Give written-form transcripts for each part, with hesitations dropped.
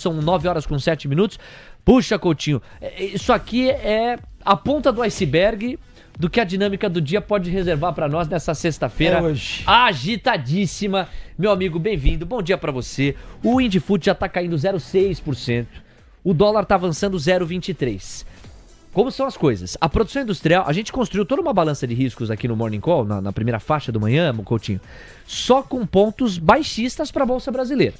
são 9 horas com 7 minutos. Puxa, Coutinho, isso aqui é a ponta do iceberg do que a dinâmica do dia pode reservar pra nós nessa sexta-feira agitadíssima. Meu amigo, bem-vindo, bom dia pra você. O Indifut já tá caindo 0,6%, o dólar tá avançando 0,23%. Como são as coisas? A produção industrial, a gente construiu toda uma balança de riscos aqui no Morning Call, na primeira faixa do manhã, Coutinho, só com pontos baixistas para a Bolsa Brasileira.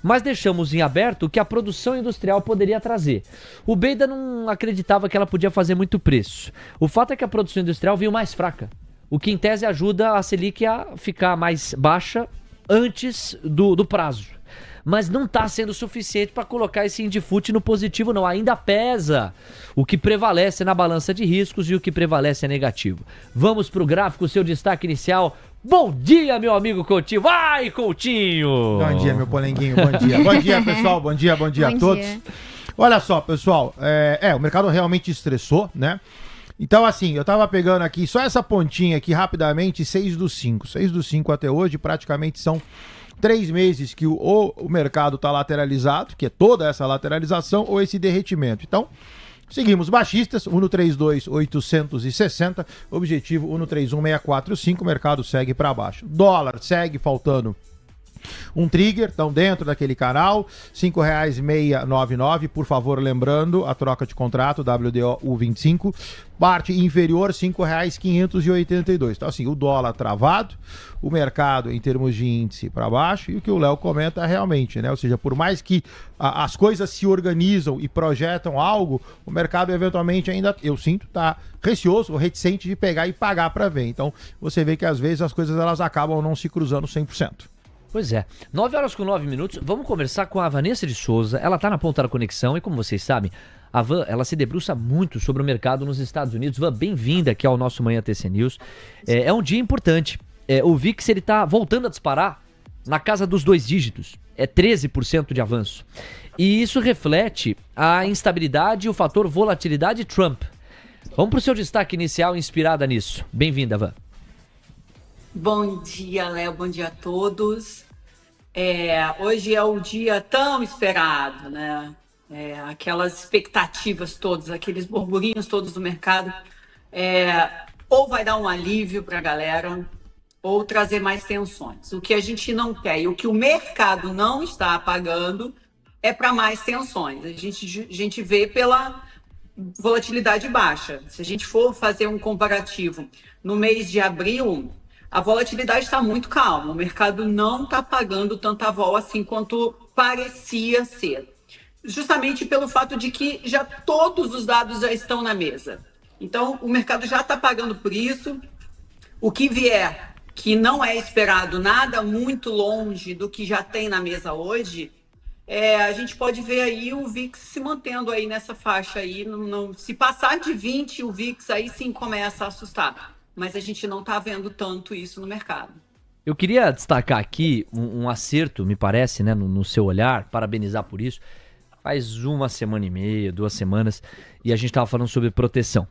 Mas deixamos em aberto o que a produção industrial poderia trazer. O Beida não acreditava que ela podia fazer muito preço. O fato é que a produção industrial veio mais fraca, o que em tese ajuda a Selic a ficar mais baixa antes do prazo. Mas não está sendo suficiente para colocar esse Indifut no positivo, não. Ainda pesa. O que prevalece na balança de riscos e o que prevalece é negativo. Vamos para o gráfico, seu destaque inicial. Bom dia, meu amigo Coutinho. Vai, Coutinho! Bom dia, meu polenguinho. Bom dia. Bom dia, pessoal. Bom dia a todos. Olha só, pessoal. O mercado realmente estressou, né? Então, assim, eu tava pegando aqui só essa pontinha aqui rapidamente, 6/5. 6/5 até hoje, praticamente são 3 meses que o mercado está lateralizado, que é toda essa lateralização, ou esse derretimento. Então, seguimos baixistas, 1,32,860, objetivo 1,31,645, o mercado segue para baixo. Dólar segue faltando um trigger, então dentro daquele canal, R$5,699, por favor, lembrando, a troca de contrato, WDO U25, parte inferior, R$5,582. Então assim, o dólar travado, o mercado em termos de índice para baixo, e o que o Léo comenta realmente, né? Ou seja, por mais que as coisas se organizam e projetam algo, o mercado eventualmente ainda, eu sinto, tá receoso ou reticente de pegar e pagar para ver. Então você vê que às vezes as coisas elas acabam não se cruzando 100%. Pois é, 9 horas com 9 minutos, vamos conversar com a Vanessa de Souza, ela tá na ponta da conexão e como vocês sabem, a Van, ela se debruça muito sobre o mercado nos Estados Unidos. Van, bem-vinda aqui ao nosso Manhã TC News. É um dia importante, o VIX ele tá voltando a disparar na casa dos 2 dígitos, 13% de avanço. E isso reflete a instabilidade e o fator volatilidade Trump. Vamos pro seu destaque inicial inspirada nisso. Bem-vinda, Van. Bom dia, Léo. Bom dia a todos. Hoje é o dia tão esperado, né? Aquelas expectativas todas, aqueles burburinhos todos do mercado. Ou vai dar um alívio para a galera, ou trazer mais tensões. O que a gente não quer e o que o mercado não está pagando é para mais tensões. A gente vê pela volatilidade baixa. Se a gente for fazer um comparativo no mês de abril, a volatilidade está muito calma, o mercado não está pagando tanta vol assim quanto parecia ser. Justamente pelo fato de que já todos os dados já estão na mesa. Então, o mercado já está pagando por isso. O que vier, que não é esperado nada muito longe do que já tem na mesa hoje, a gente pode ver aí o VIX se mantendo aí nessa faixa aí. Se passar de 20, o VIX aí sim começa a assustar. Mas a gente não está vendo tanto isso no mercado. Eu queria destacar aqui um acerto, me parece, né, no seu olhar, parabenizar por isso. Faz 1 semana e meia, 2 semanas, e a gente estava falando sobre proteção.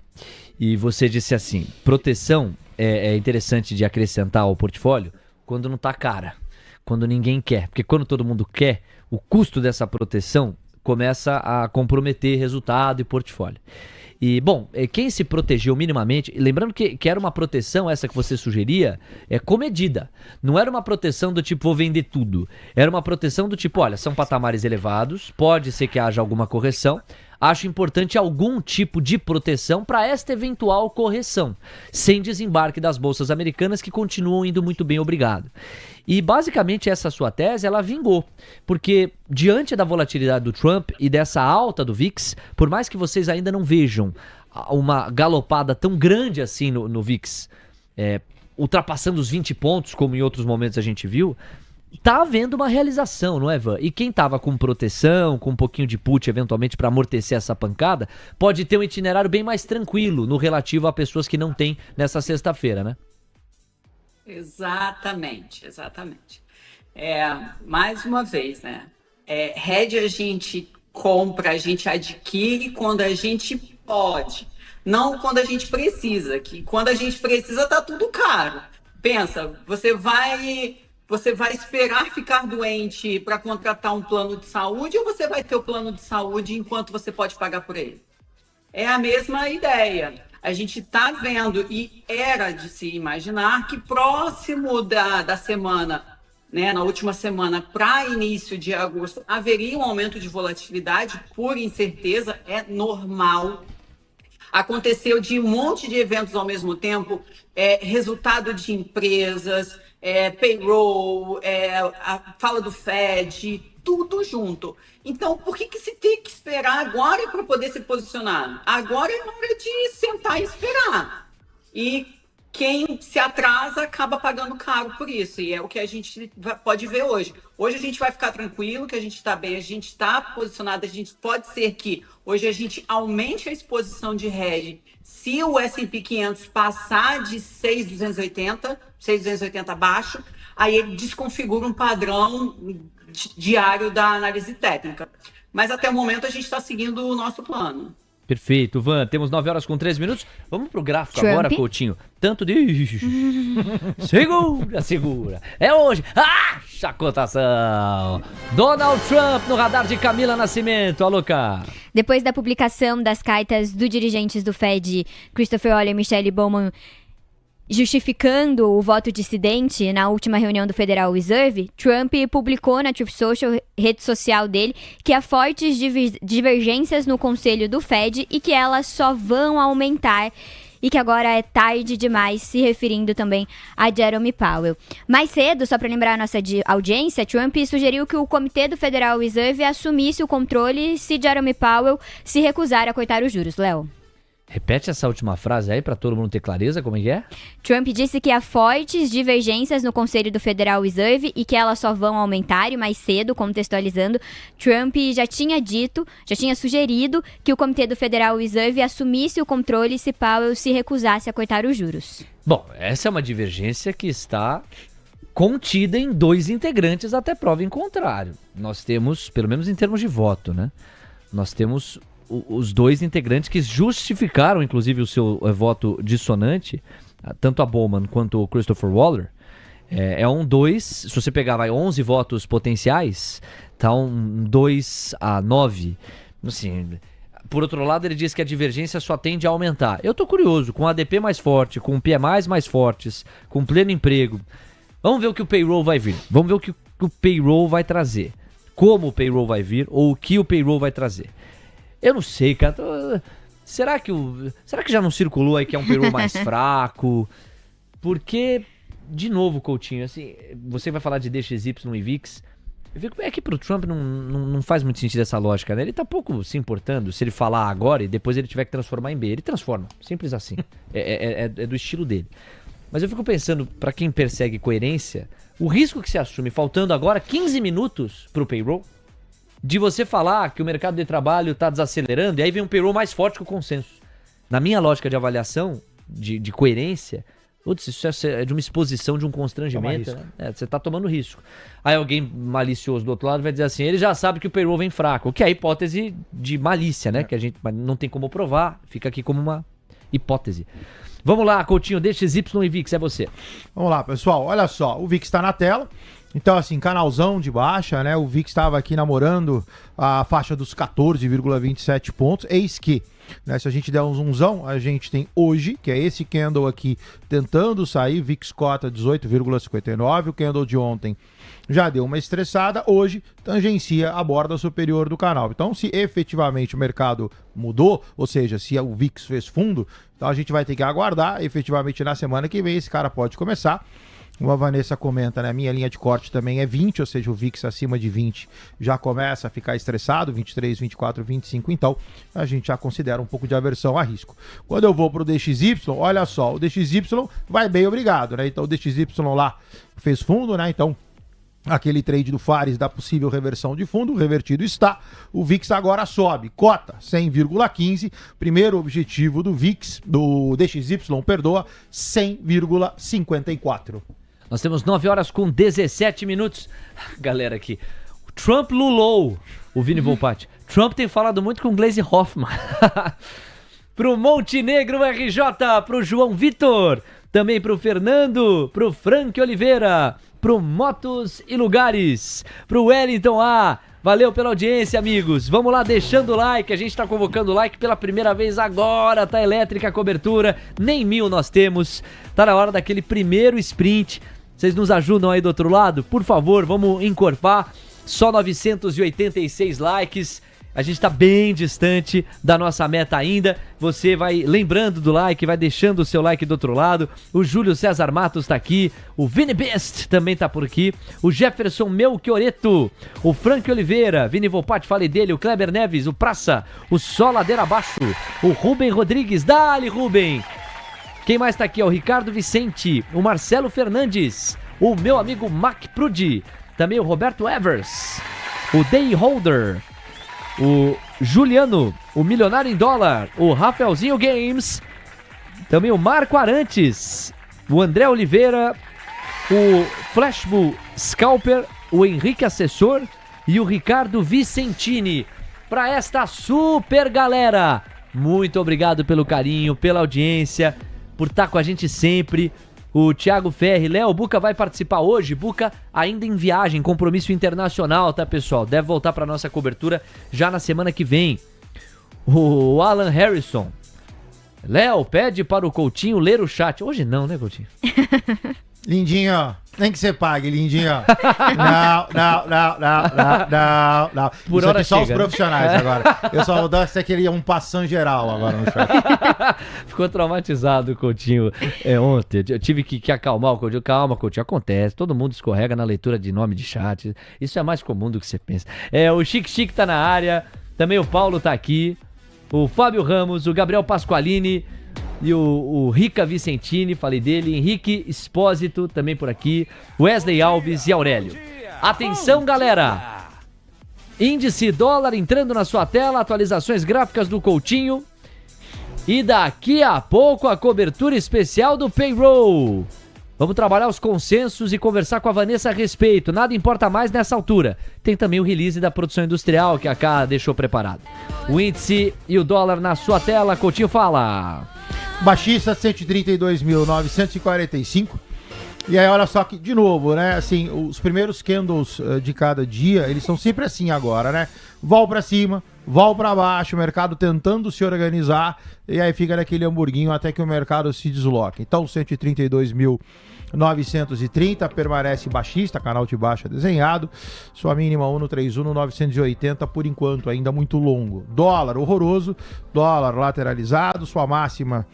E você disse assim, proteção é interessante de acrescentar ao portfólio quando não está cara, quando ninguém quer. Porque quando todo mundo quer, o custo dessa proteção começa a comprometer resultado e portfólio. E, bom, quem se protegeu minimamente, lembrando que era uma proteção, essa que você sugeria, comedida. Não era uma proteção do tipo, vou vender tudo. Era uma proteção do tipo, olha, são patamares elevados, pode ser que haja alguma correção. Acho importante algum tipo de proteção para esta eventual correção, sem desembarque das bolsas americanas que continuam indo muito bem, obrigado. E basicamente essa sua tese, ela vingou, porque diante da volatilidade do Trump e dessa alta do VIX, por mais que vocês ainda não vejam uma galopada tão grande assim no VIX, ultrapassando os 20 pontos, como em outros momentos a gente viu, tá havendo uma realização, não é, Van? E quem tava com proteção, com um pouquinho de put eventualmente para amortecer essa pancada, pode ter um itinerário bem mais tranquilo no relativo a pessoas que não têm nessa sexta-feira, né? Exatamente. Mais uma vez, né? Hedge a gente compra, a gente adquire quando a gente pode, não quando a gente precisa, que quando a gente precisa tá tudo caro. Pensa, você vai Você vai esperar ficar doente para contratar um plano de saúde ou você vai ter o plano de saúde enquanto você pode pagar por ele? É a mesma ideia. A gente está vendo, e era de se imaginar, que próximo da semana, né, na última semana, para início de agosto, haveria um aumento de volatilidade por incerteza, é normal. Aconteceu de um monte de eventos ao mesmo tempo, resultado de empresas, payroll, a fala do Fed, tudo junto. Então, por que se tem que esperar agora para poder se posicionar? Agora é hora de sentar e esperar. E quem se atrasa acaba pagando caro por isso. E é o que a gente pode ver hoje. Hoje a gente vai ficar tranquilo, que a gente está bem, a gente está posicionado, a gente pode ser que hoje a gente aumente a exposição de hedge. Se o S&P 500 passar de 6.280 abaixo, aí ele desconfigura um padrão diário da análise técnica. Mas até o momento a gente está seguindo o nosso plano. Perfeito, Van. Temos 9 horas com 13 minutos. Vamos pro gráfico agora, Coutinho. Tanto de... Segura. É hoje. A cotação. Donald Trump no radar de Camila Nascimento. Alô, Cá. Depois da publicação das cartas dos dirigentes do Fed, Christopher Waller e Michelle Bowman, justificando o voto dissidente na última reunião do Federal Reserve, Trump publicou na Truth Social, rede social dele, que há fortes divergências no conselho do Fed e que elas só vão aumentar e que agora é tarde demais, se referindo também a Jerome Powell. Mais cedo, só para lembrar a nossa audiência, Trump sugeriu que o Comitê do Federal Reserve assumisse o controle se Jerome Powell se recusar a cortar os juros. Léo? Repete essa última frase aí para todo mundo ter clareza, como é que é? Trump disse que há fortes divergências no Conselho do Federal Reserve e que elas só vão aumentar. E mais cedo, contextualizando, Trump já tinha sugerido que o Comitê do Federal Reserve assumisse o controle se Powell se recusasse a cortar os juros. Bom, essa é uma divergência que está contida em 2 integrantes até prova em contrário. Nós temos, pelo menos em termos de voto, né? Nós temos os 2 integrantes que justificaram, inclusive, o seu voto dissonante, tanto a Bowman quanto o Christopher Waller. Se você pegar 11 votos potenciais, tá 2-9. Assim, por outro lado, ele diz que a divergência só tende a aumentar. Eu tô curioso, com ADP mais forte, com PMIs mais fortes, com pleno emprego. Vamos ver o que o payroll vai vir. Vamos ver o que o payroll vai trazer. Como o payroll vai vir ou o que o payroll vai trazer. Eu não sei, cara. Será que já não circulou aí que é um payroll mais fraco? Porque, de novo, Coutinho, assim, você vai falar de DXY e VIX. É que pro Trump não faz muito sentido essa lógica, né? Ele tá pouco se importando se ele falar agora e depois ele tiver que transformar em B. Ele transforma, simples assim. É do estilo dele. Mas eu fico pensando, pra quem persegue coerência, o risco que se assume faltando agora 15 minutos pro payroll, de você falar que o mercado de trabalho está desacelerando e aí vem um payroll mais forte que o consenso. Na minha lógica de avaliação, de coerência, isso é de uma exposição, de um constrangimento. Né? Você está tomando risco. Aí alguém malicioso do outro lado vai dizer assim, ele já sabe que o payroll vem fraco, o que é a hipótese de malícia, né? Que a gente não tem como provar, fica aqui como uma hipótese. Vamos lá, Coutinho, DXY e VIX, é você. Vamos lá, pessoal, olha só, o VIX está na tela. Então, assim, canalzão de baixa, né? O VIX estava aqui namorando a faixa dos 14,27 pontos. Eis que, né, se a gente der um zoomzão, a gente tem hoje, que é esse candle aqui, tentando sair, VIX cota 18,59. O candle de ontem já deu uma estressada, hoje tangencia a borda superior do canal. Então, se efetivamente o mercado mudou, ou seja, se o VIX fez fundo, então a gente vai ter que aguardar. Efetivamente, na semana que vem, esse cara pode começar. A Vanessa comenta, né? Minha linha de corte também é 20, ou seja, o VIX acima de 20 já começa a ficar estressado, 23, 24, 25, então a gente já considera um pouco de aversão a risco. Quando eu vou para o DXY, olha só, o DXY vai bem, obrigado, né? Então o DXY lá fez fundo, né? Então aquele trade do Fares da possível reversão de fundo, revertido está. O VIX agora sobe, cota 100,15. Primeiro objetivo do VIX, do DXY, perdoa, 100,54. Nós temos 9 horas com 17 minutos. Galera aqui, Trump lulou, o Vini Volpatti. Trump tem falado muito com o Gleisi Hoffmann. Pro Montenegro RJ, pro João Vitor, também pro Fernando, pro Frank Oliveira, pro Motos e Lugares, pro Wellington A. Valeu pela audiência, amigos. Vamos lá, deixando o like. A gente tá convocando o like pela primeira vez agora. Tá elétrica a cobertura. Nem 1000 nós temos. Tá na hora daquele primeiro sprint. Vocês nos ajudam aí do outro lado? Por favor, vamos encorpar. Só 986 likes. A gente tá bem distante da nossa meta ainda. Você vai lembrando do like, vai deixando o seu like do outro lado. O Júlio César Matos tá aqui. O Vini Best também tá por aqui. O Jefferson Melchioreto. O Frank Oliveira. Vini Volpatti, fale dele. O Kleber Neves. O Praça. O Sol Ladeira Abaixo. O Rubem Rodrigues. Dale, Rubem. Quem mais tá aqui? O Ricardo Vicente. O Marcelo Fernandes. O meu amigo Mac Prudi. Também o Roberto Evers. O Day Holder. O Juliano, o Milionário em Dólar, o Rafaelzinho Games, também o Marco Arantes, o André Oliveira, o Flashbull Scalper, o Henrique Assessor e o Ricardo Vicentini. Para esta super galera, muito obrigado pelo carinho, pela audiência, por estar com a gente sempre. O Thiago Ferri, Léo, o Buca vai participar hoje, Buca ainda em viagem, compromisso internacional, tá, pessoal? Deve voltar pra nossa cobertura já na semana que vem. O Alan Harrison, Léo, pede para o Coutinho ler o chat. Hoje não, né, Coutinho? Lindinho, nem que você pague, lindinho. Não. Por isso hora aqui só chega, os profissionais agora. Eu só vou dar isso aqui, um passão geral agora no chat. Ficou traumatizado o Coutinho ontem. Eu tive que acalmar o Coutinho. Calma, Coutinho, acontece. Todo mundo escorrega na leitura de nome de chat. Isso é mais comum do que você pensa. O Chique tá na área. Também o Paulo tá aqui. O Fábio Ramos, o Gabriel Pasqualini. E o Rica Vicentini, falei dele. Henrique Espósito, também por aqui. Wesley Alves e Aurélio. Atenção, galera! Índice dólar entrando na sua tela. Atualizações gráficas do Coutinho. E daqui a pouco a cobertura especial do Payroll. Vamos trabalhar os consensos e conversar com a Vanessa a respeito. Nada importa mais nessa altura. Tem também o release da produção industrial que a K deixou preparado. O índice e o dólar na sua tela. Coutinho, fala. Baixista 132.945. E aí olha só que, de novo, né, assim, os primeiros candles de cada dia, eles são sempre assim agora, né? Vol pra cima, vol pra baixo, o mercado tentando se organizar, e aí fica naquele hamburguinho até que o mercado se desloca. Então 132.930 permanece baixista, canal de baixa desenhado, sua mínima 1,31 980 por enquanto, ainda muito longo. Dólar horroroso, dólar lateralizado, sua máxima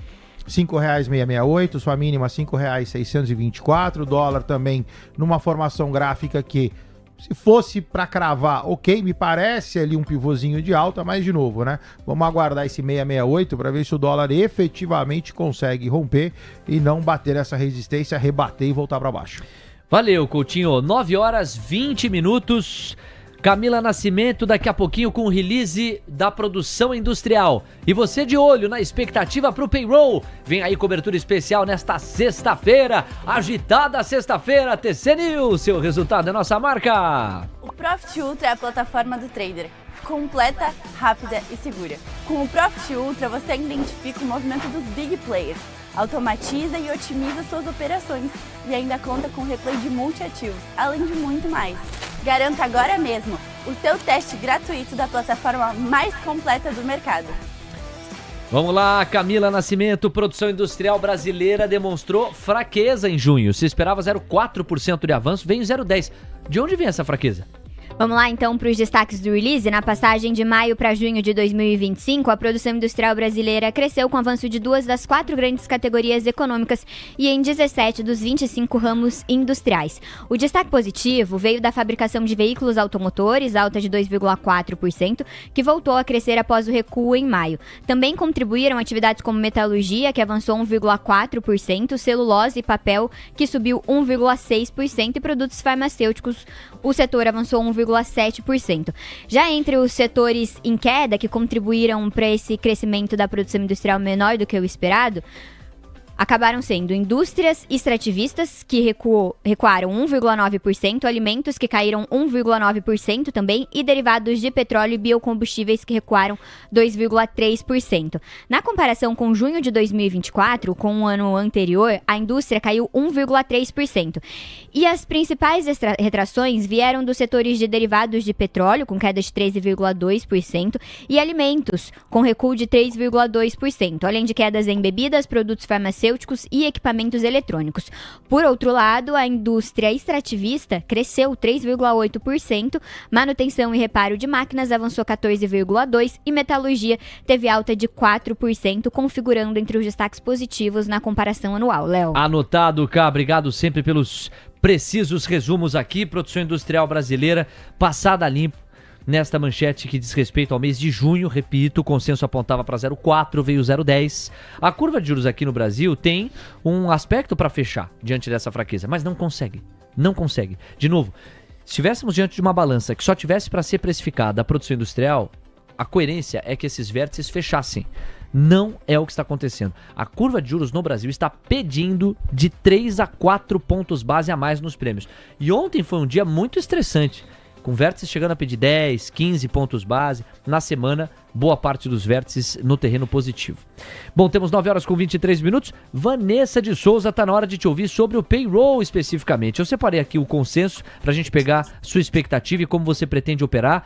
R$ 5,668, sua mínima R$ 5,624, dólar também numa formação gráfica que, se fosse para cravar, ok, me parece ali um pivôzinho de alta, mas de novo, né? Vamos aguardar esse 668 para ver se o dólar efetivamente consegue romper e não bater essa resistência, rebater e voltar para baixo. Valeu, Coutinho. 9h20. Camila Nascimento daqui a pouquinho com o release da produção industrial. E você de olho na expectativa pro Payroll. Vem aí cobertura especial nesta sexta-feira. Agitada sexta-feira, TC News. Seu resultado é nossa marca. O Profit Ultra é a plataforma do trader. Completa, rápida e segura. Com o Profit Ultra você identifica o movimento dos big players. Automatiza e otimiza suas operações e ainda conta com replay de multiativos, além de muito mais. Garanta agora mesmo o seu teste gratuito da plataforma mais completa do mercado. Vamos lá, Camila Nascimento, produção industrial brasileira demonstrou fraqueza em junho. Se esperava 0,4% de avanço, veio 0,10%. De onde vem essa fraqueza? Vamos lá então para os destaques do release. Na passagem de maio para junho de 2025, a produção industrial brasileira cresceu com avanço de 2 das 4 grandes categorias econômicas e em 17 dos 25 ramos industriais. O destaque positivo veio da fabricação de veículos automotores, alta de 2,4%, que voltou a crescer após o recuo em maio. Também contribuíram atividades como metalurgia, que avançou 1,4%, celulose e papel, que subiu 1,6%, e produtos farmacêuticos, o setor avançou 1,7%. Já entre os setores em queda, que contribuíram para esse crescimento da produção industrial menor do que o esperado, acabaram sendo indústrias extrativistas, que recuaram 1,9%, alimentos, que caíram 1,9% também, e derivados de petróleo e biocombustíveis, que recuaram 2,3%. Na comparação com junho de 2024, com o ano anterior, a indústria caiu 1,3%. E as principais retrações vieram dos setores de derivados de petróleo, com queda de 13,2%, e alimentos, com recuo de 3,2%, além de quedas em bebidas, produtos farmacêuticos e equipamentos eletrônicos. Por outro lado, a indústria extrativista cresceu 3,8%, manutenção e reparo de máquinas avançou 14,2% e metalurgia teve alta de 4%, configurando entre os destaques positivos na comparação anual. Léo. Anotado, Cá. Obrigado sempre pelos precisos resumos aqui. Produção industrial brasileira passada a limpo nesta manchete que diz respeito ao mês de junho. Repito, o consenso apontava para 0,4, veio 0,10. A curva de juros aqui no Brasil tem um aspecto para fechar diante dessa fraqueza, mas não consegue. Não consegue. De novo, se estivéssemos diante de uma balança que só tivesse para ser precificada a produção industrial, a coerência é que esses vértices fechassem. Não é o que está acontecendo. A curva de juros no Brasil está pedindo de 3 a 4 pontos base a mais nos prêmios. E ontem foi um dia muito estressante, com vértices chegando a pedir 10, 15 pontos base. Na semana, boa parte dos vértices no terreno positivo. Bom, temos 9 horas com 23 minutos. Vanessa de Souza, está na hora de te ouvir sobre o payroll especificamente. Eu separei aqui o consenso para a gente pegar sua expectativa e como você pretende operar.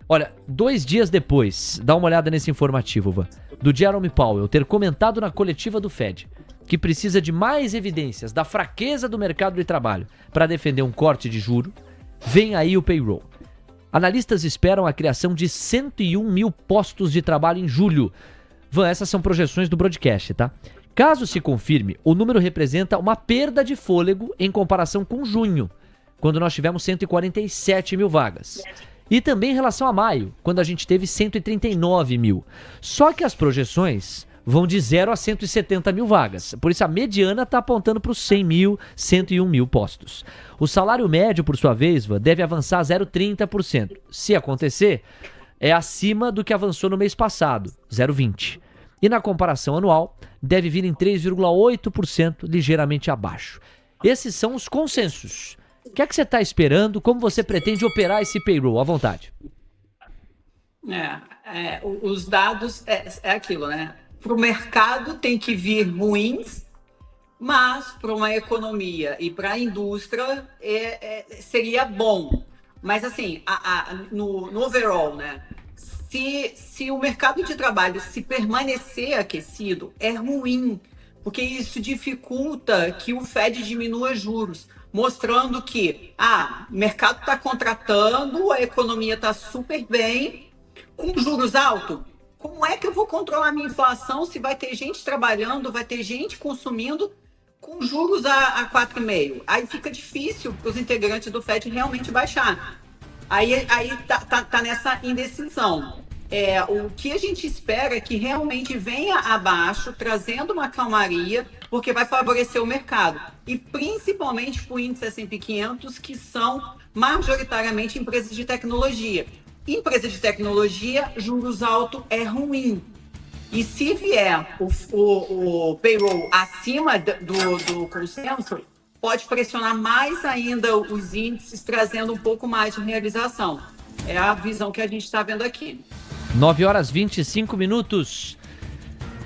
Olha, 2 dias depois, dá uma olhada nesse informativo, Van, do Jerome Powell ter comentado na coletiva do Fed que precisa de mais evidências da fraqueza do mercado de trabalho para defender um corte de juro. Vem aí o payroll. Analistas esperam a criação de 101 mil postos de trabalho em julho. Van, essas são projeções do broadcast, tá? Caso se confirme, o número representa uma perda de fôlego em comparação com junho, quando nós tivemos 147 mil vagas. E também em relação a maio, quando a gente teve 139 mil. Só que as projeções vão de 0 a 170 mil vagas. Por isso a mediana está apontando para os 100 mil, 101 mil postos. O salário médio, por sua vez, deve avançar 0,30%. Se acontecer, é acima do que avançou no mês passado, 0,20%. E na comparação anual, deve vir em 3,8%, ligeiramente abaixo. Esses são os consensos. O que é que você está esperando? Como você pretende operar esse payroll? À vontade. Os dados é aquilo, né? Para o mercado tem que vir ruins, mas para uma economia e para a indústria seria bom. Mas assim, no overall, né? Se o mercado de trabalho se permanecer aquecido, é ruim, porque isso dificulta que o Fed diminua juros, mostrando que o mercado está contratando, a economia está super bem, com juros altos. Como é que eu vou controlar a minha inflação se vai ter gente trabalhando, vai ter gente consumindo com juros a 4,5%? Aí fica difícil para os integrantes do FED realmente baixar. Aí tá nessa indecisão. O que a gente espera é que realmente venha abaixo, trazendo uma calmaria, porque vai favorecer o mercado. E principalmente para o índice S&P 500, que são majoritariamente empresas de tecnologia. Empresa de tecnologia, juros altos é ruim. E se vier o payroll acima do consenso, pode pressionar mais ainda os índices, trazendo um pouco mais de realização. É a visão que a gente está vendo aqui. 9 horas 25 minutos.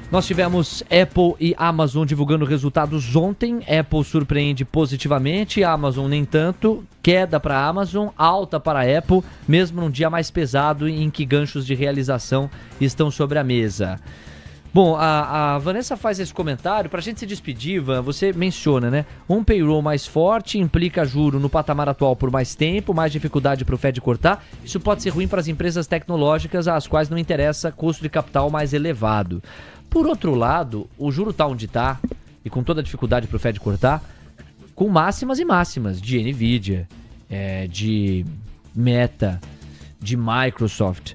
Nós tivemos Apple e Amazon divulgando resultados ontem. Apple surpreende positivamente, Amazon nem tanto. Queda para a Amazon, alta para a Apple, mesmo num dia mais pesado em que ganchos de realização estão sobre a mesa. Bom, a Vanessa faz esse comentário. Para a gente se despedir, Van, você menciona, né? Um payroll mais forte implica juro no patamar atual por mais tempo, mais dificuldade para o Fed cortar. Isso pode ser ruim para as empresas tecnológicas, às quais não interessa custo de capital mais elevado. Por outro lado, o juro está onde está, e com toda a dificuldade para o Fed cortar, com máximas e máximas de Nvidia, de Meta, de Microsoft.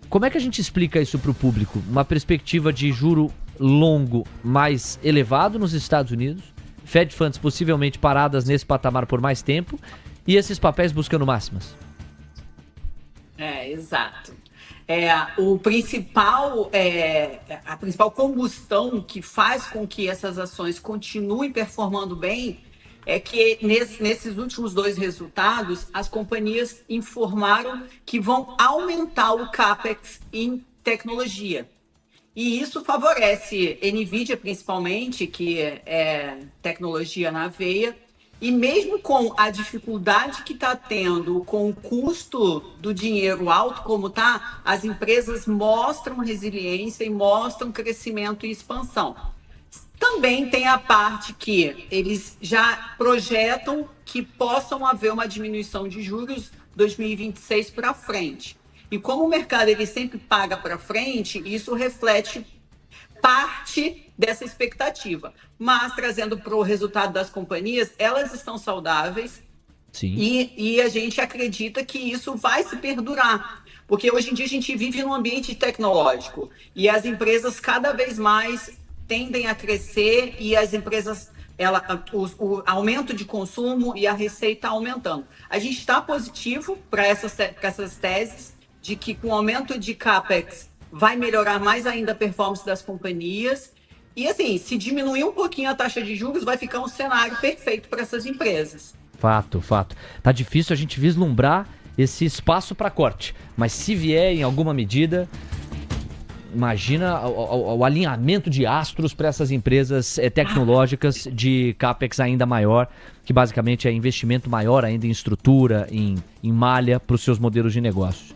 Como é que a gente explica isso para o público? Uma perspectiva de juro longo mais elevado nos Estados Unidos, Fed Funds possivelmente paradas nesse patamar por mais tempo, e esses papéis buscando máximas. Exato. A principal combustão que faz com que essas ações continuem performando bem é que nesses últimos 2 resultados, as companhias informaram que vão aumentar o CAPEX em tecnologia. E isso favorece NVIDIA, principalmente, que é tecnologia na veia. E mesmo com a dificuldade que está tendo com o custo do dinheiro alto como está, as empresas mostram resiliência e mostram crescimento e expansão. Também tem a parte que eles já projetam que possam haver uma diminuição de juros 2026 para frente. E como o mercado ele sempre paga para frente, isso reflete parte dessa expectativa. Mas, trazendo para o resultado das companhias, elas estão saudáveis. Sim. E a gente acredita que isso vai se perdurar. Porque hoje em dia a gente vive num ambiente tecnológico e as empresas cada vez mais tendem a crescer e as empresas, o aumento de consumo e a receita aumentando. A gente está positivo para essas teses de que com o aumento de CAPEX vai melhorar mais ainda a performance das companhias. E assim, se diminuir um pouquinho a taxa de juros, vai ficar um cenário perfeito para essas empresas. Fato. Tá difícil a gente vislumbrar esse espaço para corte. Mas se vier em alguma medida, imagina o alinhamento de astros para essas empresas tecnológicas de CAPEX ainda maior, que basicamente é investimento maior ainda em estrutura, em malha para os seus modelos de negócios.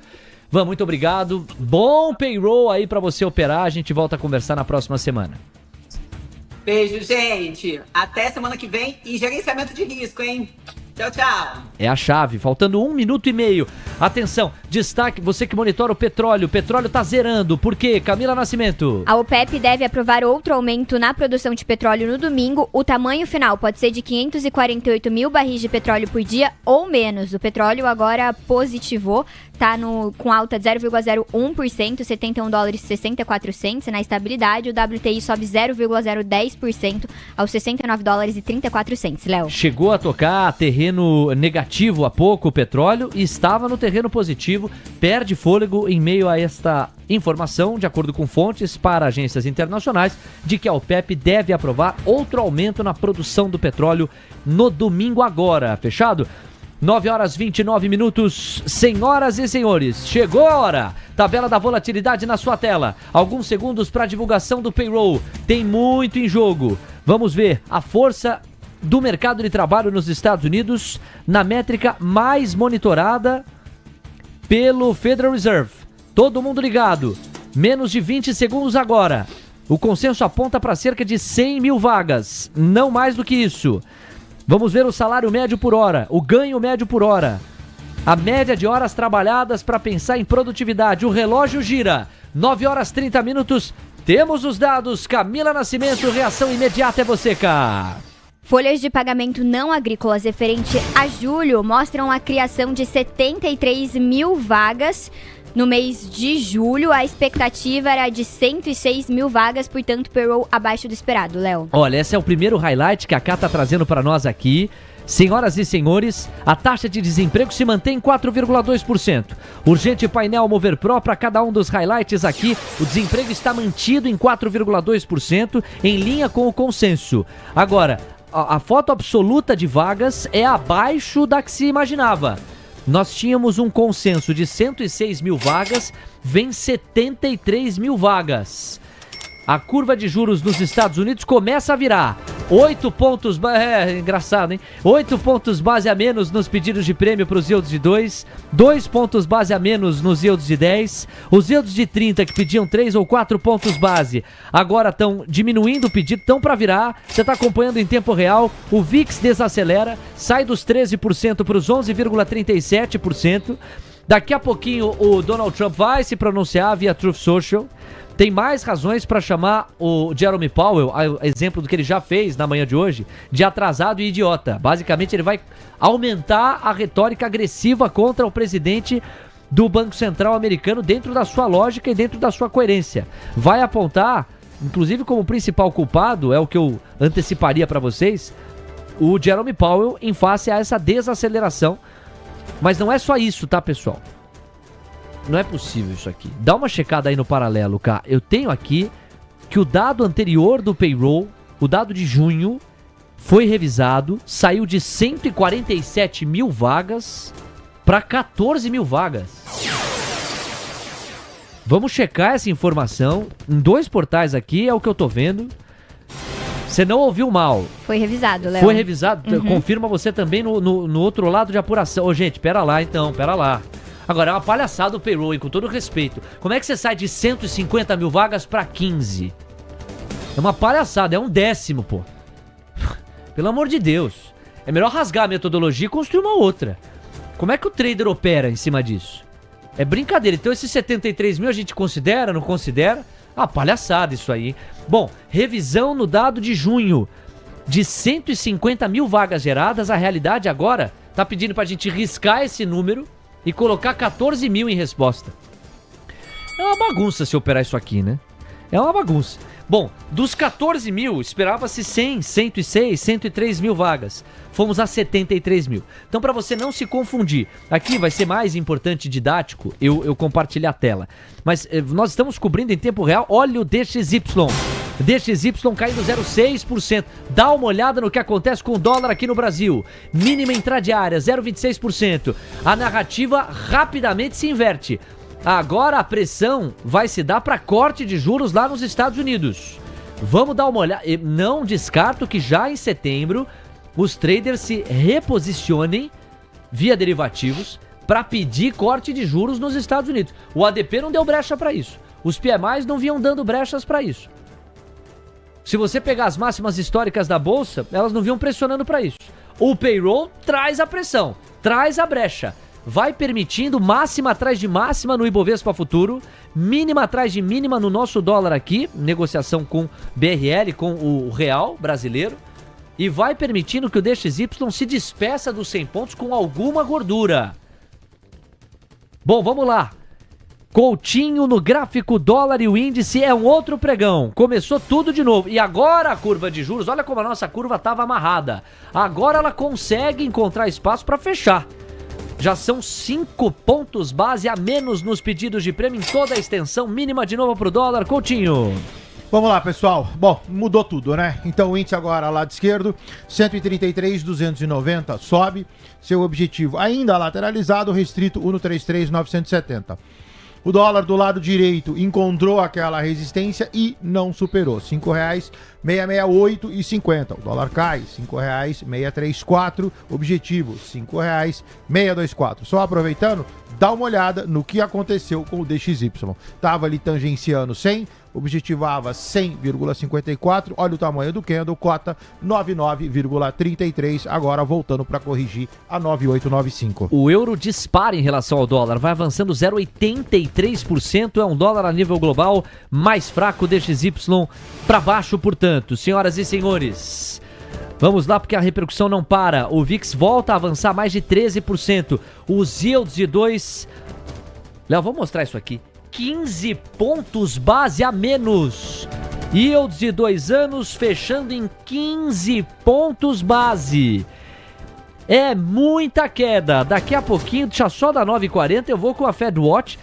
Van, muito obrigado. Bom payroll aí para você operar. A gente volta a conversar na próxima semana. Beijo, gente. Até semana que vem e gerenciamento de risco, hein? Tchau, tchau. É a chave, faltando 1 minuto e meio. Atenção, destaque, você que monitora o petróleo tá zerando. Por quê? Camila Nascimento. A OPEP deve aprovar outro aumento na produção de petróleo no domingo. O tamanho final pode ser de 548 mil barris de petróleo por dia ou menos. O petróleo agora positivou, tá com alta de 0,01%, 71 dólares e 64 cents na estabilidade. O WTI sobe 0,010% aos 69 dólares e 34 cents, Léo. Chegou a tocar terreno negativo há pouco o petróleo e estava no terreno positivo, perde fôlego em meio a esta informação, de acordo com fontes para agências internacionais, de que a OPEP deve aprovar outro aumento na produção do petróleo no domingo agora. Fechado? 9 horas 29 minutos, senhoras e senhores, chegou a hora. Tabela da volatilidade na sua tela. Alguns segundos para a divulgação do payroll. Tem muito em jogo. Vamos ver a força do mercado de trabalho nos Estados Unidos na métrica mais monitorada pelo Federal Reserve. Todo mundo ligado. Menos de 20 segundos agora. O consenso aponta para cerca de 100 mil vagas. Não mais do que isso. Vamos ver o salário médio por hora, o ganho médio por hora, a média de horas trabalhadas para pensar em produtividade. O relógio gira. 9 horas 30 minutos. Temos os dados. Camila Nascimento, reação imediata é você, cara. Folhas de pagamento não agrícolas referente a julho mostram a criação de 73 mil vagas. No mês de julho, a expectativa era de 106 mil vagas, portanto, payroll abaixo do esperado, Léo. Olha, esse é o primeiro highlight que a Cá está trazendo para nós aqui. Senhoras e senhores, a taxa de desemprego se mantém em 4,2%. Urgente painel Mover Pro para cada um dos highlights aqui. O desemprego está mantido em 4,2%, em linha com o consenso. Agora, a foto absoluta de vagas é abaixo da que se imaginava. Nós tínhamos um consenso de 106 mil vagas, vem 73 mil vagas. A curva de juros nos Estados Unidos começa a virar. 8 pontos, engraçado, hein? 8 pontos base a menos nos pedidos de prêmio para os yields de 2, 2 pontos base a menos nos yields de 10, os yields de 30 que pediam 3 ou 4 pontos base, agora estão diminuindo o pedido, estão para virar, você está acompanhando em tempo real, o VIX desacelera, sai dos 13% para os 11,37%, daqui a pouquinho o Donald Trump vai se pronunciar via Truth Social. Tem mais razões para chamar o Jerome Powell, exemplo do que ele já fez na manhã de hoje, de atrasado e idiota. Basicamente, ele vai aumentar a retórica agressiva contra o presidente do Banco Central americano dentro da sua lógica e dentro da sua coerência. Vai apontar, inclusive como principal culpado, é o que eu anteciparia para vocês, o Jerome Powell em face a essa desaceleração. Mas não é só isso, tá, pessoal? Não é possível isso aqui. Dá uma checada aí no paralelo, cara. Eu tenho aqui que o dado anterior do payroll, o dado de junho, foi revisado, saiu de 147 mil vagas para 14 mil vagas. Vamos checar essa informação. Em 2 portais aqui é o que eu tô vendo. Você não ouviu mal. Foi revisado, Léo. Foi revisado. Confirma você também no outro lado de apuração. Ô, gente, pera lá então, pera lá. Agora, é uma palhaçada o payroll, hein, com todo respeito. Como é que você sai de 150 mil vagas pra 15? É uma palhaçada, é 1/10, pô. Pelo amor de Deus. É melhor rasgar a metodologia e construir uma outra. Como é que o trader opera em cima disso? É brincadeira. Então esses 73 mil a gente considera, não considera? Ah, palhaçada isso aí, hein? Bom, revisão no dado de junho. De 150 mil vagas geradas, a realidade agora tá pedindo pra gente riscar esse número e colocar 14 mil em resposta. É uma bagunça se operar isso aqui, né? É uma bagunça. Bom, dos 14 mil, esperava-se 100, 106, 103 mil vagas. Fomos a 73 mil. Então, para você não se confundir, aqui vai ser mais importante e didático eu compartilhar a tela. Mas nós estamos cobrindo em tempo real. Olha o DXY. DXY caindo 0,6%. Dá uma olhada no que acontece com o dólar aqui no Brasil. Mínima intradiária, 0,26%. A narrativa rapidamente se inverte. Agora a pressão vai se dar para corte de juros lá nos Estados Unidos. Vamos dar uma olhada. Não descarto que já em setembro os traders se reposicionem via derivativos para pedir corte de juros nos Estados Unidos. O ADP não deu brecha para isso. Os PMIs não vinham dando brechas para isso. Se você pegar as máximas históricas da Bolsa, elas não vinham pressionando para isso. O payroll traz a pressão, traz a brecha. Vai permitindo máxima atrás de máxima no Ibovespa Futuro, mínima atrás de mínima no nosso dólar aqui, negociação com BRL, com o real brasileiro, e vai permitindo que o DXY se despeça dos 100 pontos com alguma gordura. Bom, vamos lá. Coutinho no gráfico dólar e o índice é um outro pregão. Começou tudo de novo. E agora a curva de juros, olha como a nossa curva estava amarrada. Agora ela consegue encontrar espaço para fechar. Já são 5 pontos base a menos nos pedidos de prêmio em toda a extensão mínima de novo pro dólar. Coutinho. Vamos lá, pessoal. Bom, mudou tudo, né? Então o índice agora, lado esquerdo, 133,290, sobe. Seu objetivo ainda lateralizado, restrito 133,970. O dólar do lado direito encontrou aquela resistência e não superou. R$ 5,668,50. O dólar cai, R$ 5,634. Objetivo, R$ 5,624. Só aproveitando, dá uma olhada no que aconteceu com o DXY. Tava ali tangenciando 100, objetivava 100,54. Olha o tamanho do candle, cota 99,33. Agora voltando para corrigir a 9895. O euro dispara em relação ao dólar, vai avançando 0,83%. É um dólar a nível global mais fraco, DXY para baixo, portanto. Senhoras e senhores, vamos lá porque a repercussão não para. O VIX volta a avançar mais de 13%. Os yields de 2... Léo, vou mostrar isso aqui. 15 pontos base a menos. Yields de 2 anos fechando em 15 pontos base. É muita queda. Daqui a pouquinho, deixa só dar 9h40, eu vou com a FedWatch.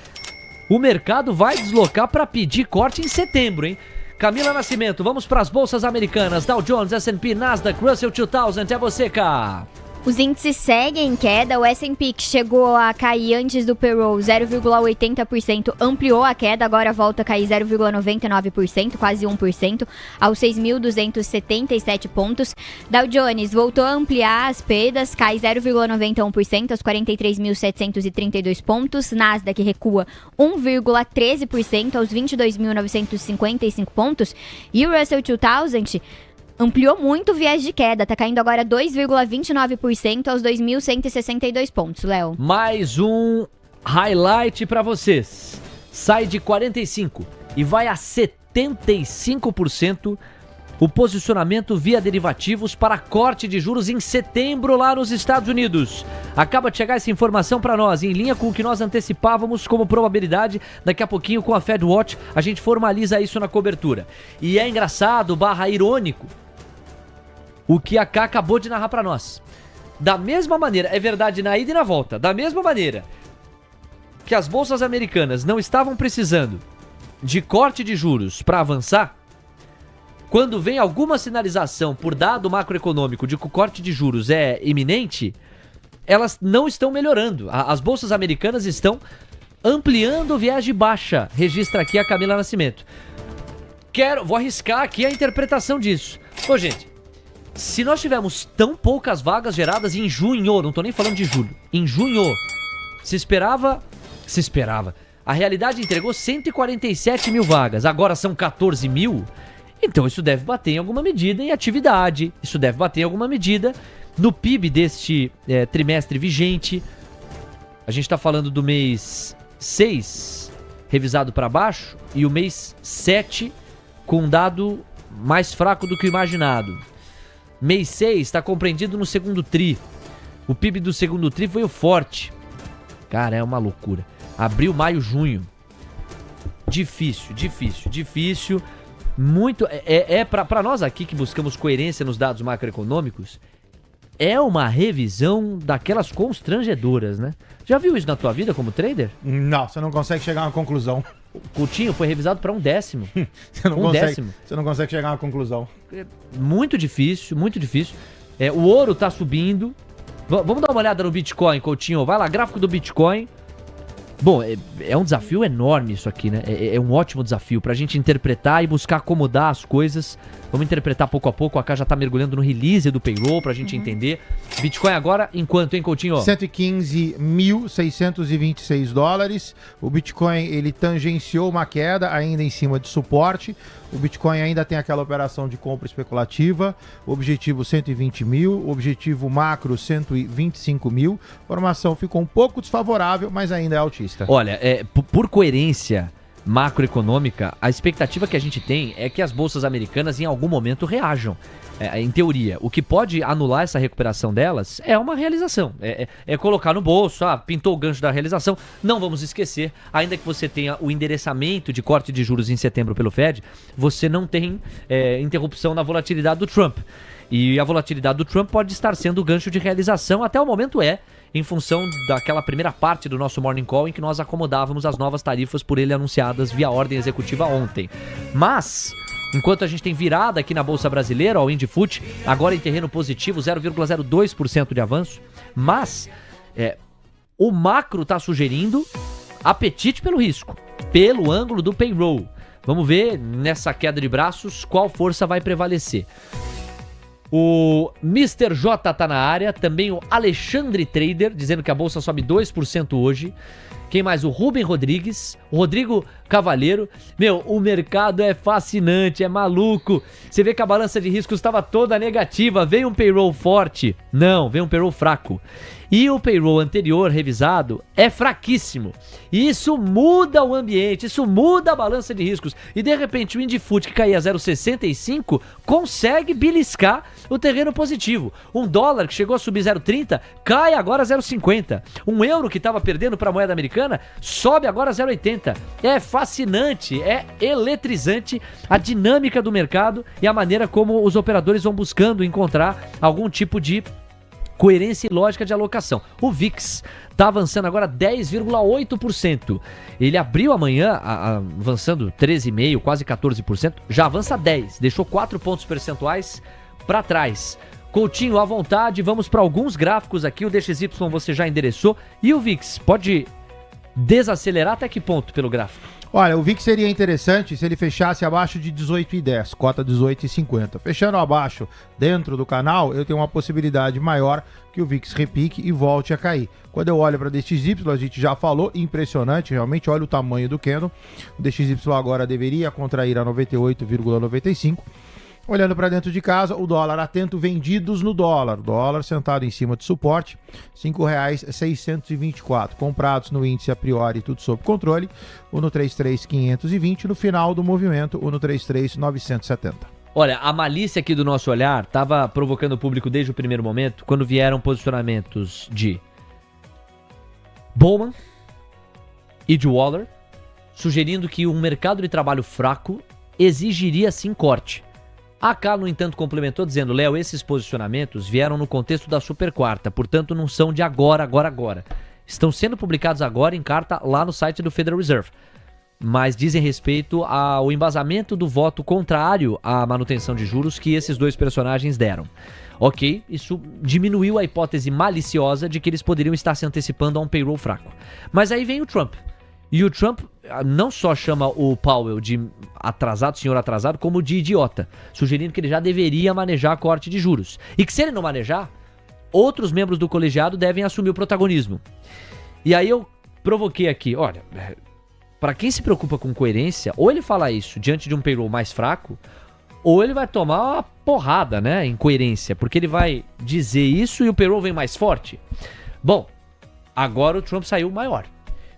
O mercado vai deslocar para pedir corte em setembro, hein? Camila Nascimento, vamos para as bolsas americanas. Dow Jones, S&P, Nasdaq, Russell 2000. É você, cá. Os índices seguem em queda, o S&P que chegou a cair antes do payroll 0,80%, ampliou a queda, agora volta a cair 0,99%, quase 1%, aos 6.277 pontos. Dow Jones voltou a ampliar as perdas, cai 0,91% aos 43.732 pontos. Nasdaq recua 1,13% aos 22.955 pontos. E o Russell 2000 ampliou muito o viés de queda, tá caindo agora 2,29% aos 2.162 pontos, Léo. Mais um highlight pra vocês. Sai de 45% e vai a 75% o posicionamento via derivativos para corte de juros em setembro lá nos Estados Unidos. Acaba de chegar essa informação para nós, em linha com o que nós antecipávamos como probabilidade. Daqui a pouquinho com a FedWatch a gente formaliza isso na cobertura. E é engraçado, irônico, o que a Cá acabou de narrar para nós. Da mesma maneira, é verdade na ida e na volta, da mesma maneira que as bolsas americanas não estavam precisando de corte de juros para avançar, quando vem alguma sinalização por dado macroeconômico de que o corte de juros é iminente, elas não estão melhorando. As bolsas americanas estão ampliando o viés de baixa. Registra aqui a Camila Nascimento. Vou arriscar aqui a interpretação disso. Ô, gente, se nós tivermos tão poucas vagas geradas em junho, não tô nem falando de julho, em junho, se esperava, a realidade entregou 147 mil vagas, agora são 14 mil, então isso deve bater em alguma medida em atividade, isso deve bater em alguma medida no PIB deste trimestre vigente. A gente tá falando do mês 6, revisado para baixo, e o mês 7 com um dado mais fraco do que o imaginado. Mês 6 está compreendido no segundo tri. O PIB do segundo tri foi o forte. Cara, é uma loucura. Abril, maio, junho. Difícil. Muito. Para nós aqui que buscamos coerência nos dados macroeconômicos, é uma revisão daquelas constrangedoras, né? Já viu isso na tua vida como trader? Não, você não consegue chegar a uma conclusão. O Coutinho foi revisado para 1/10. Você não consegue chegar a uma conclusão. Muito difícil. O ouro tá subindo. Vamos dar uma olhada no Bitcoin, Coutinho. Vai lá, gráfico do Bitcoin. Bom, é um desafio enorme isso aqui, né? É um ótimo desafio pra gente interpretar e buscar acomodar as coisas. Vamos interpretar pouco a pouco. A Cá já tá mergulhando no release do payroll pra gente entender. Bitcoin agora, em quanto, hein, Coutinho? 115.626 dólares. O Bitcoin, ele tangenciou uma queda ainda em cima de suporte. O Bitcoin ainda tem aquela operação de compra especulativa. Objetivo 120 mil. Objetivo macro 125 mil. A formação ficou um pouco desfavorável, mas ainda é altista. Olha, por coerência macroeconômica, a expectativa que a gente tem é que as bolsas americanas em algum momento reajam. Em teoria, o que pode anular essa recuperação delas é uma realização, é colocar no bolso, pintou o gancho da realização. Não vamos esquecer, ainda que você tenha o endereçamento de corte de juros em setembro pelo Fed, você não tem interrupção na volatilidade do Trump. E a volatilidade do Trump pode estar sendo o gancho de realização, até o momento em função daquela primeira parte do nosso Morning Call em que nós acomodávamos as novas tarifas por ele anunciadas via ordem executiva ontem. Mas, enquanto a gente tem virada aqui na Bolsa Brasileira, o Indifut, agora em terreno positivo, 0,02% de avanço, mas o macro está sugerindo apetite pelo risco, pelo ângulo do payroll. Vamos ver nessa queda de braços qual força vai prevalecer. O Mr. J tá na área, também o Alexandre Trader, dizendo que a bolsa sobe 2% hoje. Quem mais? O Rubem Rodrigues, o Rodrigo Cavalheiro. Meu, o mercado é fascinante, é maluco. Você vê que a balança de riscos estava toda negativa. Veio um payroll forte? Não, veio um payroll fraco. E o payroll anterior, revisado, é fraquíssimo. E isso muda o ambiente, isso muda a balança de riscos. E de repente o Indifut, que caía 0,65, consegue beliscar o terreno positivo. Um dólar que chegou a subir 0,30, cai agora 0,50. Um euro que estava perdendo para a moeda americana, sobe agora 0,80. É fascinante, é eletrizante a dinâmica do mercado e a maneira como os operadores vão buscando encontrar algum tipo de coerência e lógica de alocação. O VIX está avançando agora 10,8%. Ele abriu amanhã avançando 13,5%, quase 14%. Já avança 10%, deixou 4 pontos percentuais para trás. Coutinho, à vontade, vamos para alguns gráficos aqui. O DXY você já endereçou. E o VIX, pode desacelerar até que ponto pelo gráfico? Olha, o VIX seria interessante se ele fechasse abaixo de 18,10, cota 18,50. Fechando abaixo dentro do canal, eu tenho uma possibilidade maior que o VIX repique e volte a cair. Quando eu olho para o DXY, a gente já falou, impressionante, realmente, olha o tamanho do candle. O DXY agora deveria contrair a 98,95. Olhando para dentro de casa, o dólar atento, vendidos no dólar. Dólar sentado em cima de suporte, R$ 5,624. Comprados no índice a priori, tudo sob controle. O no 33,520. No final do movimento, o no 33,970. Olha, a malícia aqui do nosso olhar estava provocando o público desde o primeiro momento, quando vieram posicionamentos de Bowman e de Waller, sugerindo que um mercado de trabalho fraco exigiria sim corte. A Cá, no entanto, complementou dizendo: Léo, esses posicionamentos vieram no contexto da super quarta, portanto não são de agora. estão sendo publicados agora em carta lá no site do Federal Reserve, mas dizem respeito ao embasamento do voto contrário à manutenção de juros que esses dois personagens deram. Ok, isso diminuiu a hipótese maliciosa de que eles poderiam estar se antecipando a um payroll fraco. Mas aí vem o Trump. E o Trump não só chama o Powell de atrasado, senhor atrasado, como de idiota, sugerindo que ele já deveria manejar a corte de juros. E que se ele não manejar, outros membros do colegiado devem assumir o protagonismo. E aí eu provoquei aqui, olha, para quem se preocupa com coerência, ou ele fala isso diante de um payroll mais fraco, ou ele vai tomar uma porrada, né, em coerência, porque ele vai dizer isso e o payroll vem mais forte. Bom, agora o Trump saiu maior.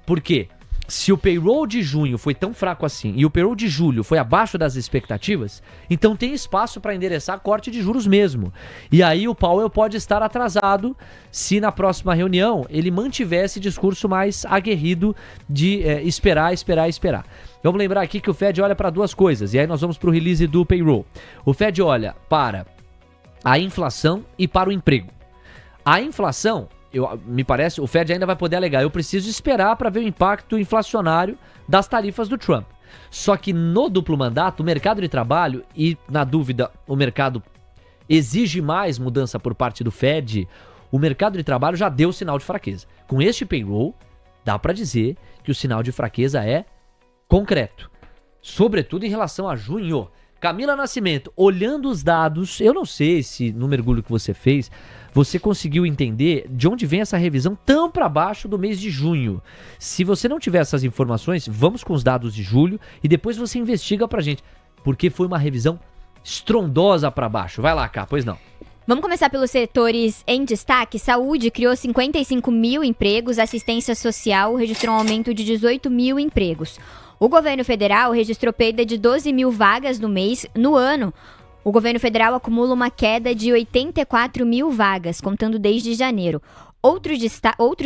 Por quê? Se o payroll de junho foi tão fraco assim e o payroll de julho foi abaixo das expectativas, então tem espaço para endereçar a corte de juros mesmo. E aí o Powell pode estar atrasado se na próxima reunião ele mantiver esse discurso mais aguerrido de esperar. Vamos lembrar aqui que o Fed olha para duas coisas, e aí nós vamos para o release do payroll. O Fed olha para a inflação e para o emprego. A inflação... me parece, o Fed ainda vai poder alegar, eu preciso esperar para ver o impacto inflacionário das tarifas do Trump. Só que no duplo mandato, o mercado de trabalho, e na dúvida, o mercado exige mais mudança por parte do Fed, o mercado de trabalho já deu sinal de fraqueza. Com este payroll, dá para dizer que o sinal de fraqueza é concreto. Sobretudo em relação a junho. Camila Nascimento, olhando os dados, eu não sei se no mergulho que você fez, você conseguiu entender de onde vem essa revisão tão para baixo do mês de junho. Se você não tiver essas informações, vamos com os dados de julho e depois você investiga pra gente, porque foi uma revisão estrondosa para baixo. Vai lá, Cá, pois não. Vamos começar pelos setores em destaque. Saúde criou 55 mil empregos, assistência social registrou um aumento de 18 mil empregos. O governo federal registrou perda de 12 mil vagas no ano. O governo federal acumula uma queda de 84 mil vagas, contando desde janeiro. Outros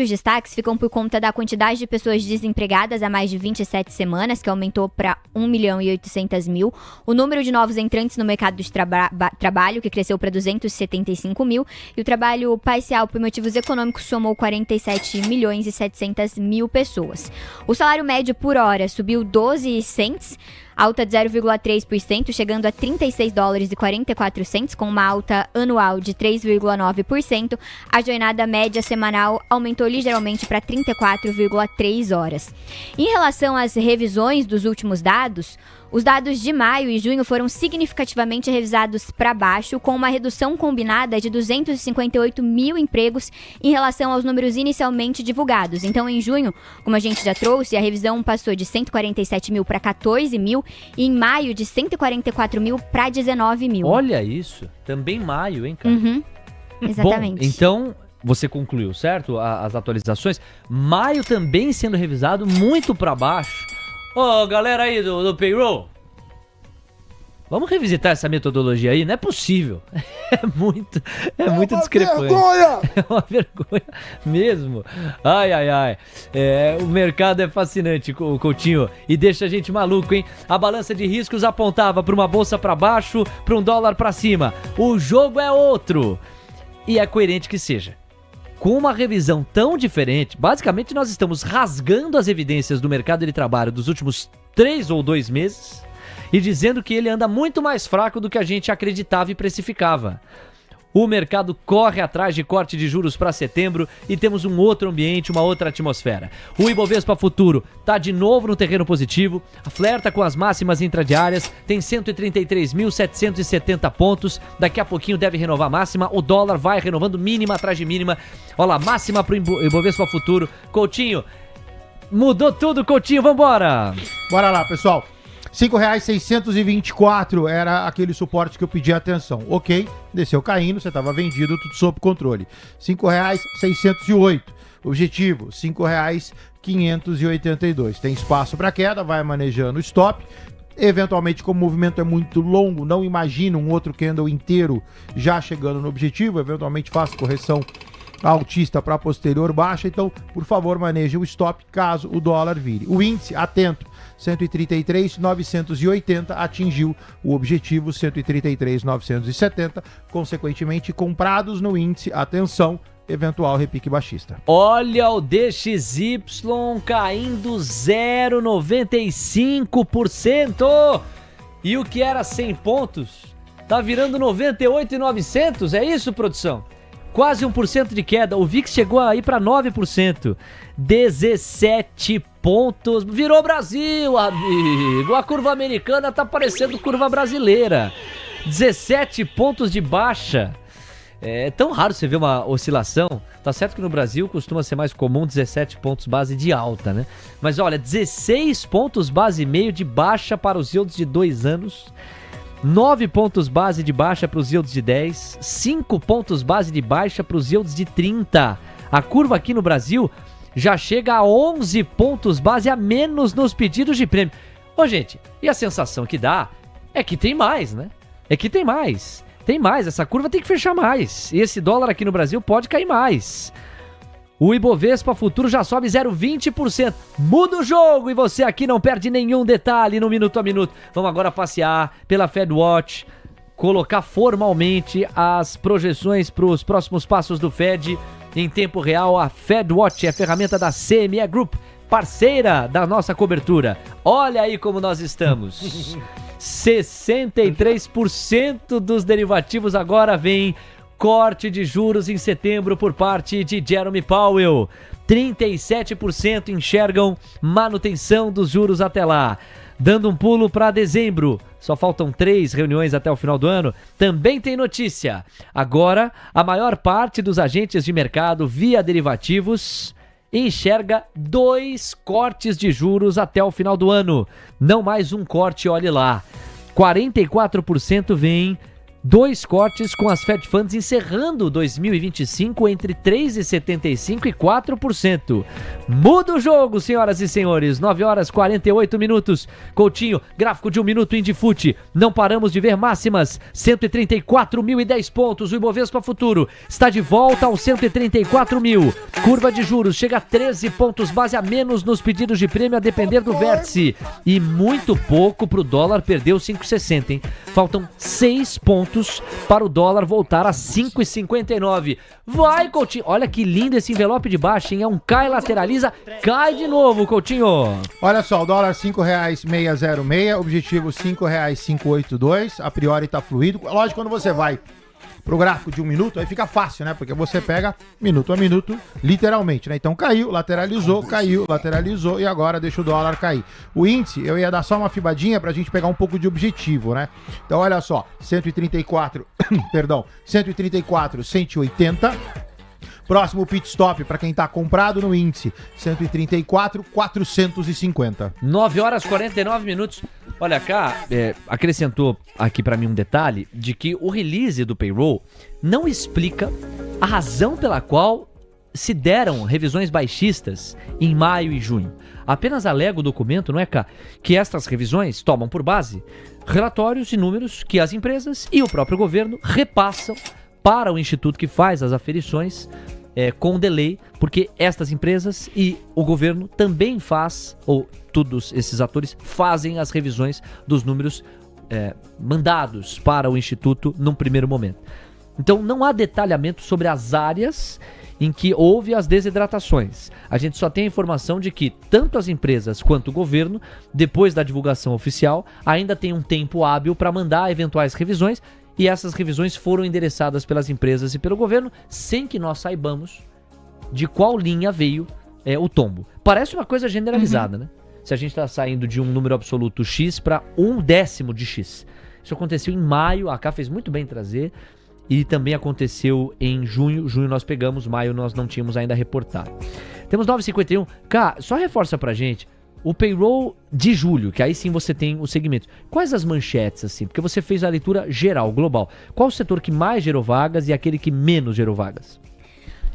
destaques ficam por conta da quantidade de pessoas desempregadas há mais de 27 semanas, que aumentou para 1.800.000. O número de novos entrantes no mercado de trabalho, que cresceu para 275 mil. E o trabalho parcial por motivos econômicos somou 47.700.000 pessoas. O salário médio por hora subiu 12 cents, alta de 0,3%, chegando a $36,44, com uma alta anual de 3,9%. A jornada média semanal aumentou ligeiramente para 34,3 horas. Em relação às revisões dos últimos dados, os dados de maio e junho foram significativamente revisados para baixo, com uma redução combinada de 258 mil empregos em relação aos números inicialmente divulgados. Então, em junho, como a gente já trouxe, a revisão passou de 147 mil para 14 mil e em maio de 144 mil para 19 mil. Olha isso, também maio, hein, cara? Uhum, exatamente. Bom, então, você concluiu, certo? As atualizações. Maio também sendo revisado muito para baixo. Ô, galera aí do payroll, vamos revisitar essa metodologia aí? Não é possível. É muito discrepante. Vergonha! É uma vergonha mesmo. Ai. O mercado é fascinante, Coutinho, e deixa a gente maluco, hein? A balança de riscos apontava para uma bolsa para baixo, para um dólar para cima. O jogo é outro. E é coerente que seja. Com uma revisão tão diferente, basicamente nós estamos rasgando as evidências do mercado de trabalho dos últimos 3 ou 2 meses e dizendo que ele anda muito mais fraco do que a gente acreditava e precificava. O mercado corre atrás de corte de juros para setembro e temos um outro ambiente, uma outra atmosfera. O Ibovespa Futuro está de novo no terreno positivo, flerta com as máximas intradiárias, tem 133.770 pontos, daqui a pouquinho deve renovar a máxima, o dólar vai renovando mínima atrás de mínima. Olha lá, máxima para o Ibovespa Futuro. Coutinho, mudou tudo, Coutinho, vambora! Bora lá, pessoal. R$ 5,624 era aquele suporte que eu pedi atenção. Ok, desceu caindo, você estava vendido, tudo sob controle. R$ 5,608. Objetivo, R$ 5,582. Tem espaço para queda, vai manejando o stop. Eventualmente, como o movimento é muito longo, não imagina um outro candle inteiro já chegando no objetivo. Eventualmente faça correção altista para posterior baixa, então por favor maneje o stop caso o dólar vire. O índice, atento, 133,980, atingiu o objetivo 133,970, consequentemente comprados no índice, atenção, eventual repique baixista. Olha o DXY caindo 0,95%. E o que era 100 pontos tá virando 98,900. É isso, produção? Quase 1% de queda. O VIX chegou aí para 9%. 17 pontos. Virou Brasil, amigo. A curva americana tá parecendo curva brasileira. 17 pontos de baixa. É tão raro você ver uma oscilação. Tá certo que no Brasil costuma ser mais comum 17 pontos base de alta, né? Mas olha, 16 pontos base e meio de baixa para os yields de 2 anos. 9 pontos base de baixa para os yields de 10, 5 pontos base de baixa para os yields de 30. A curva aqui no Brasil já chega a 11 pontos base a menos nos pedidos de prêmio. Ô, gente, e a sensação que dá é que tem mais, né? É que tem mais. Tem mais, essa curva tem que fechar mais. E esse dólar aqui no Brasil pode cair mais. O Ibovespa futuro já sobe 0,20%. Muda o jogo e você aqui não perde nenhum detalhe no Minuto a Minuto. Vamos agora passear pela FedWatch, colocar formalmente as projeções para os próximos passos do Fed em tempo real. A FedWatch é a ferramenta da CME Group, parceira da nossa cobertura. Olha aí como nós estamos. 63% dos derivativos agora vem corte de juros em setembro por parte de Jerome Powell. 37% enxergam manutenção dos juros até lá. Dando um pulo para dezembro, só faltam 3 reuniões até o final do ano, também tem notícia. Agora, a maior parte dos agentes de mercado via derivativos enxerga 2 cortes de juros até o final do ano. Não mais um corte, olhe lá. 44% vem 2 cortes com as Fed Funds encerrando 2025 entre 3,75% e 4%. Muda o jogo, senhoras e senhores. 9 horas 48 minutos. Coutinho, gráfico de 1 minuto Indifute. Não paramos de ver máximas. 134.010 pontos. O Ibovespa futuro está de volta aos 134 mil. Curva de juros chega a 13 pontos base a menos nos pedidos de prêmio a depender do vértice. E muito pouco para o dólar perder os 5,60, hein? Faltam 6 pontos para o dólar voltar a 5,59. Vai, Coutinho. Olha que lindo esse envelope de baixo, hein? É um cai, lateraliza, cai de novo, Coutinho. Olha só, o dólar R$ 5,606, objetivo R$ 5,582. A priori tá fluido. Lógico, quando você vai pro gráfico de 1 minuto, aí fica fácil, né? Porque você pega minuto a minuto, literalmente, né? Então caiu, lateralizou e agora deixa o dólar cair. O índice, eu ia dar só uma fibadinha pra gente pegar um pouco de objetivo, né? Então olha só, 134, 180. Próximo pit stop para quem tá comprado no índice, 134,450. 9 horas 49 minutos. Olha cá, acrescentou aqui para mim um detalhe de que o release do payroll não explica a razão pela qual se deram revisões baixistas em maio e junho. Apenas alega o documento, não é, cá, que estas revisões tomam por base relatórios e números que as empresas e o próprio governo repassam para o instituto que faz as aferições com delay, porque estas empresas e o governo também faz, ou todos esses atores fazem as revisões dos números mandados para o instituto num primeiro momento. Então não há detalhamento sobre as áreas em que houve as desidratações. A gente só tem a informação de que tanto as empresas quanto o governo, depois da divulgação oficial, ainda tem um tempo hábil para mandar eventuais revisões. E essas revisões foram endereçadas pelas empresas e pelo governo sem que nós saibamos de qual linha veio o tombo. Parece uma coisa generalizada, né? Se a gente está saindo de um número absoluto X para 1/10 de X. Isso aconteceu em maio, a AK fez muito bem trazer, e também aconteceu em junho. Junho nós pegamos, maio nós não tínhamos ainda reportado. Temos 9,51. Cá, só reforça pra gente o payroll de julho, que aí sim você tem o segmento. Quais as manchetes, assim? Porque você fez a leitura geral, global. Qual o setor que mais gerou vagas e aquele que menos gerou vagas?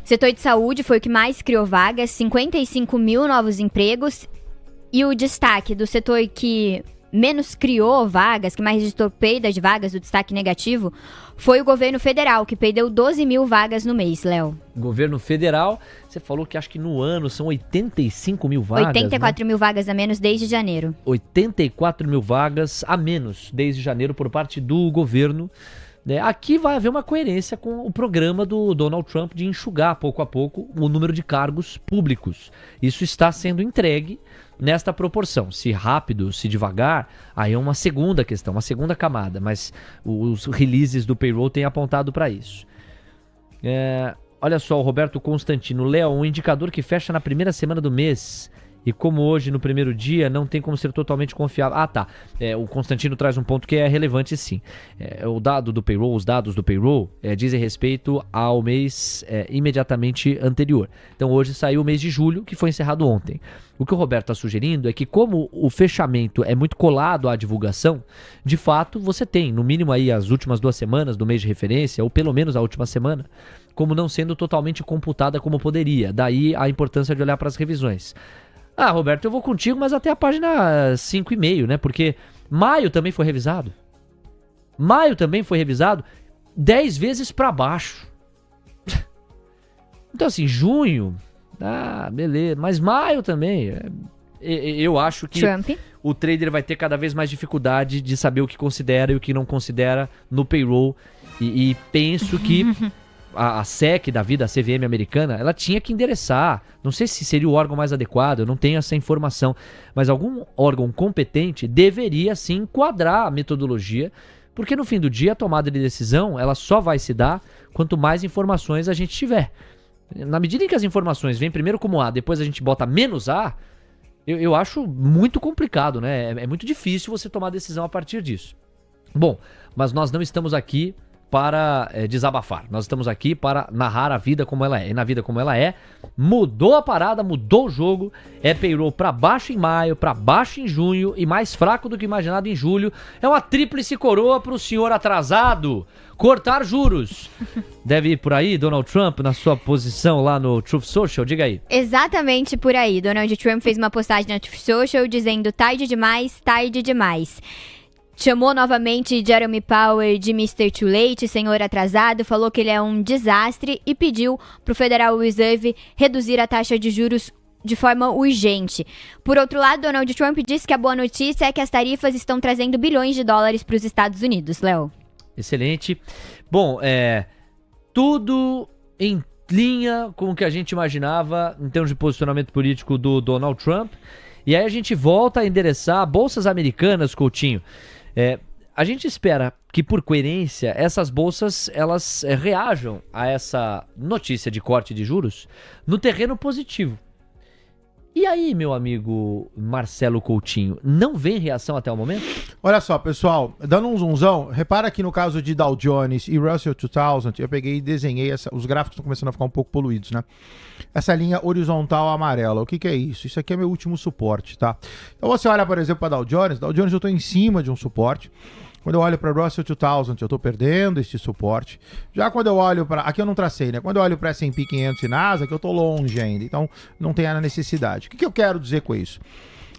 O setor de saúde foi o que mais criou vagas, 55 mil novos empregos. E o destaque do setor que menos criou vagas, que mais registrou perdas de vagas, o destaque negativo, foi o governo federal, que perdeu 12 mil vagas no mês, Léo. Governo federal, você falou que acho que no ano são 85 mil vagas, 84 mil vagas a menos desde janeiro. 84 mil vagas a menos desde janeiro por parte do governo. Aqui vai haver uma coerência com o programa do Donald Trump de enxugar pouco a pouco o número de cargos públicos. Isso está sendo entregue nesta proporção. Se rápido, se devagar, aí é uma segunda questão, uma segunda camada, mas os releases do payroll têm apontado para isso. Olha só, o Roberto Constantino. Léo, um indicador que fecha na primeira semana do mês e como hoje no primeiro dia não tem como ser totalmente confiável. O Constantino traz um ponto que é relevante, sim. O dado do payroll, os dados do payroll dizem respeito ao mês imediatamente anterior. Então hoje saiu o mês de julho, que foi encerrado ontem. O que o Roberto está sugerindo é que, como o fechamento é muito colado à divulgação, de fato você tem, no mínimo aí as últimas 2 semanas do mês de referência, ou pelo menos a última semana, como não sendo totalmente computada como poderia. Daí a importância de olhar para as revisões. Roberto, eu vou contigo, mas até a página 5,5, né? Porque maio também foi revisado. 10 vezes para baixo. Então, assim, junho, beleza. Mas maio também. Eu acho que Trump. O trader vai ter cada vez mais dificuldade de saber o que considera e o que não considera no payroll. E penso que a SEC da vida, a CVM americana, ela tinha que endereçar. Não sei se seria o órgão mais adequado, eu não tenho essa informação. Mas algum órgão competente deveria, sim, enquadrar a metodologia, porque no fim do dia a tomada de decisão ela só vai se dar quanto mais informações a gente tiver. Na medida em que as informações vêm primeiro como A, depois a gente bota menos A, eu acho muito complicado, né? É muito difícil você tomar decisão a partir disso. Bom, mas nós não estamos aqui para desabafar. Nós estamos aqui para narrar a vida como ela é. E na vida como ela é, mudou a parada, mudou o jogo. Payroll para baixo em maio, para baixo em junho e mais fraco do que imaginado em julho. É uma tríplice coroa para o senhor atrasado cortar juros. Deve ir por aí, Donald Trump, na sua posição lá no Truth Social? Diga aí. Exatamente por aí. Donald Trump fez uma postagem na Truth Social dizendo tarde demais, tarde demais. Chamou novamente Jeremy Powell de Mr. Too Late, senhor atrasado, falou que ele é um desastre e pediu para o Federal Reserve reduzir a taxa de juros de forma urgente. Por outro lado, Donald Trump disse que a boa notícia é que as tarifas estão trazendo bilhões de dólares para os Estados Unidos. Léo. Excelente. Bom, tudo em linha com o que a gente imaginava em termos de posicionamento político do Donald Trump. E aí a gente volta a endereçar bolsas americanas, Coutinho. A gente espera que, por coerência, essas bolsas elas reajam a essa notícia de corte de juros no terreno positivo. E aí, meu amigo Marcelo Coutinho, não vem reação até o momento? Olha só, pessoal, dando um zoomzão, repara que no caso de Dow Jones e Russell 2000, eu peguei e desenhei, os gráficos estão começando a ficar um pouco poluídos, né? Essa linha horizontal amarela, o que é isso? Isso aqui é meu último suporte, tá? Então você olha, por exemplo, para Dow Jones eu estou em cima de um suporte. Quando eu olho para Russell 2000, eu estou perdendo este suporte. Já quando eu olho para... Aqui eu não tracei, né? Quando eu olho para S&P 500 e Nasdaq, eu estou longe ainda. Então, não tem a necessidade. O que eu quero dizer com isso?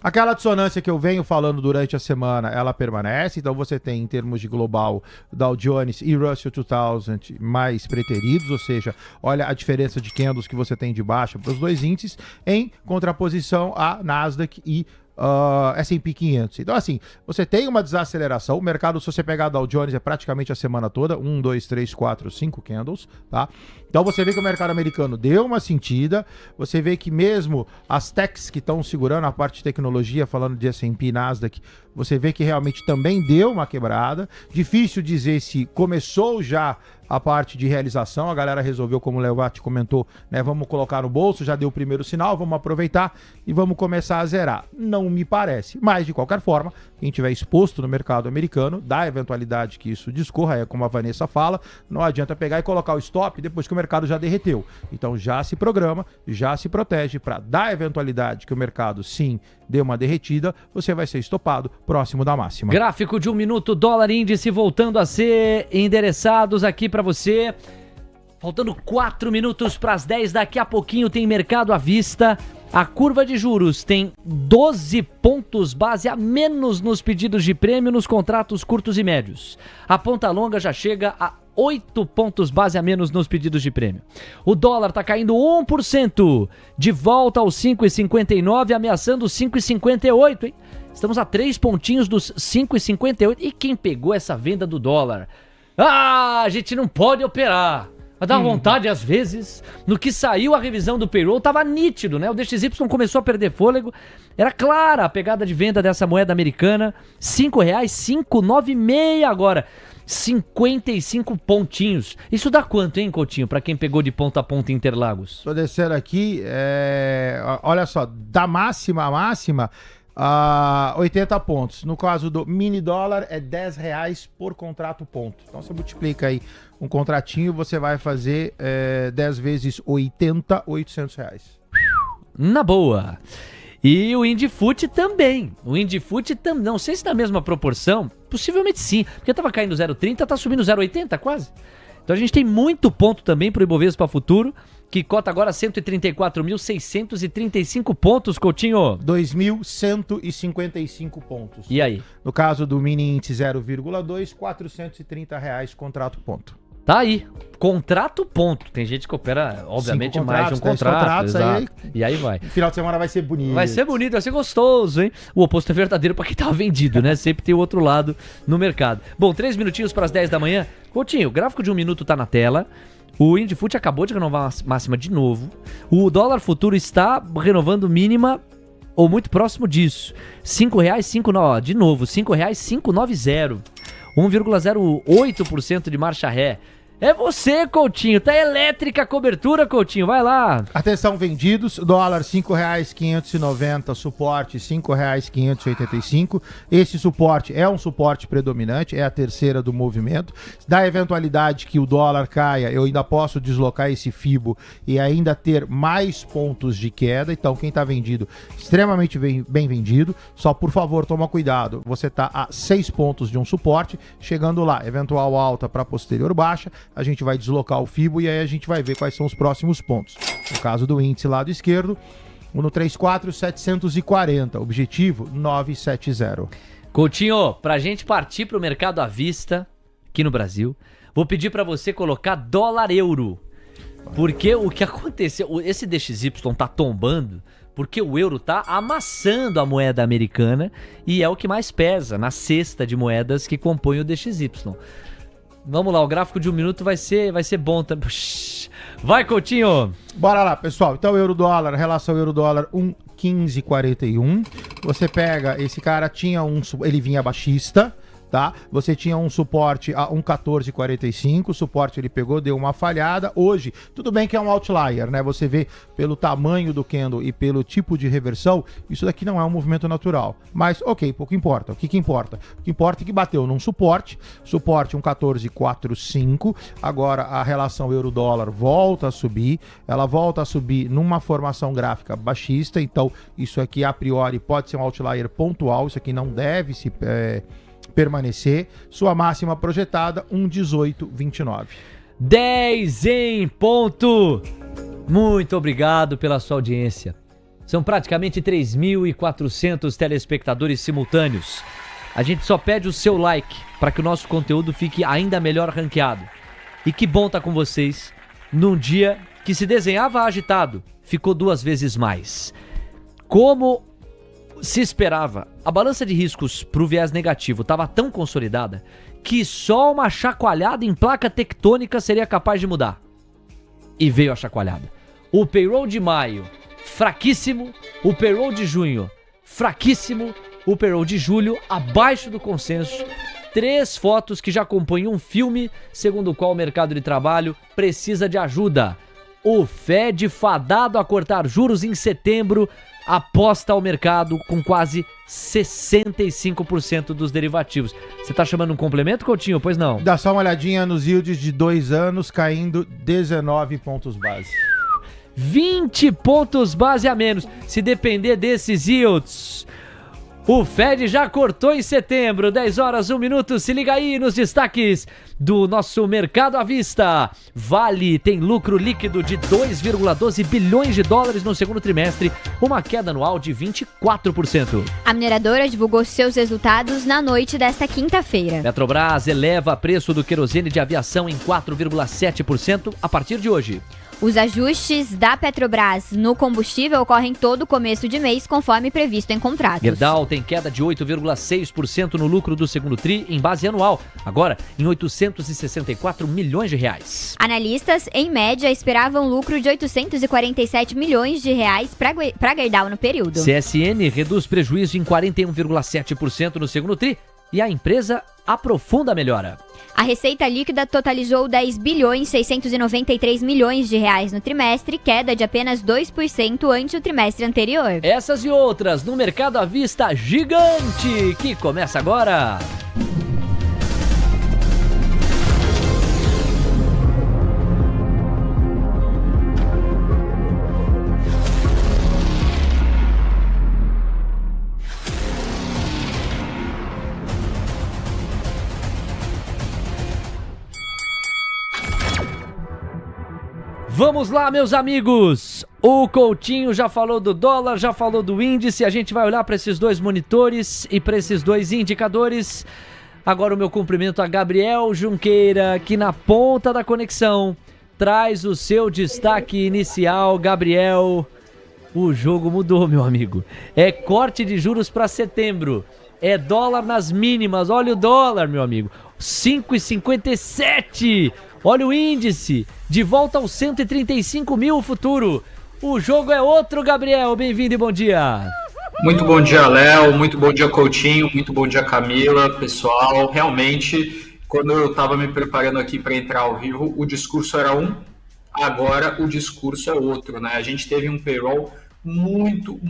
Aquela dissonância que eu venho falando durante a semana, ela permanece. Então, você tem, em termos de global, Dow Jones e Russell 2000 mais preteridos. Ou seja, olha a diferença de candles que você tem de baixa para os dois índices em contraposição a Nasdaq e S&P 500. Então, assim, você tem uma desaceleração. O mercado, se você pegar Dow Jones, é praticamente a semana toda. 1, 2, 3, 4, 5 candles, tá? Então, você vê que o mercado americano deu uma sentida. Você vê que mesmo as techs que estão segurando a parte de tecnologia, falando de S&P e Nasdaq, você vê que realmente também deu uma quebrada. Difícil dizer se começou já a parte de realização, a galera resolveu, como o Levati comentou, né, vamos colocar no bolso, já deu o primeiro sinal, vamos aproveitar e vamos começar a zerar. Não me parece, mas de qualquer forma, quem tiver exposto no mercado americano, dá a eventualidade que isso discorra, é como a Vanessa fala, não adianta pegar e colocar o stop depois que o mercado já derreteu. Então já se programa, já se protege para dar a eventualidade que o mercado sim deu uma derretida, você vai ser estopado próximo da máxima. Gráfico de 1 minuto, dólar índice voltando a ser endereçados aqui para você. Faltando 4 minutos para as 10, daqui a pouquinho tem mercado à vista. A curva de juros tem 12 pontos base a menos nos pedidos de prêmio nos contratos curtos e médios. A ponta longa já chega a 8 pontos base a menos nos pedidos de prêmio. O dólar está caindo 1%, de volta aos 5,59, ameaçando os 5,58, hein? Estamos a 3 pontinhos dos 5,58. E quem pegou essa venda do dólar? A gente não pode operar. Mas dá vontade, às vezes. No que saiu a revisão do payroll, tava nítido, né? O DXY começou a perder fôlego. Era clara a pegada de venda dessa moeda americana. R$ 5,596 agora. 55 pontinhos. Isso dá quanto, hein, Coutinho? Pra quem pegou de ponta a ponta Interlagos. Tô descendo aqui. Olha só, da máxima a máxima... 80 pontos. No caso do mini dólar é R$10 por contrato ponto. Então você multiplica aí um contratinho, você vai fazer 10 vezes 80, R$800. Na boa. E o IndyFoot também. O IndyFoot também. Não sei se na mesma proporção. Possivelmente sim. Porque tava caindo 0,30, tá subindo 0,80 quase. Então a gente tem muito ponto também pro Ibovespa Futuro, que cota agora 134.635 pontos, Coutinho. 2.155 pontos. E aí? No caso do mini índice 0,2, R$430 contrato ponto. Tá aí. Contrato ponto. Tem gente que opera, obviamente, mais de um contrato. Exato. E aí vai. No final de semana vai ser bonito. Vai ser bonito, vai ser gostoso, hein? O oposto é verdadeiro pra quem tava vendido, né? Sempre tem o outro lado no mercado. Bom, 3 minutinhos para as 10 da manhã. Coutinho, o gráfico de 1 minuto tá na tela. O IndyFoot acabou de renovar a máxima de novo. O dólar futuro está renovando mínima ou muito próximo disso. R$5,590. De novo, R$5,590. 1,08% de marcha ré. É você, Coutinho. Tá elétrica a cobertura, Coutinho. Vai lá. Atenção, vendidos. Dólar R$5,590. Suporte R$5,585. Esse suporte é um suporte predominante. É a terceira do movimento. Da eventualidade que o dólar caia, eu ainda posso deslocar esse FIBO e ainda ter mais pontos de queda. Então, quem tá vendido, extremamente bem vendido. Só, por favor, toma cuidado. Você tá a 6 pontos de um suporte. Chegando lá, eventual alta para posterior baixa, a gente vai deslocar o FIBO e aí a gente vai ver quais são os próximos pontos. No caso do índice lado esquerdo, no 34,740, objetivo 970. Coutinho, pra gente partir pro mercado à vista aqui no Brasil, vou pedir pra você colocar dólar-euro. Porque o que aconteceu, esse DXY tá tombando porque o euro tá amassando a moeda americana e é o que mais pesa na cesta de moedas que compõe o DXY. Vamos lá, o gráfico de 1 minuto vai ser bom também. Vai, Coutinho! Bora lá, pessoal. Então, euro-dólar, relação euro-dólar 1,1541. Você pega, esse cara ele vinha baixista, tá? Você tinha um suporte a 1,1445, o suporte ele pegou, deu uma falhada. Hoje, tudo bem que é um outlier, né? Você vê pelo tamanho do candle e pelo tipo de reversão, isso daqui não é um movimento natural. Mas, ok, pouco importa. O que importa? O que importa é que bateu num suporte 1,1445. Agora, a relação euro-dólar volta a subir. Ela volta a subir numa formação gráfica baixista. Então, isso aqui, a priori, pode ser um outlier pontual. Isso aqui não deve se... permanecer. Sua máxima projetada 1,1829. 10 em ponto. Muito obrigado pela sua audiência. São praticamente 3.400 telespectadores simultâneos. A gente só pede o seu like para que o nosso conteúdo fique ainda melhor ranqueado. E que bom estar com vocês num dia que se desenhava agitado, ficou 2 vezes mais. Como se esperava, a balança de riscos para o viés negativo estava tão consolidada que só uma chacoalhada em placa tectônica seria capaz de mudar. E veio a chacoalhada. O payroll de maio, fraquíssimo. O payroll de junho, fraquíssimo. O payroll de julho, abaixo do consenso. 3 fotos que já compõem um filme segundo o qual o mercado de trabalho precisa de ajuda. O Fed, fadado a cortar juros em setembro, aposta ao mercado com quase 65% dos derivativos. Você tá chamando um complemento, Coutinho? Pois não. Dá só uma olhadinha nos yields de 2 anos, caindo 19 pontos base. 20 pontos base a menos. Se depender desses yields, O Fed já cortou em setembro, 10 horas, 1 minuto, se liga aí nos destaques do nosso mercado à vista. Vale tem lucro líquido de 2,12 bilhões de dólares no segundo trimestre, uma queda anual de 24%. A mineradora divulgou seus resultados na noite desta quinta-feira. Petrobras eleva preço do querosene de aviação em 4,7% a partir de hoje. Os ajustes da Petrobras no combustível ocorrem todo começo de mês, conforme previsto em contratos. Gerdau tem queda de 8,6% no lucro do segundo TRI em base anual, agora em 864 milhões de reais. Analistas, em média, esperavam lucro de 847 milhões de reais para Gerdau no período. CSN reduz prejuízo em 41,7% no segundo TRI e a empresa aprofunda a melhora. A receita líquida totalizou 10 bilhões 693 milhões de reais no trimestre, queda de apenas 2% ante o trimestre anterior. Essas e outras no mercado à vista gigante, que começa agora. Vamos lá, meus amigos! O Coutinho já falou do dólar, já falou do índice. A gente vai olhar para esses dois monitores e para esses dois indicadores. Agora o meu cumprimento a Gabriel Junqueira, que na ponta da conexão traz o seu destaque inicial. Gabriel, o jogo mudou, meu amigo. É corte de juros para setembro. É dólar nas mínimas. Olha o dólar, meu amigo. 5,57. Olha o índice. De volta aos 135 mil o futuro. O jogo é outro, Gabriel. Bem-vindo e bom dia. Muito bom dia, Léo. Muito bom dia, Coutinho. Muito bom dia, Camila. Pessoal, realmente, quando eu estava me preparando aqui para entrar ao vivo, o discurso era um, agora o discurso é outro, né? A gente teve um payroll muito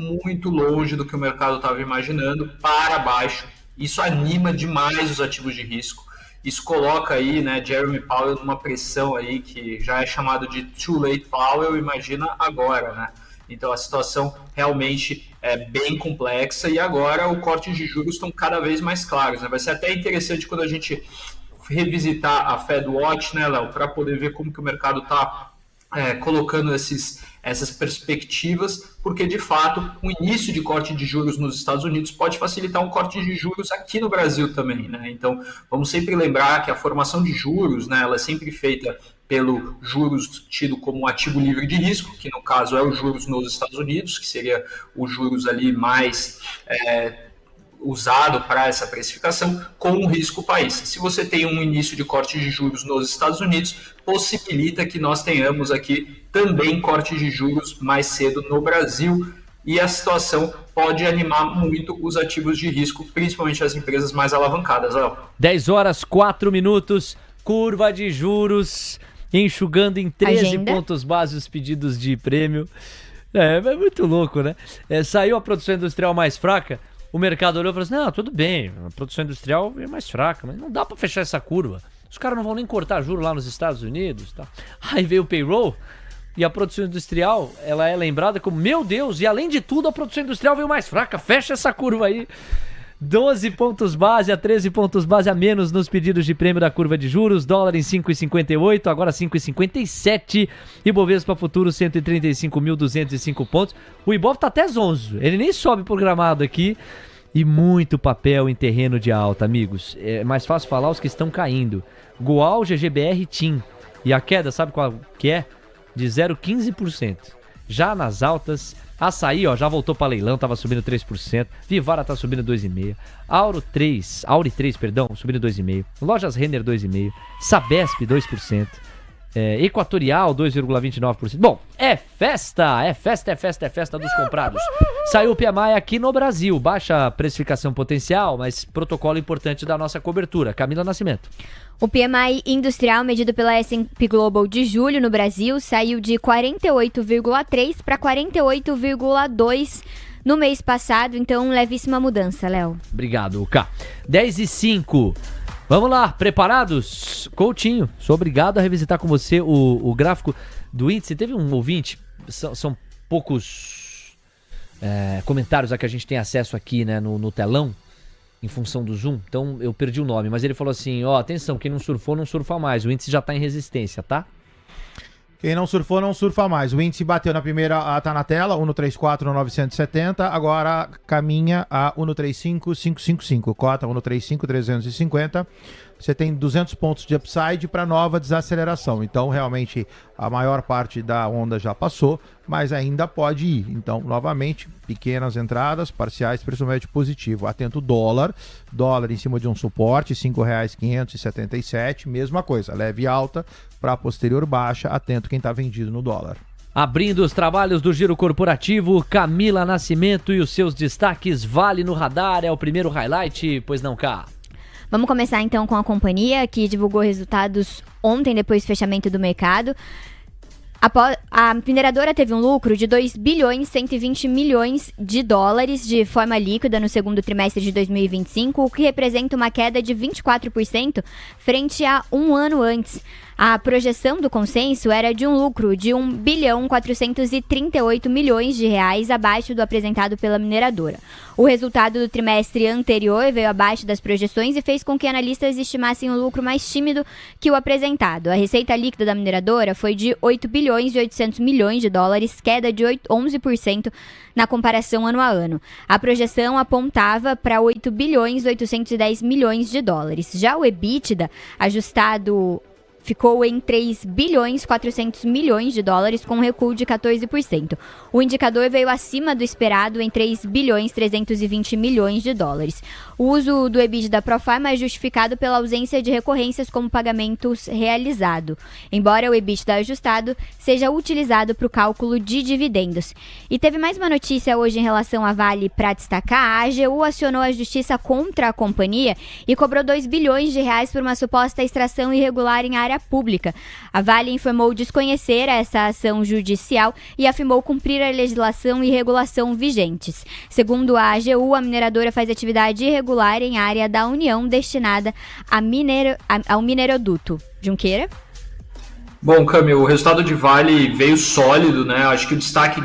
longe do que o mercado estava imaginando, para baixo. Isso anima demais os ativos de risco. Isso coloca aí, né, Jeremy Powell numa pressão aí que já é chamado de too late Powell, imagina agora, né? Então a situação realmente é bem complexa e agora o corte de juros estão cada vez mais claros, né? Vai ser até interessante quando a gente revisitar a Fed Watch, né, Léo, para poder ver como que o mercado está colocando essas perspectivas, porque de fato o início de corte de juros nos Estados Unidos pode facilitar um corte de juros aqui no Brasil também, né? Então vamos sempre lembrar que a formação de juros, né, ela é sempre feita pelo juros tido como um ativo livre de risco, que no caso é os juros nos Estados Unidos, que seria os juros ali mais usado para essa precificação, com um risco país. Se você tem um início de corte de juros nos Estados Unidos, possibilita que nós tenhamos aqui também corte de juros mais cedo no Brasil, e a situação pode animar muito os ativos de risco, principalmente as empresas mais alavancadas. 10 horas, 4 minutos, curva de juros, enxugando em 13 Agenda. pontos base os pedidos de prêmio. É muito louco, né? Saiu a produção industrial mais fraca, o mercado olhou e falou assim, não, tudo bem, a produção industrial é mais fraca, mas não dá pra fechar essa curva. Os caras não vão nem cortar juro lá nos Estados Unidos. Tá? Aí veio o payroll e a produção industrial, ela é lembrada como, meu Deus, e além de tudo a produção industrial veio mais fraca, fecha essa curva aí. 12 pontos base a 13 pontos base a menos nos pedidos de prêmio da curva de juros, dólar em 5,58, agora 5,57, Ibovespa futuro 135.205 pontos, o Ibov tá até zonzo, ele nem sobe programado aqui, e muito papel em terreno de alta, amigos, é mais fácil falar os que estão caindo, Goal, GGBR, TIM, e a queda, sabe qual que é? De 0,15%, já nas altas. Açaí, ó, já voltou para leilão, tava subindo 3%. Vivara tá subindo 2,5%. Auri 3, subindo 2,5%. Lojas Renner 2,5%. Sabesp 2%. Equatorial 2,29%. Bom, é festa dos comprados. Saiu o PMI aqui no Brasil. Baixa precificação potencial, mas protocolo importante da nossa cobertura. Camila Nascimento. O PMI industrial medido pela S&P Global de julho no Brasil saiu de 48,3 para 48,2 no mês passado, então levíssima mudança, Léo. Obrigado, K. 10h05. Vamos lá, preparados? Coutinho, sou obrigado a revisitar com você o gráfico do índice. Teve um ouvinte, são poucos comentários a que a gente tem acesso aqui, né, no telão, em função do Zoom. Então eu perdi o nome, mas ele falou assim, atenção, quem não surfou, não surfa mais. O índice já tá em resistência, tá? Quem não surfou, não surfa mais. O índice bateu na primeira, tá na tela, 134,970. Agora caminha a 135,555. Cota 135,350. Você tem 200 pontos de upside para nova desaceleração. Então, realmente, a maior parte da onda já passou, mas ainda pode ir. Então, novamente, pequenas entradas, parciais, preço médio positivo. Atento dólar em cima de um suporte, R$ 5,577. Mesma coisa, leve alta para posterior baixa. Atento quem está vendido no dólar. Abrindo os trabalhos do Giro Corporativo, Camila Nascimento e os seus destaques. Vale no radar, é o primeiro highlight, pois não, cá? Vamos começar então com a companhia, que divulgou resultados ontem, depois do fechamento do mercado. A mineradora teve um lucro de 2 bilhões 120 milhões de dólares de forma líquida no segundo trimestre de 2025, o que representa uma queda de 24% frente a um ano antes. A projeção do consenso era de um lucro de 1 bilhão 438 milhões de reais abaixo do apresentado pela mineradora. O resultado do trimestre anterior veio abaixo das projeções e fez com que analistas estimassem um lucro mais tímido que o apresentado. A receita líquida da mineradora foi de 8 bilhões e 800 milhões de dólares, queda de 11% na comparação ano a ano. A projeção apontava para 8 bilhões e 810 milhões de dólares. Já o EBITDA, ajustado, ficou em 3 bilhões 400 milhões de dólares, com um recuo de 14%. O indicador veio acima do esperado em 3 bilhões 320 milhões de dólares. O uso do EBITDA pro forma é justificado pela ausência de recorrências como pagamentos realizado, embora o EBITDA ajustado seja utilizado para o cálculo de dividendos. E teve mais uma notícia hoje em relação à Vale para destacar. A AGU acionou a justiça contra a companhia e cobrou 2 bilhões de reais por uma suposta extração irregular em área pública. A Vale informou desconhecer essa ação judicial e afirmou cumprir a legislação e regulação vigentes. Segundo a AGU, a mineradora faz atividade irregular em área da União destinada ao mineroduto. Junqueira? Bom, Camilo, o resultado de Vale veio sólido, né? Acho que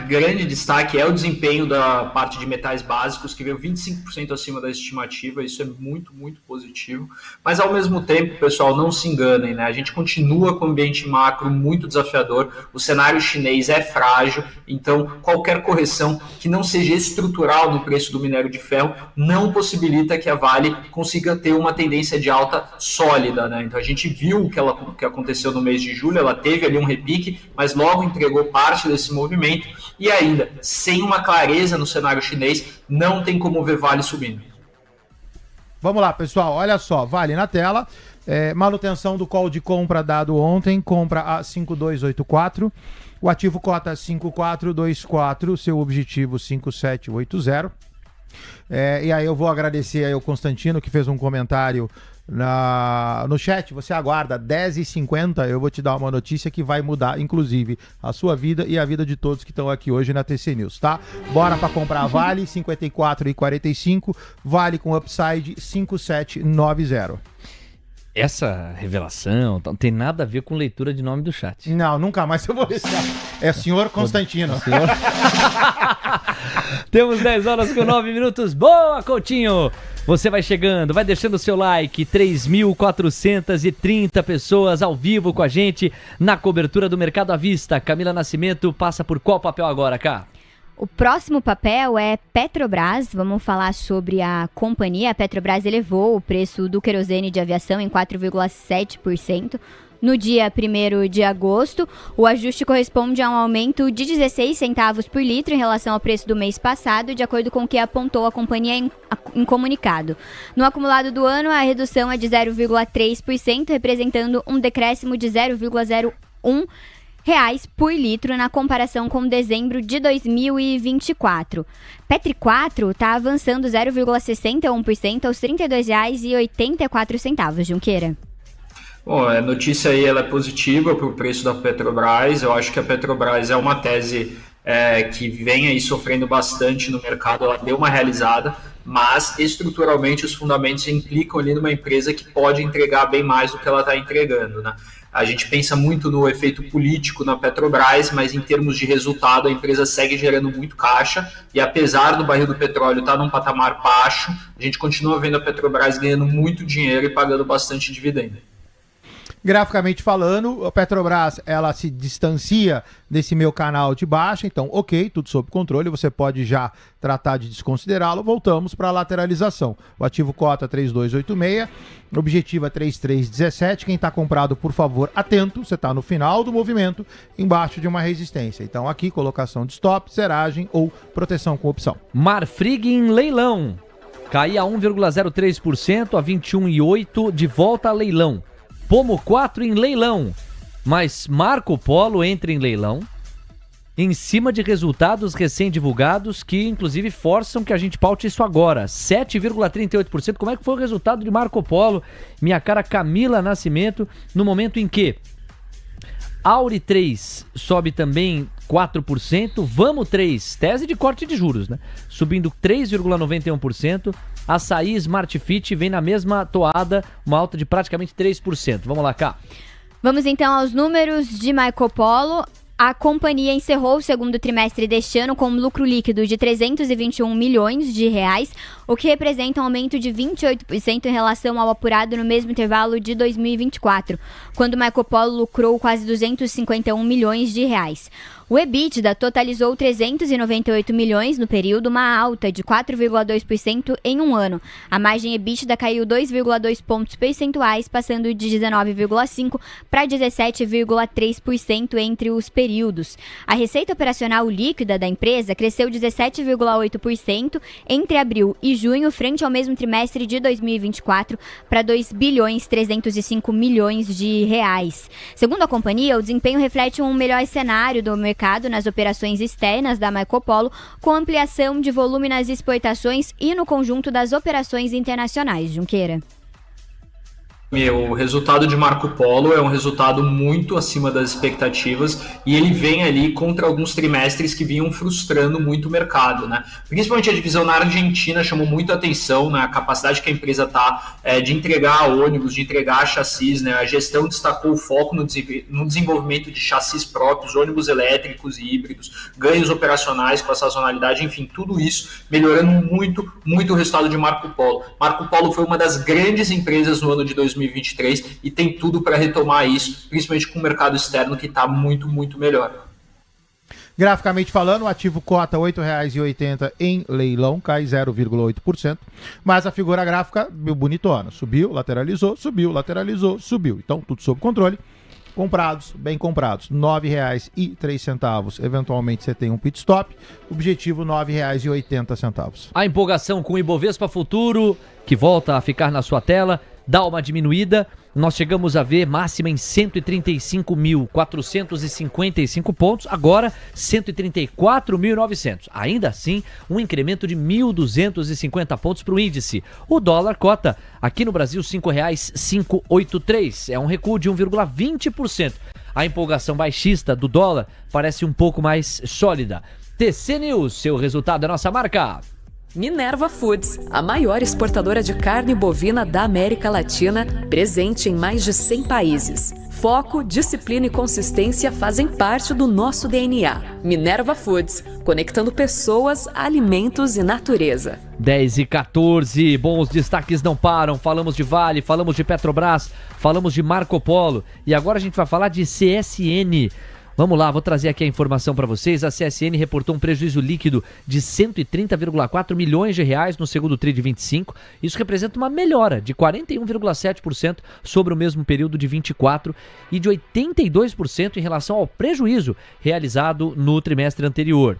grande destaque é o desempenho da parte de metais básicos, que veio 25% acima da estimativa. Isso é muito, muito positivo. Mas, ao mesmo tempo, pessoal, não se enganem, né? A gente continua com o ambiente macro muito desafiador. O cenário chinês é frágil, então qualquer correção que não seja estrutural no preço do minério de ferro não possibilita que a Vale consiga ter uma tendência de alta sólida, né? Então, a gente viu o que aconteceu no mês de julho. Ela teve ali um repique, mas logo entregou parte desse movimento e ainda, sem uma clareza no cenário chinês, não tem como ver Vale subindo. Vamos lá, pessoal, olha só, Vale na tela, manutenção do call de compra dado ontem, compra a 5284, o ativo cota 5424, seu objetivo 5780. E aí eu vou agradecer aí ao Constantino, que fez um comentário no chat. Você aguarda 10h50, eu vou te dar uma notícia que vai mudar, inclusive, a sua vida e a vida de todos que estão aqui hoje na TC News, tá? Bora para comprar a Vale, 54,45, Vale com upside 5790. Essa revelação não tem nada a ver com leitura de nome do chat. Não, nunca mais eu vou deixar. É senhor Constantino. Senhor... Temos 10 horas com 9 minutos. Boa, Coutinho! Você vai chegando, vai deixando o seu like. 3.430 pessoas ao vivo com a gente na cobertura do Mercado à Vista. Camila Nascimento passa por qual papel agora, cá? O próximo papel é Petrobras. Vamos falar sobre a companhia. A Petrobras elevou o preço do querosene de aviação em 4,7%. No dia 1º de agosto, o ajuste corresponde a um aumento de 16 centavos por litro em relação ao preço do mês passado, de acordo com o que apontou a companhia em comunicado. No acumulado do ano, a redução é de 0,3%, representando um decréscimo de 0,01 reais por litro na comparação com dezembro de 2024. Petri 4 está avançando 0,61% aos R$ 32,84, Junqueira. Bom, a notícia aí ela é positiva para o preço da Petrobras. Eu acho que a Petrobras é uma tese que vem aí sofrendo bastante no mercado. Ela deu uma realizada, mas estruturalmente os fundamentos implicam ali numa empresa que pode entregar bem mais do que ela está entregando, né? A gente pensa muito no efeito político na Petrobras, mas em termos de resultado a empresa segue gerando muito caixa e apesar do barril do petróleo estar num patamar baixo, a gente continua vendo a Petrobras ganhando muito dinheiro e pagando bastante dividendo. Graficamente falando, a Petrobras, ela se distancia desse meu canal de baixa, então ok, tudo sob controle, você pode já tratar de desconsiderá-lo. Voltamos para a lateralização. O ativo cota 3286, o objetivo é 3317, quem está comprado, por favor, atento, você está no final do movimento, embaixo de uma resistência. Então aqui, colocação de stop, zeragem ou proteção com opção. Marfrig em leilão, caía 1,03% a 21,8 de volta a leilão. Pomo 4 em leilão, mas Marco Polo entra em leilão em cima de resultados recém-divulgados que inclusive forçam que a gente paute isso agora. 7,38%. Como é que foi o resultado de Marco Polo? Minha cara Camila Nascimento, no momento em que Auri 3 sobe também 4%, Vamo 3, tese de corte de juros, né? Subindo 3,91%. Açaí Smart Fit vem na mesma toada, uma alta de praticamente 3%. Vamos lá, cá. Vamos então aos números de Marco Polo. A companhia encerrou o segundo trimestre deste ano com um lucro líquido de 321 milhões de reais, o que representa um aumento de 28% em relação ao apurado no mesmo intervalo de 2024, quando Marco Polo lucrou quase 251 milhões de reais. O EBITDA totalizou 398 milhões no período, uma alta de 4,2% em um ano. A margem EBITDA caiu 2,2 pontos percentuais, passando de 19,5% para 17,3% entre os períodos. A receita operacional líquida da empresa cresceu 17,8% entre abril e junho, frente ao mesmo trimestre de 2024, para 2 bilhões 305 milhões de reais. Segundo a companhia, o desempenho reflete um melhor cenário do mercado nas operações externas da Marco Polo, com ampliação de volume nas exportações e no conjunto das operações internacionais. Junqueira. O resultado de Marco Polo é um resultado muito acima das expectativas e ele vem ali contra alguns trimestres que vinham frustrando muito o mercado, né? Principalmente a divisão na Argentina chamou muito a atenção, né? A capacidade que a empresa está de entregar ônibus, de entregar chassis, né? A gestão destacou o foco no desenvolvimento de chassis próprios, ônibus elétricos e híbridos, ganhos operacionais com a sazonalidade, enfim, tudo isso melhorando muito, muito o resultado de Marco Polo. Marco Polo foi uma das grandes empresas no ano de 2023 e tem tudo para retomar isso, principalmente com o mercado externo que está muito, muito melhor. Graficamente falando, o ativo cota R$ 8,80 em leilão, cai 0,8%, mas a figura gráfica bonitona, subiu, lateralizou, subiu. Então, tudo sob controle. Comprados, bem comprados, R$ 9,03. Eventualmente você tem um pit stop, objetivo R$ 9,80. A empolgação com o Ibovespa Futuro, que volta a ficar na sua tela, dá uma diminuída. Nós chegamos a ver máxima em 135.455 pontos, agora 134.900. Ainda assim, um incremento de 1.250 pontos para o índice. O dólar cota aqui no Brasil R$ 5,583, é um recuo de 1,20%. A empolgação baixista do dólar parece um pouco mais sólida. TC News, seu resultado é nossa marca. Minerva Foods, a maior exportadora de carne bovina da América Latina, presente em mais de 100 países. Foco, disciplina e consistência fazem parte do nosso DNA. Minerva Foods, conectando pessoas, alimentos e natureza. 10h14, bons destaques não param. Falamos de Vale, falamos de Petrobras, falamos de Marco Polo e agora a gente vai falar de CSN. Vamos lá, vou trazer aqui a informação para vocês. A CSN reportou um prejuízo líquido de 130,4 milhões de reais no segundo TRI de 25. Isso representa uma melhora de 41,7% sobre o mesmo período de 24 e de 82% em relação ao prejuízo realizado no trimestre anterior.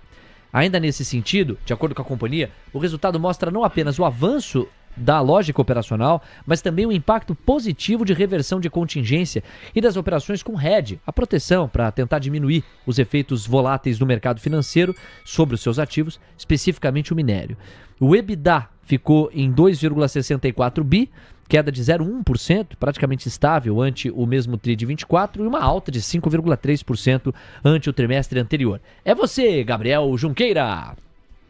Ainda nesse sentido, de acordo com a companhia, o resultado mostra não apenas o avanço da lógica operacional, mas também o impacto positivo de reversão de contingência e das operações com hedge, a proteção para tentar diminuir os efeitos voláteis do mercado financeiro sobre os seus ativos, especificamente o minério. O EBITDA ficou em 2,64 bi, queda de 0,1%, praticamente estável ante o mesmo TRI de 24 e uma alta de 5,3% ante o trimestre anterior. É você, Gabriel Junqueira.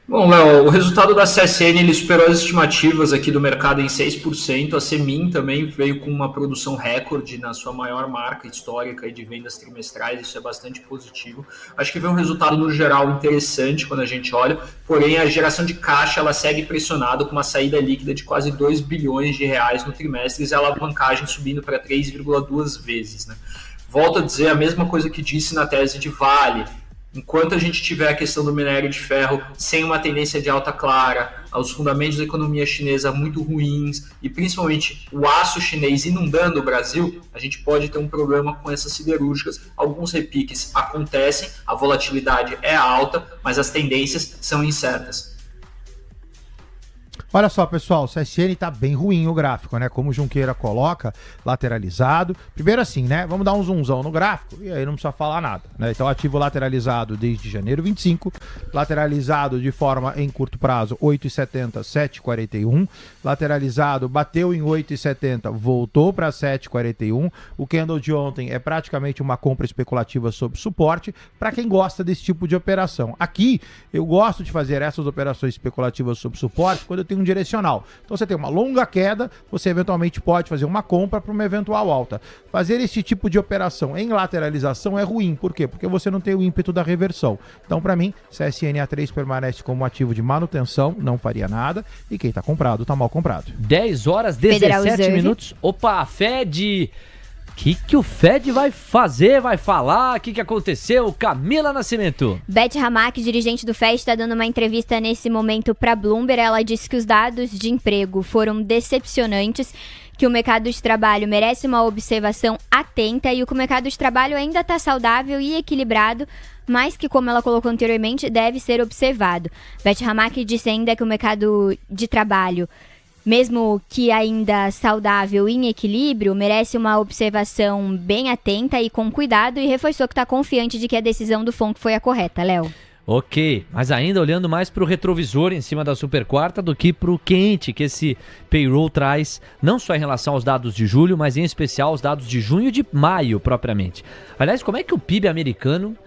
Bom, Léo, o resultado da CSN ele superou as estimativas aqui do mercado em 6%. A Semin também veio com uma produção recorde na sua maior marca histórica de vendas trimestrais. Isso é bastante positivo. Acho que veio um resultado no geral interessante quando a gente olha. Porém, a geração de caixa ela segue pressionada com uma saída líquida de quase 2 bilhões de reais no trimestre e a alavancagem subindo para 3,2 vezes, né? Volto a dizer a mesma coisa que disse na tese de Vale. Enquanto a gente tiver a questão do minério de ferro sem uma tendência de alta clara, os fundamentos da economia chinesa muito ruins e principalmente o aço chinês inundando o Brasil, a gente pode ter um problema com essas siderúrgicas. Alguns repiques acontecem, a volatilidade é alta, mas as tendências são incertas. Olha só, pessoal, o CSN tá bem ruim o gráfico, né? Como o Junqueira coloca, lateralizado. Primeiro assim, né? Vamos dar um zoomzão no gráfico e aí não precisa falar nada, né? Então, ativo lateralizado desde janeiro 25, lateralizado de forma em curto prazo, 8,70, 7,41. Lateralizado, bateu em 8,70, voltou para 7,41. O candle de ontem é praticamente uma compra especulativa sob suporte para quem gosta desse tipo de operação. Aqui, eu gosto de fazer essas operações especulativas sob suporte quando eu tenho um direcional. Então você tem uma longa queda, você eventualmente pode fazer uma compra para uma eventual alta. Fazer esse tipo de operação em lateralização é ruim. Por quê? Porque você não tem o ímpeto da reversão. Então, para mim, CSNA3 permanece como ativo de manutenção, não faria nada. E quem tá comprado, tá mal comprado. 10 horas, 17 minutos. Opa, Fed! O que o Fed vai fazer, vai falar? O que aconteceu? Camila Nascimento. Beth Hamack, dirigente do Fed, está dando uma entrevista nesse momento para Bloomberg. Ela disse que os dados de emprego foram decepcionantes, que o mercado de trabalho merece uma observação atenta e que o mercado de trabalho ainda está saudável e equilibrado, mas que, como ela colocou anteriormente, deve ser observado. Beth Hamack disse ainda que o mercado de trabalho, mesmo que ainda saudável e em equilíbrio, merece uma observação bem atenta e com cuidado e reforçou que está confiante de que a decisão do FONC foi a correta, Léo. Ok, mas ainda olhando mais para o retrovisor em cima da super quarta do que para o quente que esse payroll traz, não só em relação aos dados de julho, mas em especial aos dados de junho e de maio propriamente. Aliás, como é que o PIB americano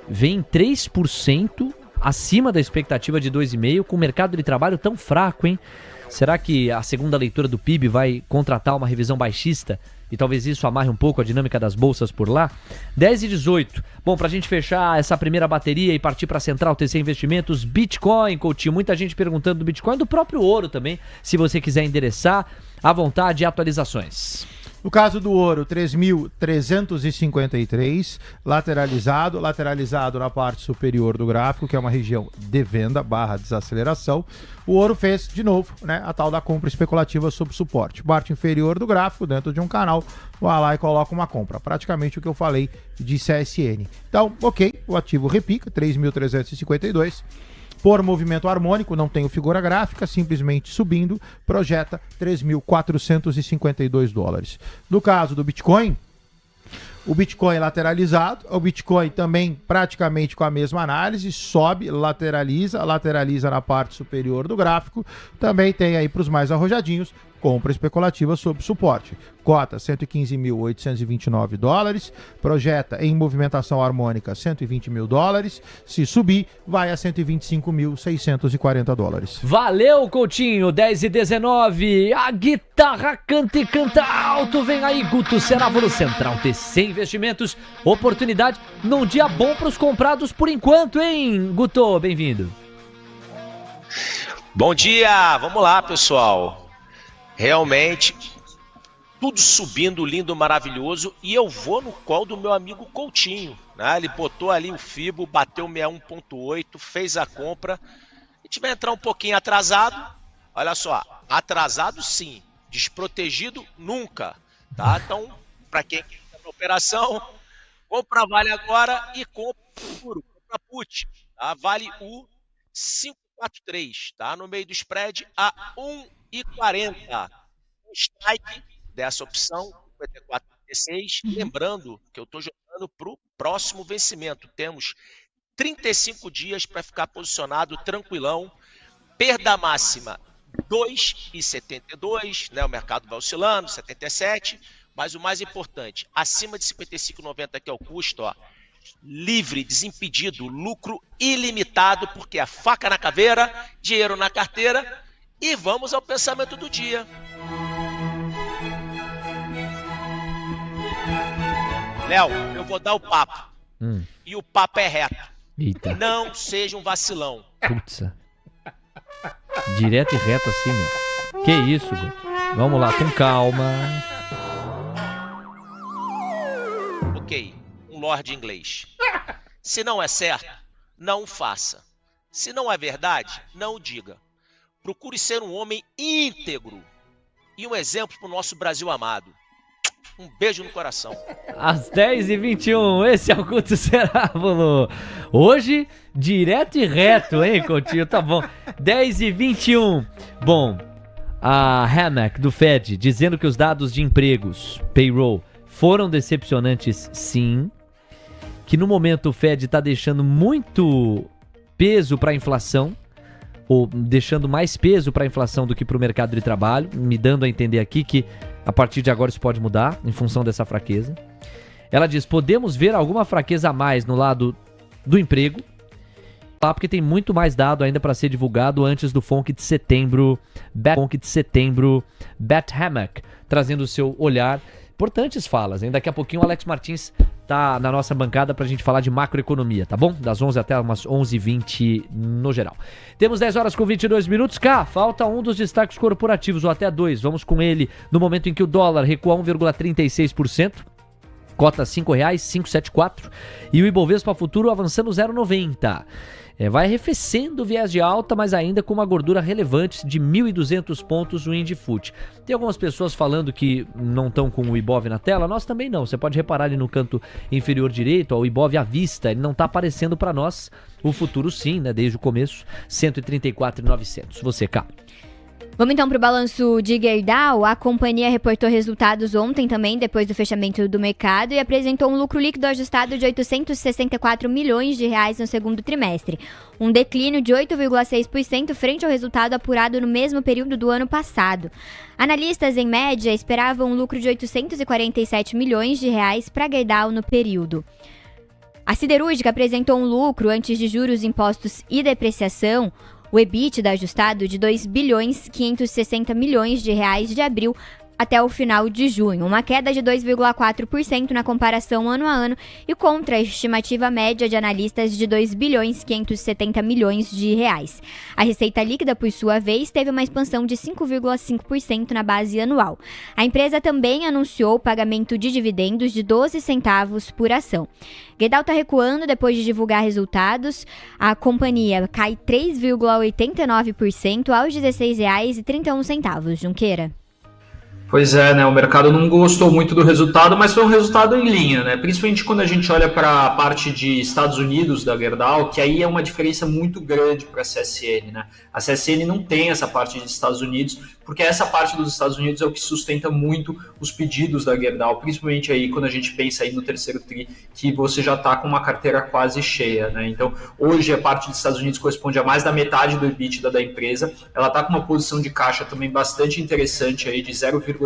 vem 3% acima da expectativa de 2,5% com o mercado de trabalho tão fraco, hein? Será que a segunda leitura do PIB vai contratar uma revisão baixista e talvez isso amarre um pouco a dinâmica das bolsas por lá? 10h18. Bom, pra gente fechar essa primeira bateria e partir pra Central TC Investimentos, Bitcoin, Coutinho. Muita gente perguntando do Bitcoin, do próprio ouro também, se você quiser endereçar, à vontade, atualizações. No caso do ouro, 3.353, lateralizado na parte superior do gráfico, que é uma região de venda / desaceleração. O ouro fez, de novo, né, a tal da compra especulativa sob suporte. Parte inferior do gráfico, dentro de um canal, vai lá e coloca uma compra. Praticamente o que eu falei de CSN. Então, ok, o ativo repica, 3.352. Por movimento harmônico, não tem figura gráfica, simplesmente subindo, projeta 3.452 dólares. No caso do Bitcoin, o Bitcoin lateralizado, o Bitcoin também praticamente com a mesma análise, sobe, lateraliza na parte superior do gráfico, também tem aí para os mais arrojadinhos, compra especulativa sob suporte. Cota 115.829 dólares, projeta em movimentação harmônica 120 mil dólares, se subir vai a 125.640 dólares. Valeu, Coutinho, 10h19, a guitarra canta e canta alto, vem aí Guto Serávulo, Central TC Investimentos, oportunidade num dia bom para os comprados por enquanto, hein, Guto, bem-vindo. Bom dia, vamos lá, pessoal. Realmente, tudo subindo, lindo, maravilhoso. E eu vou no call do meu amigo Coutinho, né? Ele botou ali o FIBO, bateu 61,8, fez a compra. A gente vai entrar um pouquinho atrasado. Olha só, atrasado sim, desprotegido nunca, tá? Então, para quem quer na operação, compra Vale agora e compra futuro, compra put, tá? Vale U 543, tá? No meio do spread a 1,40. O strike dessa opção, 54,36. Lembrando que eu estou jogando para o próximo vencimento. Temos 35 dias para ficar posicionado tranquilão. Perda máxima 2,72, né? O mercado vai oscilando, 77. Mas o mais importante, acima de 55,90 que é o custo, ó, livre, desimpedido, lucro ilimitado, porque é faca na caveira, dinheiro na carteira. E vamos ao pensamento do dia. Léo, eu vou dar o papo. E o papo é reto. Eita. Não seja um vacilão. Putz. Direto e reto assim, meu. Que isso, Guto? Vamos lá, com calma. Ok, um lorde inglês. Se não é certo, não o faça. Se não é verdade, não o diga. Procure ser um homem íntegro e um exemplo para o nosso Brasil amado. Um beijo no coração. Às 10h21, esse é o Guto Cerávulo. Hoje, direto e reto, hein, Coutinho? Tá bom. 10h21. Bom, a Hammack do Fed dizendo que os dados de empregos, payroll, foram decepcionantes, sim. Que no momento o Fed está deixando muito peso para a inflação, ou deixando mais peso para a inflação do que para o mercado de trabalho, me dando a entender aqui que a partir de agora isso pode mudar em função dessa fraqueza. Ela diz, podemos ver alguma fraqueza a mais no lado do emprego, porque tem muito mais dado ainda para ser divulgado antes do FONC de setembro. Beth Hammack, trazendo o seu olhar. Importantes falas, hein? Daqui a pouquinho o Alex Martins tá na nossa bancada pra gente falar de macroeconomia, tá bom? Das 11 até umas 11h20 no geral. Temos 10h22. Cá, falta um dos destaques corporativos, ou até dois. Vamos com ele no momento em que o dólar recua 1,36%. Cota R$ 5,574. E o Ibovespa Futuro avançando 0,90. Vai arrefecendo o viés de alta, mas ainda com uma gordura relevante de 1.200 pontos o Indifut. Tem algumas pessoas falando que não estão com o Ibov na tela, nós também não. Você pode reparar ali no canto inferior direito, ó, o Ibov à vista, ele não está aparecendo para nós. O futuro sim, né, desde o começo, 134.900. Você, cá. Vamos então para o balanço de Gerdau. A companhia reportou resultados ontem também, depois do fechamento do mercado, e apresentou um lucro líquido ajustado de 864 milhões de reais no segundo trimestre, um declínio de 8,6% frente ao resultado apurado no mesmo período do ano passado. Analistas, em média, esperavam um lucro de 847 milhões de reais para Gerdau no período. A siderúrgica apresentou um lucro antes de juros, impostos e depreciação, o EBITDA ajustado, de 2 bilhões 560 milhões de reais de abril até o final de junho, uma queda de 2,4% na comparação ano a ano e contra a estimativa média de analistas de 2 bilhões 570 milhões de reais. A receita líquida, por sua vez, teve uma expansão de 5,5% na base anual. A empresa também anunciou o pagamento de dividendos de 12 centavos por ação. Gerdau está recuando depois de divulgar resultados. A companhia cai 3,89% aos R$ 16,31. Junqueira. Pois é, né? O mercado não gostou muito do resultado, mas foi um resultado em linha, né? Principalmente quando a gente olha para a parte de Estados Unidos da Gerdau, que aí é uma diferença muito grande para a CSN, né? A CSN não tem essa parte de Estados Unidos, porque essa parte dos Estados Unidos é o que sustenta muito os pedidos da Gerdau, principalmente aí quando a gente pensa aí no terceiro tri, que você já está com uma carteira quase cheia, né? Então, hoje a parte dos Estados Unidos corresponde a mais da metade do EBITDA da empresa. Ela está com uma posição de caixa também bastante interessante aí de 0,85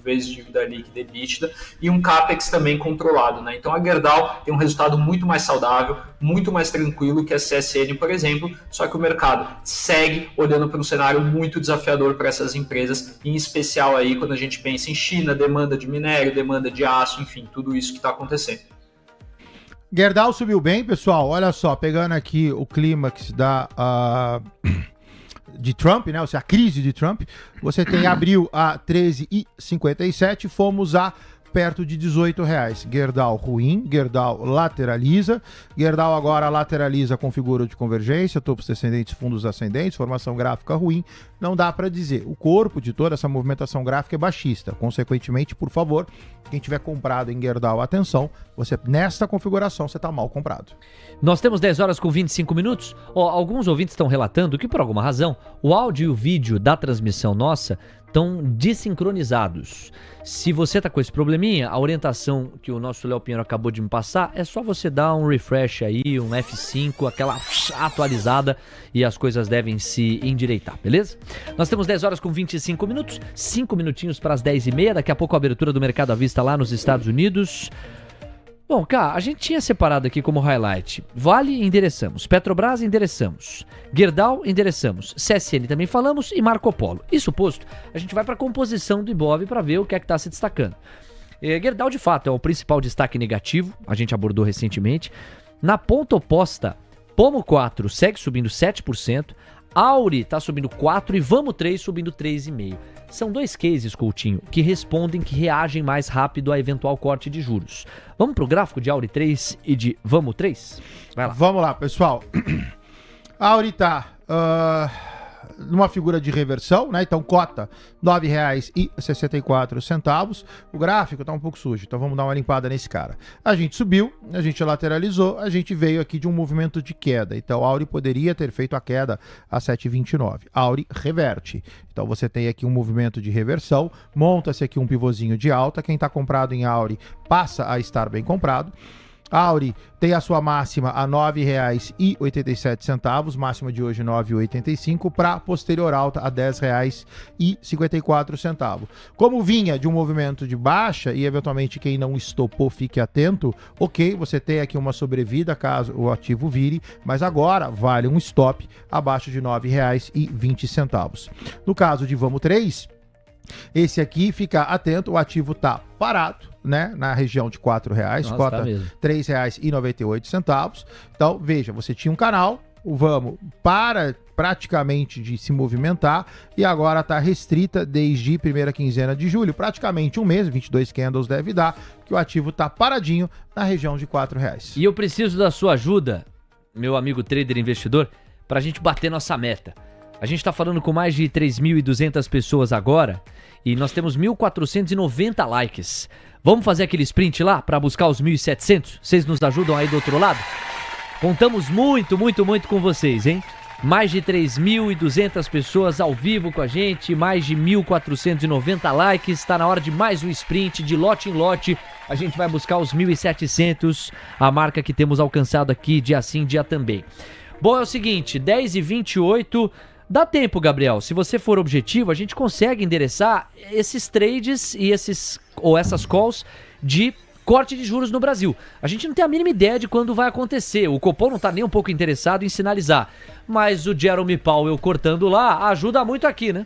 vezes dívida líquida EBITDA e um CAPEX também controlado, né? Então a Gerdau tem um resultado muito mais saudável, muito mais tranquilo que a CSN, por exemplo, só que o mercado segue olhando para um cenário muito desafiador para essas empresas, em especial aí quando a gente pensa em China, demanda de minério, demanda de aço, enfim, tudo isso que está acontecendo. Gerdau subiu bem, pessoal. Olha só, pegando aqui o clímax de Trump, né? Ou seja, a crise de Trump. Você tem abril a 13,57, fomos a perto de R$18. Gerdau ruim, Gerdau lateraliza. Gerdau agora lateraliza com figura de convergência, topos descendentes, fundos ascendentes, formação gráfica ruim. Não dá para dizer. O corpo de toda essa movimentação gráfica é baixista. Consequentemente, por favor, quem tiver comprado em Gerdau, atenção, você nesta configuração você está mal comprado. Nós temos 10h25. Alguns ouvintes estão relatando que, por alguma razão, o áudio e o vídeo da transmissão nossa estão desincronizados. Se você tá com esse probleminha, a orientação que o nosso Léo Pinheiro acabou de me passar é só você dar um refresh aí, um F5, aquela atualizada, e as coisas devem se endireitar, beleza? Nós temos 10h25, 5 minutinhos para as 10h30, daqui a pouco a abertura do mercado à vista lá nos Estados Unidos. Bom, cá, a gente tinha separado aqui como highlight. Vale, endereçamos. Petrobras, endereçamos. Gerdau, endereçamos. CSN também falamos e Marco Polo. Isso posto, a gente vai para a composição do Ibov para ver o que é que está se destacando. Gerdau, de fato, é o principal destaque negativo. A gente abordou recentemente. Na ponta oposta, Pomo 4 segue subindo 7%. Auri está subindo 4% e Vamo 3 subindo 3,5%. São dois cases, Coutinho, que respondem, que reagem mais rápido a eventual corte de juros. Vamos pro gráfico de Auri 3 e de Vamo 3? Vai lá. Vamos lá, pessoal. Auri tá numa figura de reversão, né? Então, cota R$ 9,64. O gráfico tá um pouco sujo, então vamos dar uma limpada nesse cara. A gente subiu, a gente lateralizou, a gente veio aqui de um movimento de queda. Então, Auri poderia ter feito a queda a 7,29. Auri reverte. Então, você tem aqui um movimento de reversão, monta-se aqui um pivôzinho de alta. Quem tá comprado em Auri passa a estar bem comprado. Auri tem a sua máxima a R$ 9,87, máxima de hoje R$ 9,85, para posterior alta a R$ 10,54. Como vinha de um movimento de baixa, e eventualmente quem não estopou fique atento, ok, você tem aqui uma sobrevida caso o ativo vire, mas agora vale um stop abaixo de R$ 9,20. No caso de Vamo 3, esse aqui, fica atento, o ativo tá parado, né, na região de R$ 4,00, cota R$ 3,98. Então, veja, você tinha um canal, o Vamo para praticamente de se movimentar e agora está restrita desde primeira quinzena de julho, praticamente um mês, 22 candles deve dar, que o ativo tá paradinho na região de R$ 4,00. E eu preciso da sua ajuda, meu amigo trader investidor, para a gente bater nossa meta. A gente está falando com mais de 3.200 pessoas agora e nós temos 1.490 likes. Vamos fazer aquele sprint lá para buscar os 1.700? Vocês nos ajudam aí do outro lado? Contamos muito com vocês, hein? Mais de 3.200 pessoas ao vivo com a gente, mais de 1.490 likes. Está na hora de mais um sprint, de lote em lote. A gente vai buscar os 1.700, a marca que temos alcançado aqui dia sim, dia também. Bom, é o seguinte, 10h28... Dá tempo, Gabriel. Se você for objetivo, a gente consegue endereçar esses trades e essas calls de corte de juros no Brasil. A gente não tem a mínima ideia de quando vai acontecer. O Copom não está nem um pouco interessado em sinalizar. Mas o Jerome Powell cortando lá ajuda muito aqui, né?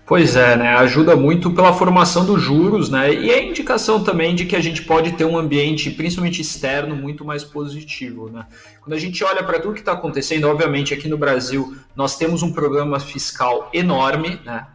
Pois é, né? Ajuda muito pela formação dos juros, né? E é indicação também de que a gente pode ter um ambiente, principalmente externo, muito mais positivo, né? Quando a gente olha para tudo que está acontecendo, obviamente aqui no Brasil nós temos um problema fiscal enorme, né?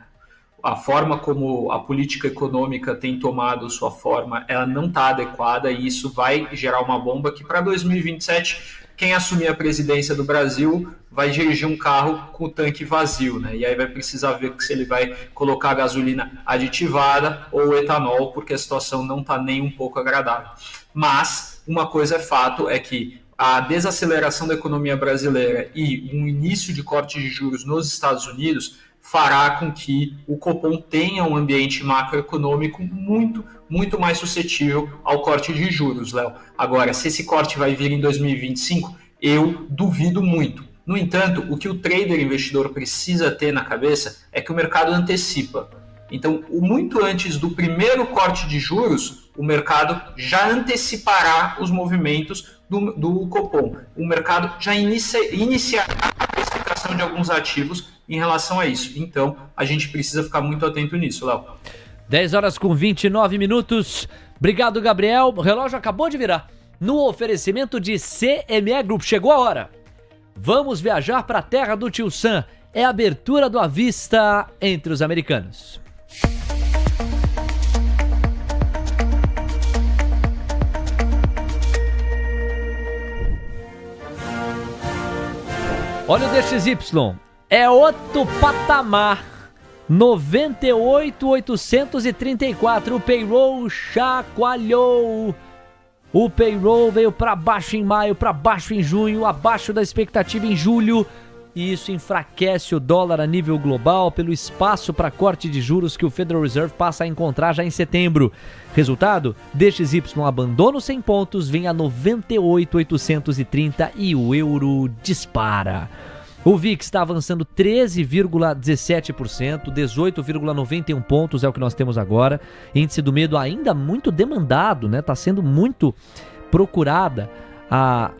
A forma como a política econômica tem tomado sua forma, ela não está adequada e isso vai gerar uma bomba que para 2027... Quem assumir a presidência do Brasil vai dirigir um carro com o tanque vazio, né? E aí vai precisar ver se ele vai colocar gasolina aditivada ou etanol, porque a situação não está nem um pouco agradável. Mas uma coisa é fato, é que a desaceleração da economia brasileira e um início de corte de juros nos Estados Unidos fará com que o Copom tenha um ambiente macroeconômico muito mais suscetível ao corte de juros, Léo. Agora, se esse corte vai vir em 2025, eu duvido muito. No entanto, o que o trader investidor precisa ter na cabeça é que o mercado antecipa. Então, muito antes do primeiro corte de juros, o mercado já antecipará os movimentos do Copom. O mercado já iniciará a precificação de alguns ativos em relação a isso. Então, a gente precisa ficar muito atento nisso, Léo. 10h29. Obrigado, Gabriel. O relógio acabou de virar. No oferecimento de CME Group. Chegou a hora. Vamos viajar para a terra do Tio Sam. É a abertura do à vista entre os americanos. Olha o DXY. É outro patamar. 98.834. O payroll chacoalhou. O payroll veio para baixo em maio, para baixo em junho, abaixo da expectativa em julho. E isso enfraquece o dólar a nível global pelo espaço para corte de juros que o Federal Reserve passa a encontrar já em setembro. Resultado? DXY abandona os 100 pontos, vem a 98.830 e o euro dispara. O VIX está avançando 13,17%, 18,91 pontos é o que nós temos agora. Índice do medo ainda muito demandado, né? Está sendo muito procurada a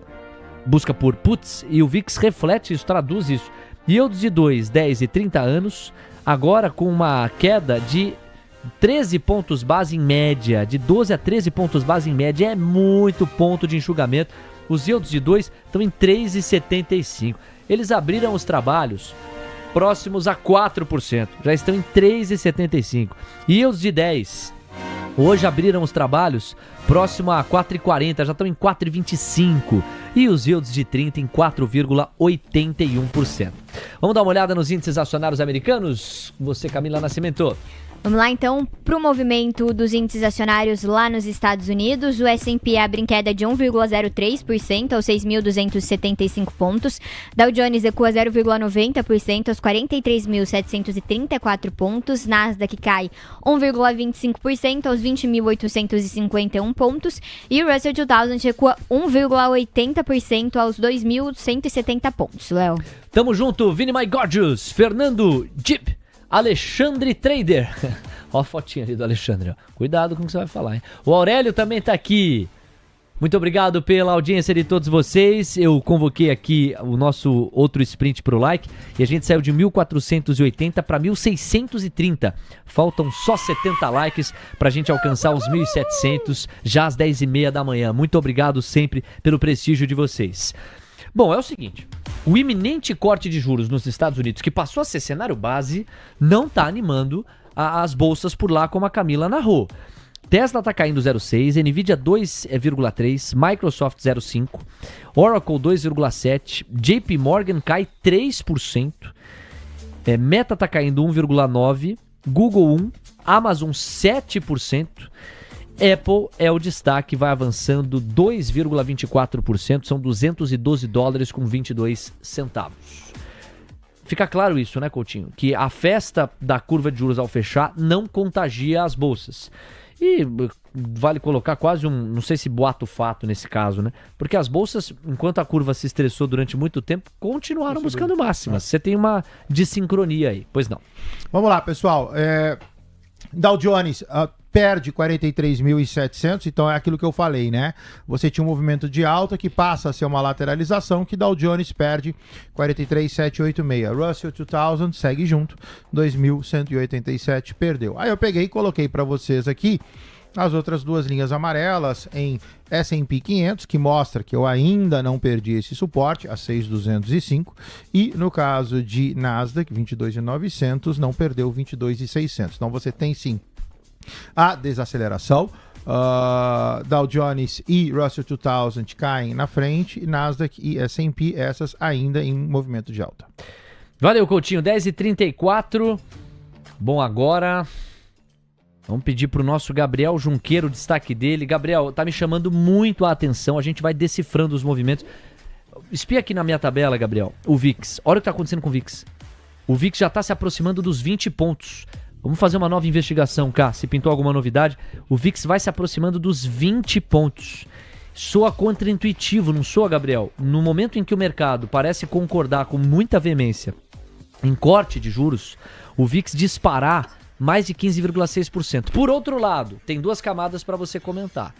busca por puts e o VIX reflete isso, traduz isso. Yields de 2, 10 e 30 anos, agora com uma queda de 13 pontos base em média, de 12 a 13 pontos base em média, é muito ponto de enxugamento. Os yields de 2 estão em 3,75. Eles abriram os trabalhos próximos a 4%, já estão em 3,75. Yields de 10, hoje abriram os trabalhos próximo a 4,40, já estão em 4,25. E os yields de 30 em 4,81%. Vamos dar uma olhada nos índices acionários americanos? Você, Camila Nascimento. Vamos lá, então, para o movimento dos índices acionários lá nos Estados Unidos. O S&P abre em queda de 1,03% aos 6.275 pontos. Dow Jones recua 0,90% aos 43.734 pontos. Nasdaq cai 1,25% aos 20.851 pontos. E o Russell 2000 recua 1,80% aos 2.170 pontos. Léo. Tamo junto, Vini My Gorgeous, Fernando Jeep, Alexandre Trader. Ó a fotinha ali do Alexandre, ó. Cuidado com o que você vai falar, hein? O Aurélio também tá aqui. Muito obrigado pela audiência de todos vocês. Eu convoquei aqui o nosso outro sprint pro like e a gente saiu de 1.480 para 1.630. Faltam só 70 likes pra gente alcançar os 1.700 já às 10h30 da manhã. Muito obrigado sempre pelo prestígio de vocês. Bom, é o seguinte, o iminente corte de juros nos Estados Unidos, que passou a ser cenário base, não está animando as bolsas por lá, como a Camila narrou. Tesla está caindo 0,6, Nvidia 2,3, Microsoft 0,5, Oracle 2,7, JP Morgan cai 3%, Meta está caindo 1,9%, Google 1%, Amazon 7%, Apple é o destaque, vai avançando 2,24%, são $212 com 22 centavos. Fica claro isso, né, Coutinho? Que a festa da curva de juros ao fechar não contagia as bolsas. E vale colocar quase não sei se boato fato nesse caso, né? Porque as bolsas, enquanto a curva se estressou durante muito tempo, continuaram buscando máximas. Você tem uma desincronia aí, pois não. Vamos lá, pessoal. Dow Jones perde 43.700, então é aquilo que eu falei, né? Você tinha um movimento de alta que passa a ser uma lateralização, que Dow Jones perde 43.786. Russell 2000 segue junto, 2.187 perdeu. Aí eu peguei e coloquei para vocês aqui as outras duas linhas amarelas em S&P 500, que mostra que eu ainda não perdi esse suporte, a 6.205, e no caso de Nasdaq, 22.900, não perdeu 22.600. Então você tem sim a desaceleração. Dow Jones e Russell 2000 caem na frente, e Nasdaq e S&P, essas ainda em movimento de alta. Valeu, Coutinho, 10h34. Bom, agora vamos pedir pro nosso Gabriel Junqueiro o destaque dele. Gabriel, tá me chamando muito a atenção, a gente vai decifrando os movimentos. Espia aqui na minha tabela, Gabriel, o VIX. Olha o que tá acontecendo com o VIX. O VIX já tá se aproximando dos 20 pontos. Vamos fazer uma nova investigação, cá, se pintou alguma novidade. O VIX vai se aproximando dos 20 pontos. Soa contraintuitivo, não soa, Gabriel? No momento em que o mercado parece concordar com muita veemência em corte de juros, o VIX disparar mais de 15,6%. Por outro lado, tem duas camadas para você comentar.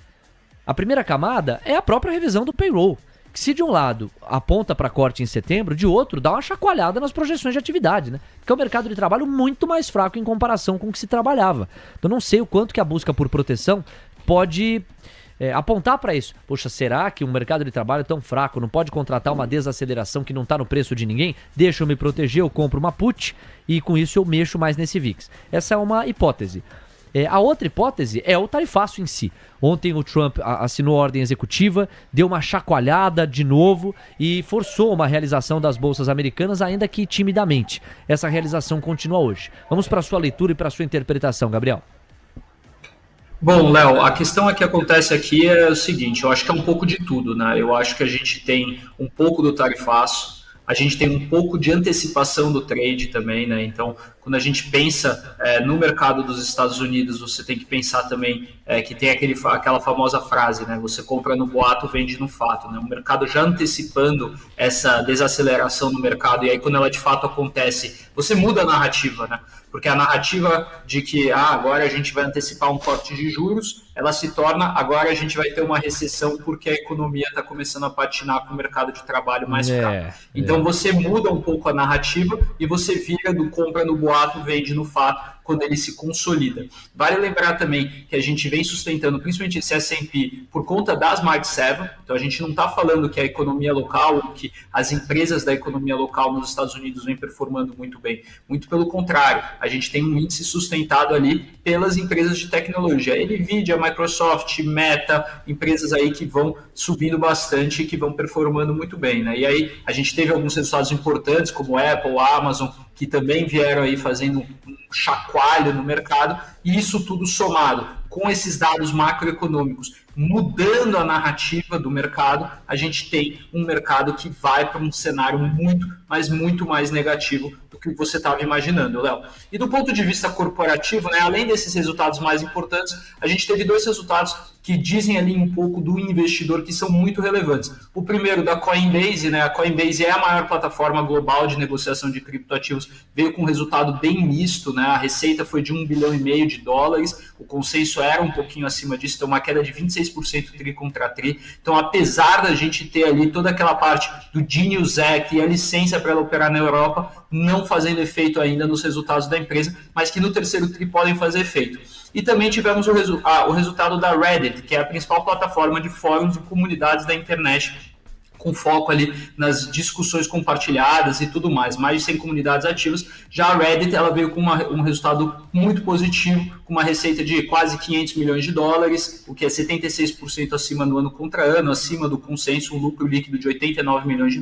A primeira camada é a própria revisão do payroll, que se de um lado aponta para corte em setembro, de outro dá uma chacoalhada nas projeções de atividade, né? Porque é um mercado de trabalho muito mais fraco em comparação com o que se trabalhava. Então não sei o quanto que a busca por proteção pode apontar para isso. Poxa, será que um mercado de trabalho tão fraco não pode contratar uma desaceleração que não está no preço de ninguém? Deixa eu me proteger, eu compro uma put e com isso eu mexo mais nesse VIX. Essa é uma hipótese. A outra hipótese é o tarifaço em si. Ontem o Trump assinou a ordem executiva, deu uma chacoalhada de novo e forçou uma realização das bolsas americanas, ainda que timidamente. Essa realização continua hoje. Vamos para a sua leitura e para a sua interpretação, Gabriel. Bom, Léo, a questão que acontece aqui é o seguinte, eu acho que é um pouco de tudo, né? Eu acho que a gente tem um pouco do tarifaço, a gente tem um pouco de antecipação do trade também, né? Então, quando a gente pensa no mercado dos Estados Unidos, você tem que pensar também que tem aquela famosa frase, né? Você compra no boato, vende no fato, né? O mercado já antecipando essa desaceleração no mercado, e aí quando ela de fato acontece, você muda a narrativa, né? Porque a narrativa de que agora a gente vai antecipar um corte de juros, ela se torna, agora a gente vai ter uma recessão porque a economia está começando a patinar com o mercado de trabalho mais fraco. Então você muda um pouco a narrativa e você vira do compra no boato, vende no fato, quando ele se consolida. Vale lembrar também que a gente vem sustentando, principalmente esse S&P, por conta das Mag 7, então a gente não está falando que a economia local, que as empresas da economia local nos Estados Unidos vêm performando muito bem. Muito pelo contrário, a gente tem um índice sustentado ali pelas empresas de tecnologia. NVIDIA, Microsoft, Meta, empresas aí que vão subindo bastante e que vão performando muito bem, né? E aí a gente teve alguns resultados importantes, como Apple, Amazon, que também vieram aí fazendo um chacoalho no mercado, e isso tudo somado com esses dados macroeconômicos, mudando a narrativa do mercado, a gente tem um mercado que vai para um cenário muito, mas muito mais negativo do que você estava imaginando, Léo. E do ponto de vista corporativo, né, além desses resultados mais importantes, a gente teve 2 resultados que dizem ali um pouco do investidor que são muito relevantes. O primeiro da Coinbase, né? A Coinbase é a maior plataforma global de negociação de criptoativos, veio com um resultado bem misto, né? A receita foi de $1,5 bilhão, o consenso era um pouquinho acima disso, então uma queda de 26% tri contra tri. Então, apesar da gente ter ali toda aquela parte do Genius Act e a licença para ela operar na Europa, não fazendo efeito ainda nos resultados da empresa, mas que no terceiro tri podem fazer efeito. E também tivemos o resultado da Reddit, que é a principal plataforma de fóruns e comunidades da internet, com foco ali nas discussões compartilhadas e tudo mais, de 100 comunidades ativas. Já a Reddit, ela veio com um resultado muito positivo, com uma receita de quase $500 milhões, o que é 76% acima do ano contra ano, acima do consenso, um lucro líquido de $89 milhões,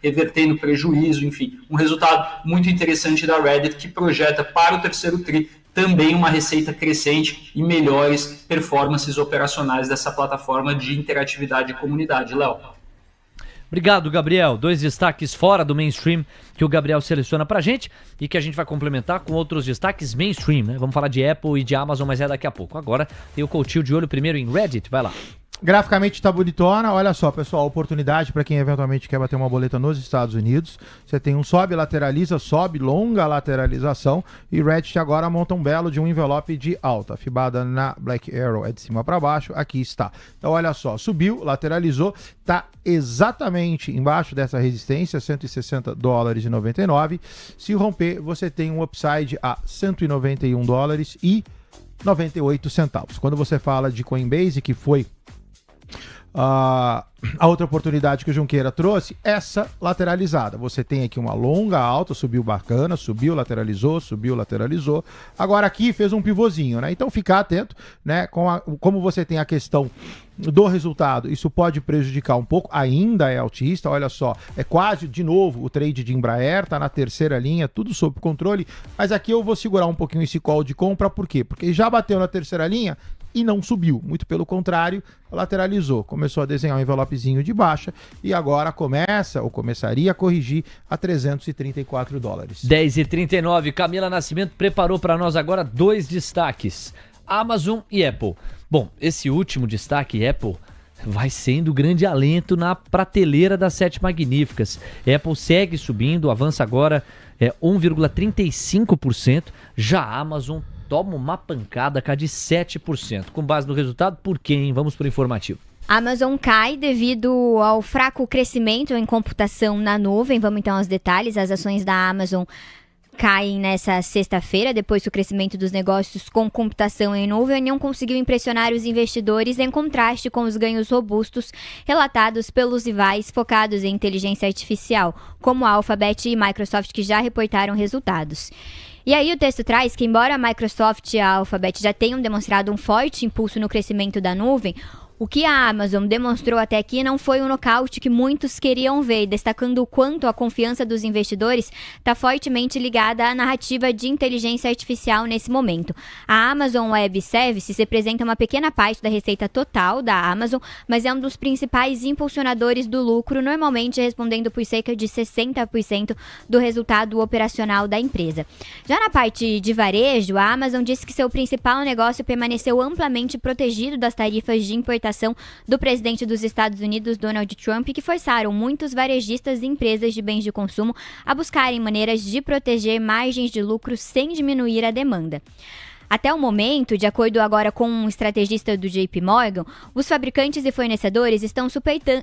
revertendo prejuízo, enfim, um resultado muito interessante da Reddit, que projeta para o terceiro tri também uma receita crescente e melhores performances operacionais dessa plataforma de interatividade e comunidade. Léo. Obrigado, Gabriel. 2 destaques fora do mainstream que o Gabriel seleciona pra gente e que a gente vai complementar com outros destaques mainstream, né? Vamos falar de Apple e de Amazon, mas é daqui a pouco. Agora tem o Coutinho de olho primeiro em Reddit, vai lá. Graficamente tá bonitona, olha só, pessoal, oportunidade para quem eventualmente quer bater uma boleta nos Estados Unidos. Você tem um sobe, lateraliza, sobe, longa lateralização, e Reddit agora monta um belo de um envelope de alta, fibada na Black Arrow, é de cima para baixo, aqui está. Então olha só, subiu, lateralizou, tá exatamente embaixo dessa resistência, $160,99. Se romper, você tem um upside a $191,98. Quando você fala de Coinbase, que foi a outra oportunidade que o Junqueira trouxe, essa lateralizada. Você tem aqui uma longa alta, subiu bacana, subiu, lateralizou. Agora aqui fez um pivôzinho, né? Então ficar atento, né? Como você tem a questão do resultado, isso pode prejudicar um pouco, ainda é altista, olha só, é quase, de novo, o trade de Embraer, tá na terceira linha, tudo sob controle, mas aqui eu vou segurar um pouquinho esse call de compra, por quê? Porque já bateu na terceira linha e não subiu, muito pelo contrário, lateralizou, começou a desenhar um envelopezinho de baixa e agora começaria a corrigir a $334. 10h39, Camila Nascimento preparou para nós agora 2 destaques, Amazon e Apple. Bom, esse último destaque, Apple, vai sendo grande alento na prateleira das 7 magníficas. Apple segue subindo, avança agora 1,35%, já a Amazon toma uma pancada cá de 7%. Com base no resultado, por quê, hein? Vamos para o informativo. A Amazon cai devido ao fraco crescimento em computação na nuvem. Vamos então aos detalhes. As ações da Amazon caem nessa sexta-feira, depois do crescimento dos negócios com computação em nuvem não conseguiu impressionar os investidores, em contraste com os ganhos robustos relatados pelos rivais focados em inteligência artificial, como a Alphabet e Microsoft, que já reportaram resultados. E aí o texto traz que, embora a Microsoft e a Alphabet já tenham demonstrado um forte impulso no crescimento da nuvem, O que a Amazon demonstrou até aqui não foi um nocaute que muitos queriam ver, destacando o quanto a confiança dos investidores está fortemente ligada à narrativa de inteligência artificial nesse momento. A Amazon Web Services representa uma pequena parte da receita total da Amazon, mas é um dos principais impulsionadores do lucro, normalmente respondendo por cerca de 60% do resultado operacional da empresa. Já na parte de varejo, a Amazon disse que seu principal negócio permaneceu amplamente protegido das tarifas de importação do presidente dos Estados Unidos, Donald Trump, que forçaram muitos varejistas e empresas de bens de consumo a buscarem maneiras de proteger margens de lucro sem diminuir a demanda. Até o momento, de acordo agora com um estrategista do JP Morgan, os fabricantes e fornecedores estão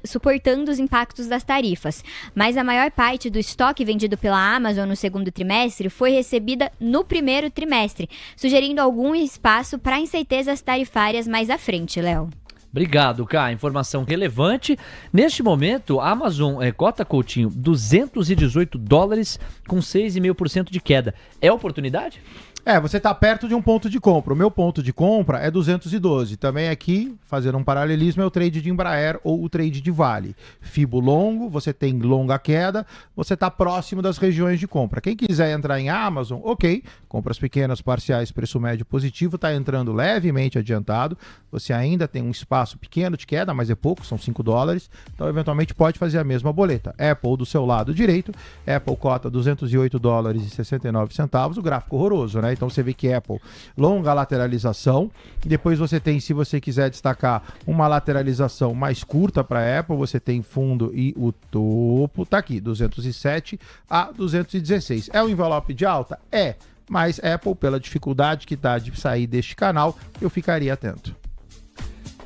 suportando os impactos das tarifas, mas a maior parte do estoque vendido pela Amazon no segundo trimestre foi recebida no primeiro trimestre, sugerindo algum espaço para incertezas tarifárias mais à frente, Léo. Obrigado, Cá. Informação relevante. Neste momento, a Amazon cota, Coutinho, $218 com 6,5% de queda. É oportunidade? Você está perto de um ponto de compra. O meu ponto de compra é 212. Também aqui, fazendo um paralelismo, é o trade de Embraer ou o trade de Vale. Fibo longo, você tem longa queda, você está próximo das regiões de compra. Quem quiser entrar em Amazon, ok. Compras pequenas, parciais, preço médio positivo, está entrando levemente adiantado. Você ainda tem um espaço pequeno de queda, mas é pouco, são $5. Então, eventualmente, pode fazer a mesma boleta. Apple do seu lado direito, Apple cota $208,69. O gráfico horroroso, né? Então você vê que Apple, longa lateralização. Depois você tem, se você quiser destacar, uma lateralização mais curta para Apple, você tem fundo e o topo, tá aqui, 207 a 216. É um envelope de alta? É, mas Apple, pela dificuldade que tá de sair deste canal, eu ficaria atento.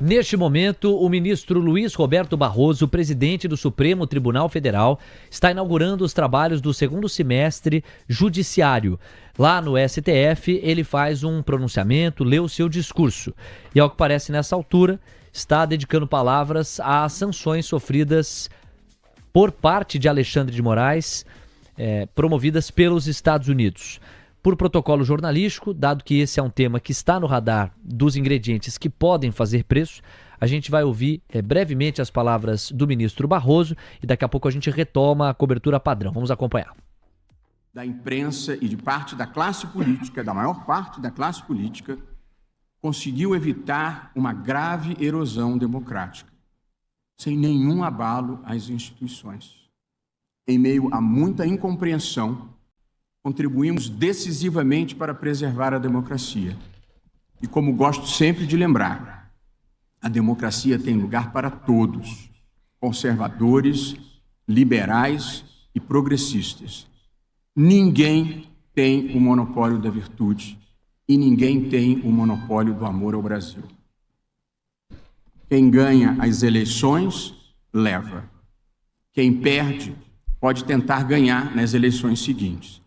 Neste momento, o ministro Luiz Roberto Barroso, presidente do Supremo Tribunal Federal, está inaugurando os trabalhos do segundo semestre judiciário. Lá no STF, ele faz um pronunciamento, lê o seu discurso. E, ao que parece nessa altura, está dedicando palavras às sanções sofridas por parte de Alexandre de Moraes, promovidas pelos Estados Unidos. Por protocolo jornalístico, dado que esse é um tema que está no radar dos ingredientes que podem fazer preço, a gente vai ouvir brevemente as palavras do ministro Barroso e daqui a pouco a gente retoma a cobertura padrão. Vamos acompanhar. Da imprensa e de parte da classe política, da maior parte da classe política, conseguiu evitar uma grave erosão democrática, sem nenhum abalo às instituições. Em meio a muita incompreensão, contribuímos decisivamente para preservar a democracia. E como gosto sempre de lembrar, a democracia tem lugar para todos, conservadores, liberais e progressistas. Ninguém tem o monopólio da virtude e ninguém tem o monopólio do amor ao Brasil. Quem ganha as eleições, leva. Quem perde, pode tentar ganhar nas eleições seguintes.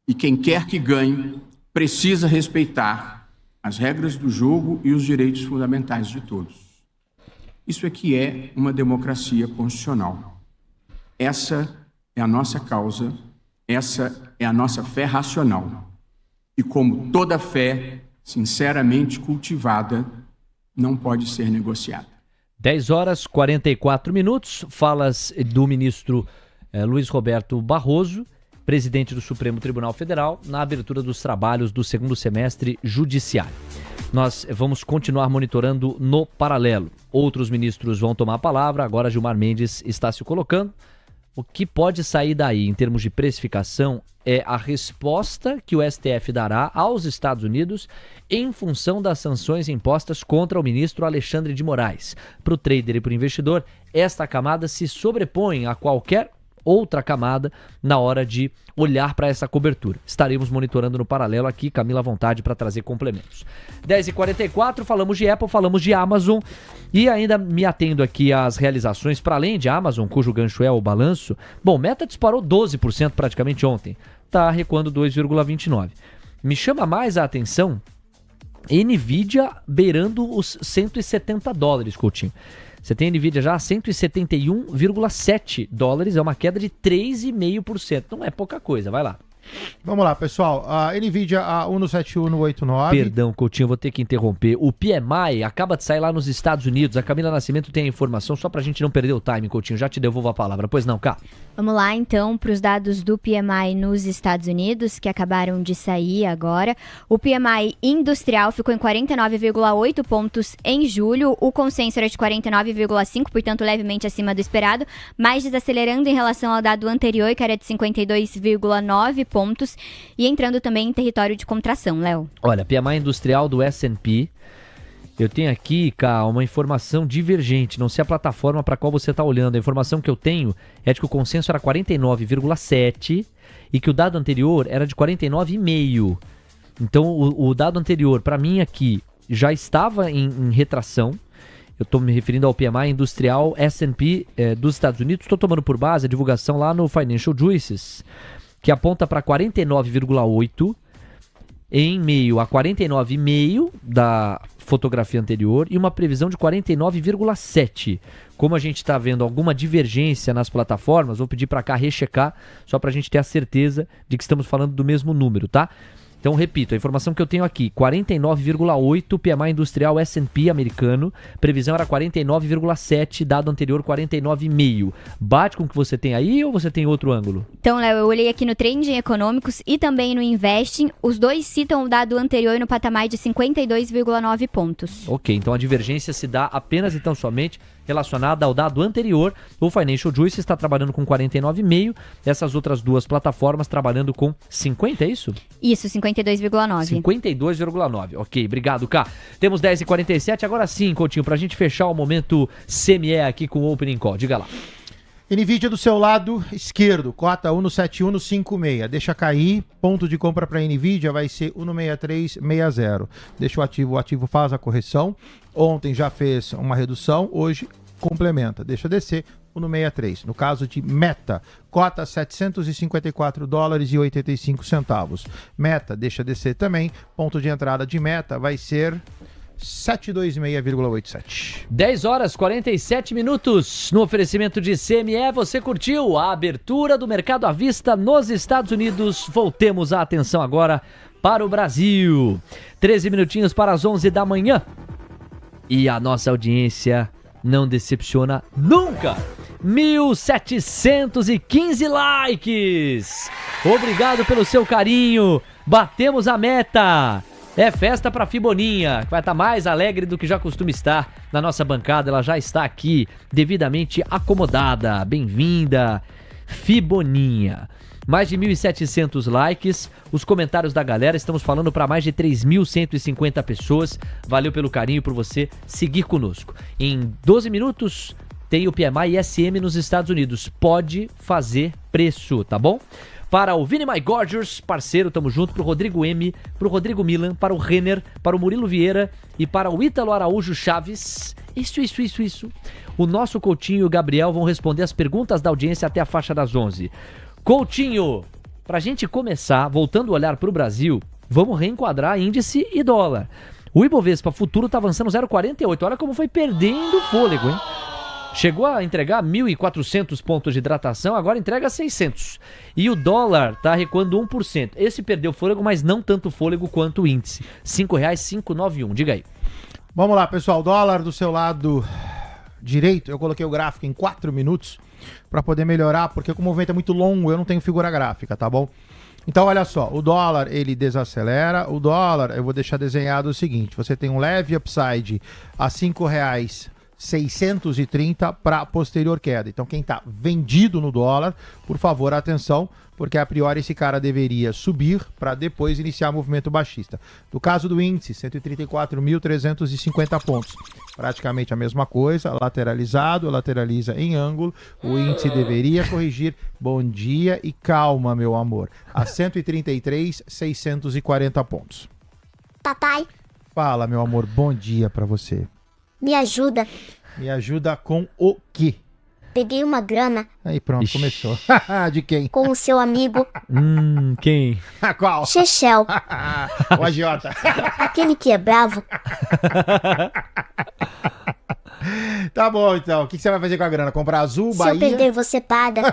E quem quer que ganhe, precisa respeitar as regras do jogo e os direitos fundamentais de todos. Isso é que é uma democracia constitucional. Essa é a nossa causa, essa é a nossa fé racional. E como toda fé sinceramente cultivada, não pode ser negociada. 10h44, falas do ministro Luiz Roberto Barroso, presidente do Supremo Tribunal Federal, na abertura dos trabalhos do segundo semestre judiciário. Nós vamos continuar monitorando no paralelo. Outros ministros vão tomar a palavra, agora Gilmar Mendes está se colocando. O que pode sair daí, em termos de precificação, é a resposta que o STF dará aos Estados Unidos em função das sanções impostas contra o ministro Alexandre de Moraes. Para o trader e para o investidor, esta camada se sobrepõe a qualquer outra camada na hora de olhar para essa cobertura. Estaremos monitorando no paralelo aqui, Camila à vontade para trazer complementos. 10h44, falamos de Apple, falamos de Amazon e ainda me atendo aqui às realizações para além de Amazon, cujo gancho é o balanço. Bom, Meta disparou 12% praticamente ontem, está recuando 2,29%. Me chama mais a atenção Nvidia beirando os $170, Coutinho. Você tem a Nvidia já a $171,7, é uma queda de 3,5%. Não é pouca coisa, vai lá. Vamos lá, pessoal. A NVIDIA a 17189. Perdão, Coutinho, vou ter que interromper. O PMI acaba de sair lá nos Estados Unidos. A Camila Nascimento tem a informação, só pra gente não perder o time, Coutinho. Já te devolvo a palavra. Pois não, Cá? Vamos lá, então, para os dados do PMI nos Estados Unidos, que acabaram de sair agora. O PMI industrial ficou em 49,8 pontos em julho. O consenso era de 49,5, portanto, levemente acima do esperado, mas desacelerando em relação ao dado anterior, que era de 52,9 pontos, e entrando também em território de contração, Léo. Olha, PMI industrial do S&P. Eu tenho aqui, Cá, uma informação divergente. Não sei a plataforma para qual você está olhando. A informação que eu tenho é de que o consenso era 49,7 e que o dado anterior era de 49,5. Então, o dado anterior, para mim aqui, já estava em retração. Eu estou me referindo ao PMI industrial S&P dos Estados Unidos. Estou tomando por base a divulgação lá no Financial Juices, que aponta para 49,8 em meio a 49,5 da fotografia anterior e uma previsão de 49,7. Como a gente está vendo alguma divergência nas plataformas, vou pedir para cá rechecar, só para a gente ter a certeza de que estamos falando do mesmo número, tá? Então, repito, a informação que eu tenho aqui, 49,8 PMI industrial S&P americano, previsão era 49,7, dado anterior 49,5. Bate com o que você tem aí ou você tem outro ângulo? Então, Léo, eu olhei aqui no Trending Econômicos e também no Investing. Os dois citam o dado anterior no patamar de 52,9 pontos. Ok, então a divergência se dá apenas então somente relacionada ao dado anterior. O Financial Juice está trabalhando com 49,5, essas outras duas plataformas trabalhando com 50, é isso? Isso, 52,9. 52,9, ok, obrigado, Cá. Temos 10h47, agora sim, Coutinho, pra gente fechar o momento CME aqui com o Opening Call, diga lá. NVIDIA do seu lado esquerdo, cota 17156. Deixa cair, ponto de compra para NVIDIA vai ser 16360. Deixa o ativo faz a correção. Ontem já fez uma redução, hoje complementa. Deixa descer 163. No caso de Meta, cota $754,85. Meta deixa descer também. Ponto de entrada de Meta vai ser 726,87. 10h47 no oferecimento de CME. Você curtiu a abertura do mercado à vista nos Estados Unidos? Voltemos a atenção agora para o Brasil. 13 minutinhos para as 11 da manhã. E a nossa audiência não decepciona nunca. 1.715 likes. Obrigado pelo seu carinho. Batemos a meta. É festa pra Fiboninha, que vai estar mais alegre do que já costuma estar na nossa bancada. Ela já está aqui, devidamente acomodada. Bem-vinda, Fiboninha. Mais de 1.700 likes, os comentários da galera, estamos falando para mais de 3.150 pessoas. Valeu pelo carinho, por você seguir conosco. Em 12 minutos tem o PMI ISM nos Estados Unidos. Pode fazer preço, tá bom? Para o Vini My Gorgeous, parceiro, tamo junto. Pro Rodrigo M, pro Rodrigo Milan, para o Renner, para o Murilo Vieira e para o Ítalo Araújo Chaves. Isso. O nosso Coutinho e o Gabriel vão responder as perguntas da audiência até a faixa das 11. Coutinho, pra gente começar, voltando o olhar pro Brasil, vamos reenquadrar índice e dólar. O Ibovespa Futuro tá avançando 0,48. Olha como foi perdendo fôlego, hein? Chegou a entregar 1.400 pontos de hidratação, agora entrega 600. E o dólar está recuando 1%. Esse perdeu fôlego, mas não tanto fôlego quanto o índice. R$ 5,591. Diga aí. Vamos lá, pessoal. Dólar do seu lado direito. Eu coloquei o gráfico em 4 minutos para poder melhorar, porque como o movimento é muito longo, eu não tenho figura gráfica, tá bom? Então, olha só. O dólar, ele desacelera. O dólar, eu vou deixar desenhado o seguinte. Você tem um leve upside a R$ 5,630 para posterior queda. Então quem está vendido no dólar, por favor, atenção, porque a priori esse cara deveria subir para depois iniciar movimento baixista. No caso do índice, 134.350 pontos. Praticamente a mesma coisa, lateralizado, lateraliza em ângulo. O índice deveria corrigir. Bom dia e calma, meu amor. A 133.640 pontos. Papai. Fala, meu amor. Bom dia para você. Me ajuda. Me ajuda com o quê? Peguei uma grana. Aí pronto, começou. De quem? Com o seu amigo. Quem? Qual? Chechel. O agiota. Aquele que é bravo. Tá bom, então. O que você vai fazer com a grana? Comprar azul, Se Bahia? eu perder, você paga.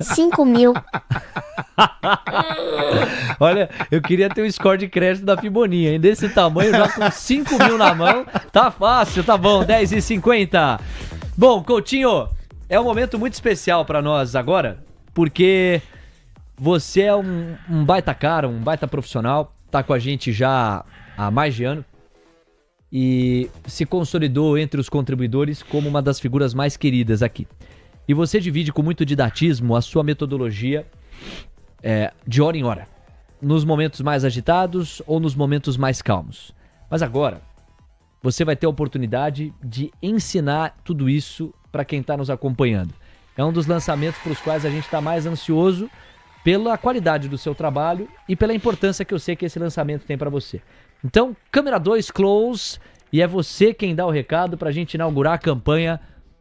5 mil. Olha, eu queria ter um score de crédito da Fiboninha, hein? Desse tamanho, já com 5 mil na mão. Tá fácil, tá bom, 10h50. Bom, Coutinho, é um momento muito especial pra nós agora, porque você é um baita cara, um baita profissional, tá com a gente já há mais de ano e se consolidou entre os contribuidores como uma das figuras mais queridas aqui. E você divide com muito didatismo a sua metodologia de hora em hora, nos momentos mais agitados ou nos momentos mais calmos. Mas agora, você vai ter a oportunidade de ensinar tudo isso para quem está nos acompanhando. É um dos lançamentos para os quais a gente está mais ansioso pela qualidade do seu trabalho e pela importância que eu sei que esse lançamento tem para você. Então, câmera 2 close, e é você quem dá o recado para a gente inaugurar a campanha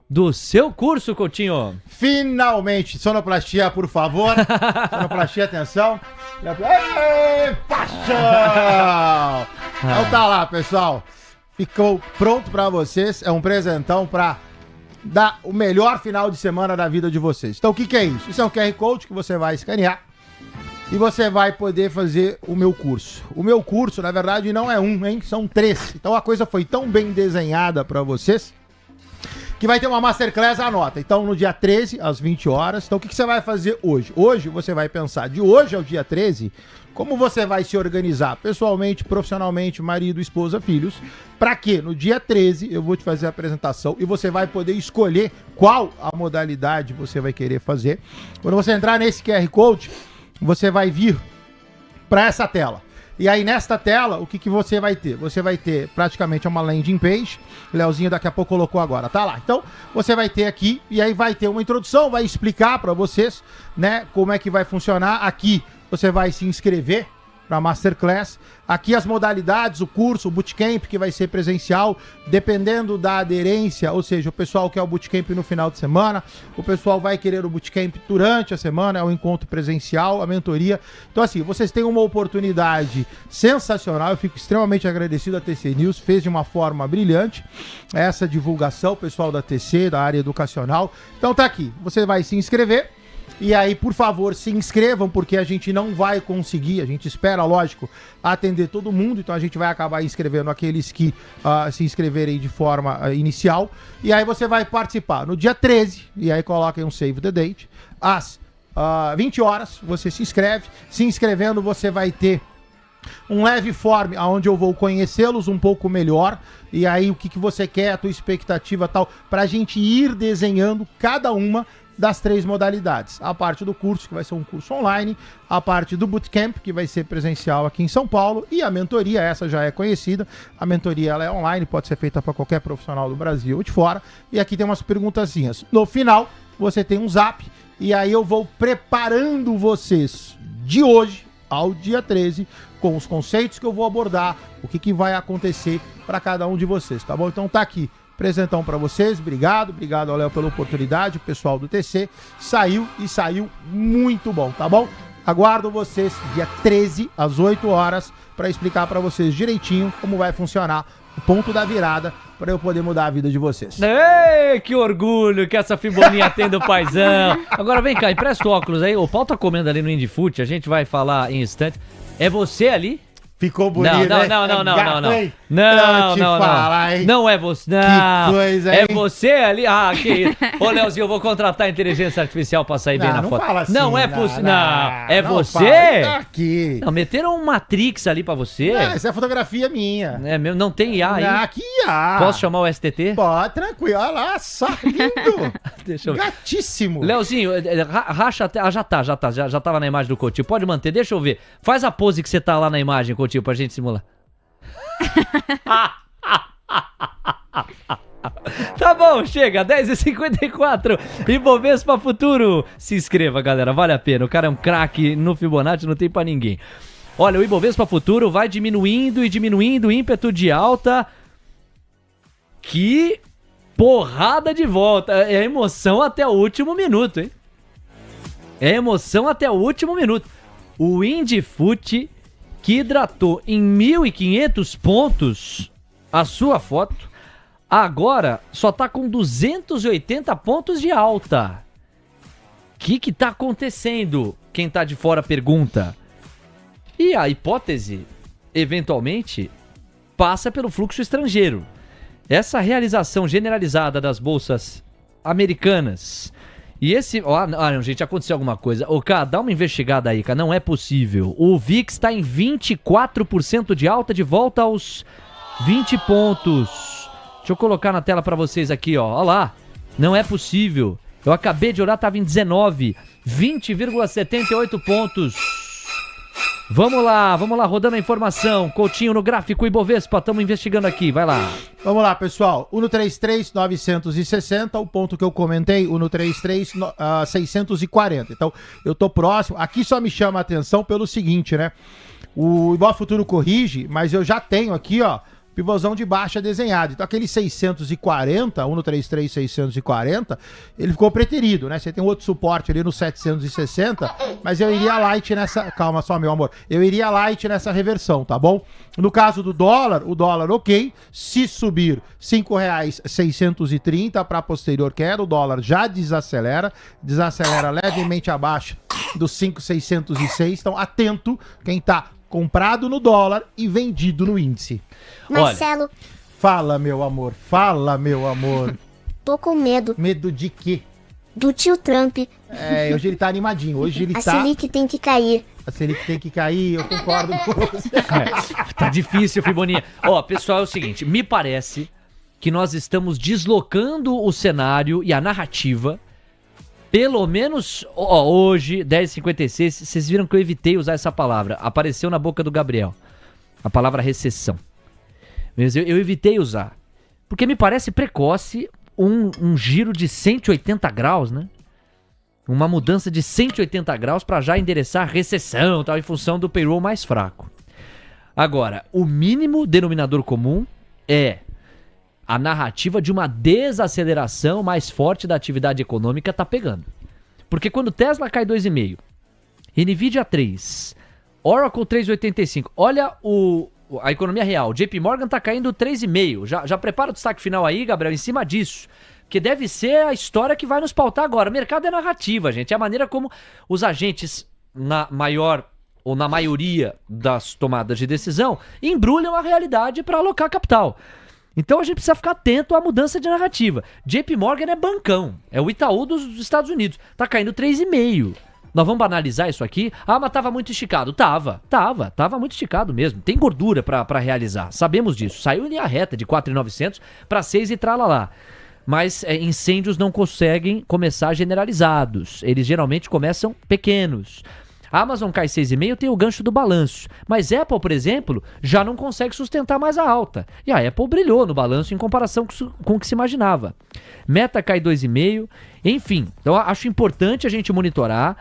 do seu curso, Coutinho. Finalmente, sonoplastia, por favor. Sonoplastia, atenção. Ei, paixão! Então tá lá, pessoal. Ficou pronto pra vocês. É um presentão pra dar o melhor final de semana da vida de vocês. Então o que é isso? Isso é um QR Code que você vai escanear e você vai poder fazer o meu curso. O meu curso, na verdade, não é um, hein? São 3. Então a coisa foi tão bem desenhada pra vocês que vai ter uma Masterclass, anota. Então, no dia 13, às 20 horas. Então, o que você vai fazer hoje? Hoje, você vai pensar, de hoje ao dia 13, como você vai se organizar pessoalmente, profissionalmente, marido, esposa, filhos, para que no dia 13 eu vou te fazer a apresentação e você vai poder escolher qual a modalidade você vai querer fazer. Quando você entrar nesse QR Code, você vai vir para essa tela. E aí, nesta tela, o que você vai ter? Você vai ter praticamente uma landing page. O Leozinho daqui a pouco colocou agora, tá lá. Então, você vai ter aqui, e aí vai ter uma introdução, vai explicar para vocês, né, como é que vai funcionar. Aqui, você vai se inscrever para Masterclass. Aqui as modalidades, o curso, o bootcamp, que vai ser presencial, dependendo da aderência, ou seja, o pessoal quer o bootcamp no final de semana, o pessoal vai querer o bootcamp durante a semana, é o encontro presencial, a mentoria. Então assim, vocês têm uma oportunidade sensacional, eu fico extremamente agradecido a TC News, fez de uma forma brilhante essa divulgação, o pessoal da TC, da área educacional. Então tá aqui, você vai se inscrever. E aí, por favor, se inscrevam, porque a gente não vai conseguir, a gente espera, lógico, atender todo mundo, então a gente vai acabar inscrevendo aqueles que se inscreverem de forma inicial. E aí você vai participar no dia 13, e aí coloquem um save the date, às 20 horas, você se inscreve. Se inscrevendo, você vai ter um leve form, onde eu vou conhecê-los um pouco melhor, e aí o que você quer, a tua expectativa e tal, pra gente ir desenhando cada uma das 3 modalidades. A parte do curso, que vai ser um curso online, a parte do bootcamp, que vai ser presencial aqui em São Paulo, e a mentoria, essa já é conhecida. A mentoria ela é online, pode ser feita para qualquer profissional do Brasil ou de fora. E aqui tem umas perguntazinhas. No final, você tem um zap, e aí eu vou preparando vocês de hoje ao dia 13, com os conceitos que eu vou abordar, o que vai acontecer para cada um de vocês, tá bom? Então tá aqui. Presentão para vocês, obrigado ao Léo pela oportunidade, o pessoal do TC, saiu muito bom, tá bom? Aguardo vocês dia 13, às 8 horas, para explicar para vocês direitinho como vai funcionar o ponto da virada, para eu poder mudar a vida de vocês. Ei, que orgulho que essa Fiboninha tem do paizão. Agora vem cá, empresta o óculos aí, o Paulo tá comendo ali no Indie Food, a gente vai falar em instantes. É você ali? Ficou bonito, não, né? Não. Falar, não é você. Não. Que coisa, hein? É você ali. Ah, que isso. Ô, Leozinho, eu vou contratar a inteligência artificial pra sair bem na foto. Fala assim, não é possível. Não, é não você? Fala, aqui. Não, meteram um Matrix ali pra você. Não, essa é fotografia minha. É meu, não tem IA aí. Aqui IA. Posso chamar o STT? Pode, tranquilo. Olha lá, só lindo. Deixa eu ver. Gatíssimo. Leozinho, racha até. Já tava na imagem do Coutinho. Pode manter, deixa eu ver. Faz a pose que você tá lá na imagem, Coutinho, pra gente simular. Tá bom, chega, 10h54, Ibovespa Futuro. Se inscreva, galera, vale a pena. O cara é um craque no Fibonacci, não tem pra ninguém. Olha, o Ibovespa Futuro vai diminuindo o ímpeto de alta. Que porrada de volta. É emoção até o último minuto, hein? É emoção até o último minuto. O Indifut, que hidratou em 1.500 pontos a sua foto, agora só tá com 280 pontos de alta. que tá acontecendo? Quem tá de fora pergunta. E a hipótese, eventualmente, passa pelo fluxo estrangeiro. Essa realização generalizada das bolsas americanas e esse... não, gente, aconteceu alguma coisa. Cá, dá uma investigada aí, cara, não é possível. O VIX tá em 24% de alta, de volta aos 20 pontos. Deixa eu colocar na tela pra vocês aqui, ó. Olha lá, não é possível. Eu acabei de olhar, tava em 19, 20,78 pontos. Vamos lá, rodando a informação. Coutinho no gráfico Ibovespa, estamos investigando aqui, vai lá. Vamos lá, pessoal. 1,33,960, o ponto que eu comentei, 1,33,640. Então, eu tô próximo. Aqui só me chama a atenção pelo seguinte, né? O Ibovespa Futuro corrige, mas eu já tenho aqui, ó, pivôzão de baixa desenhado. Então aquele 640, 133,640, ele ficou preterido, né? Você tem um outro suporte ali no 760, mas eu iria light nessa... Calma só, meu amor. Eu iria light nessa reversão, tá bom? No caso do dólar, o dólar ok. Se subir R$ 5,630 para posterior queda, o dólar já desacelera levemente abaixo dos 5,606. Então atento quem tá comprado no dólar e vendido no índice. Marcelo. Olha, fala, meu amor. Tô com medo. Medo de quê? Do tio Trump. Hoje ele tá animadinho. Hoje ele A Selic tem que cair. A Selic tem que cair, eu concordo com você. Tá difícil, Fiboninha. Pessoal, é o seguinte, me parece que nós estamos deslocando o cenário e a narrativa. Pelo menos hoje, 10h56, vocês viram que eu evitei usar essa palavra. Apareceu na boca do Gabriel. A palavra recessão. Mas eu evitei usar. Porque me parece precoce um giro de 180 graus, né? Uma mudança de 180 graus para já endereçar a recessão, tal, em função do payroll mais fraco. Agora, o mínimo denominador comum é a narrativa de uma desaceleração mais forte da atividade econômica tá pegando. Porque quando Tesla cai 2,5, Nvidia 3, Oracle 3,85, olha a economia real, JP Morgan tá caindo 3,5. Já prepara o destaque final aí, Gabriel, em cima disso. Que deve ser a história que vai nos pautar agora. O mercado é narrativa, gente. É a maneira como os agentes, na maioria das tomadas de decisão, embrulham a realidade para alocar capital. Então a gente precisa ficar atento à mudança de narrativa. JP Morgan é bancão, é o Itaú dos Estados Unidos. Tá caindo 3,5. Nós vamos banalizar isso aqui? Mas tava muito esticado. Tava muito esticado mesmo. Tem gordura pra realizar, sabemos disso. Saiu em linha reta de 4.900 para 6 e tralalá. Mas incêndios não conseguem começar generalizados. Eles geralmente começam pequenos. A Amazon cai 6,5, tem o gancho do balanço. Mas Apple, por exemplo, já não consegue sustentar mais a alta. E a Apple brilhou no balanço em comparação com o que se imaginava. Meta cai 2,5. Enfim, então acho importante a gente monitorar,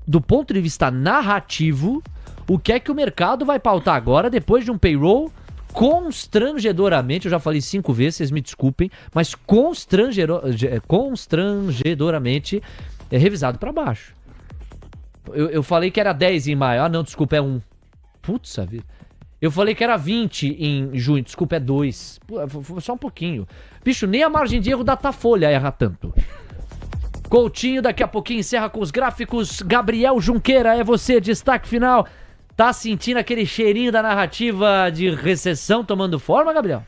do ponto de vista narrativo, o que é que o mercado vai pautar agora, depois de um payroll constrangedoramente, eu já falei 5 vezes, vocês me desculpem, mas constrangedoramente revisado para baixo. Eu falei que era 10 em maio. Não, desculpa, é 1. Putz, a vida. Eu falei que era 20 em junho. Desculpa, é 2. Foi só um pouquinho. Bicho, nem a margem de erro da Datafolha erra tanto. Coutinho, daqui a pouquinho encerra com os gráficos. Gabriel Junqueira, é você, destaque final. Tá sentindo aquele cheirinho da narrativa de recessão tomando forma, Gabriel?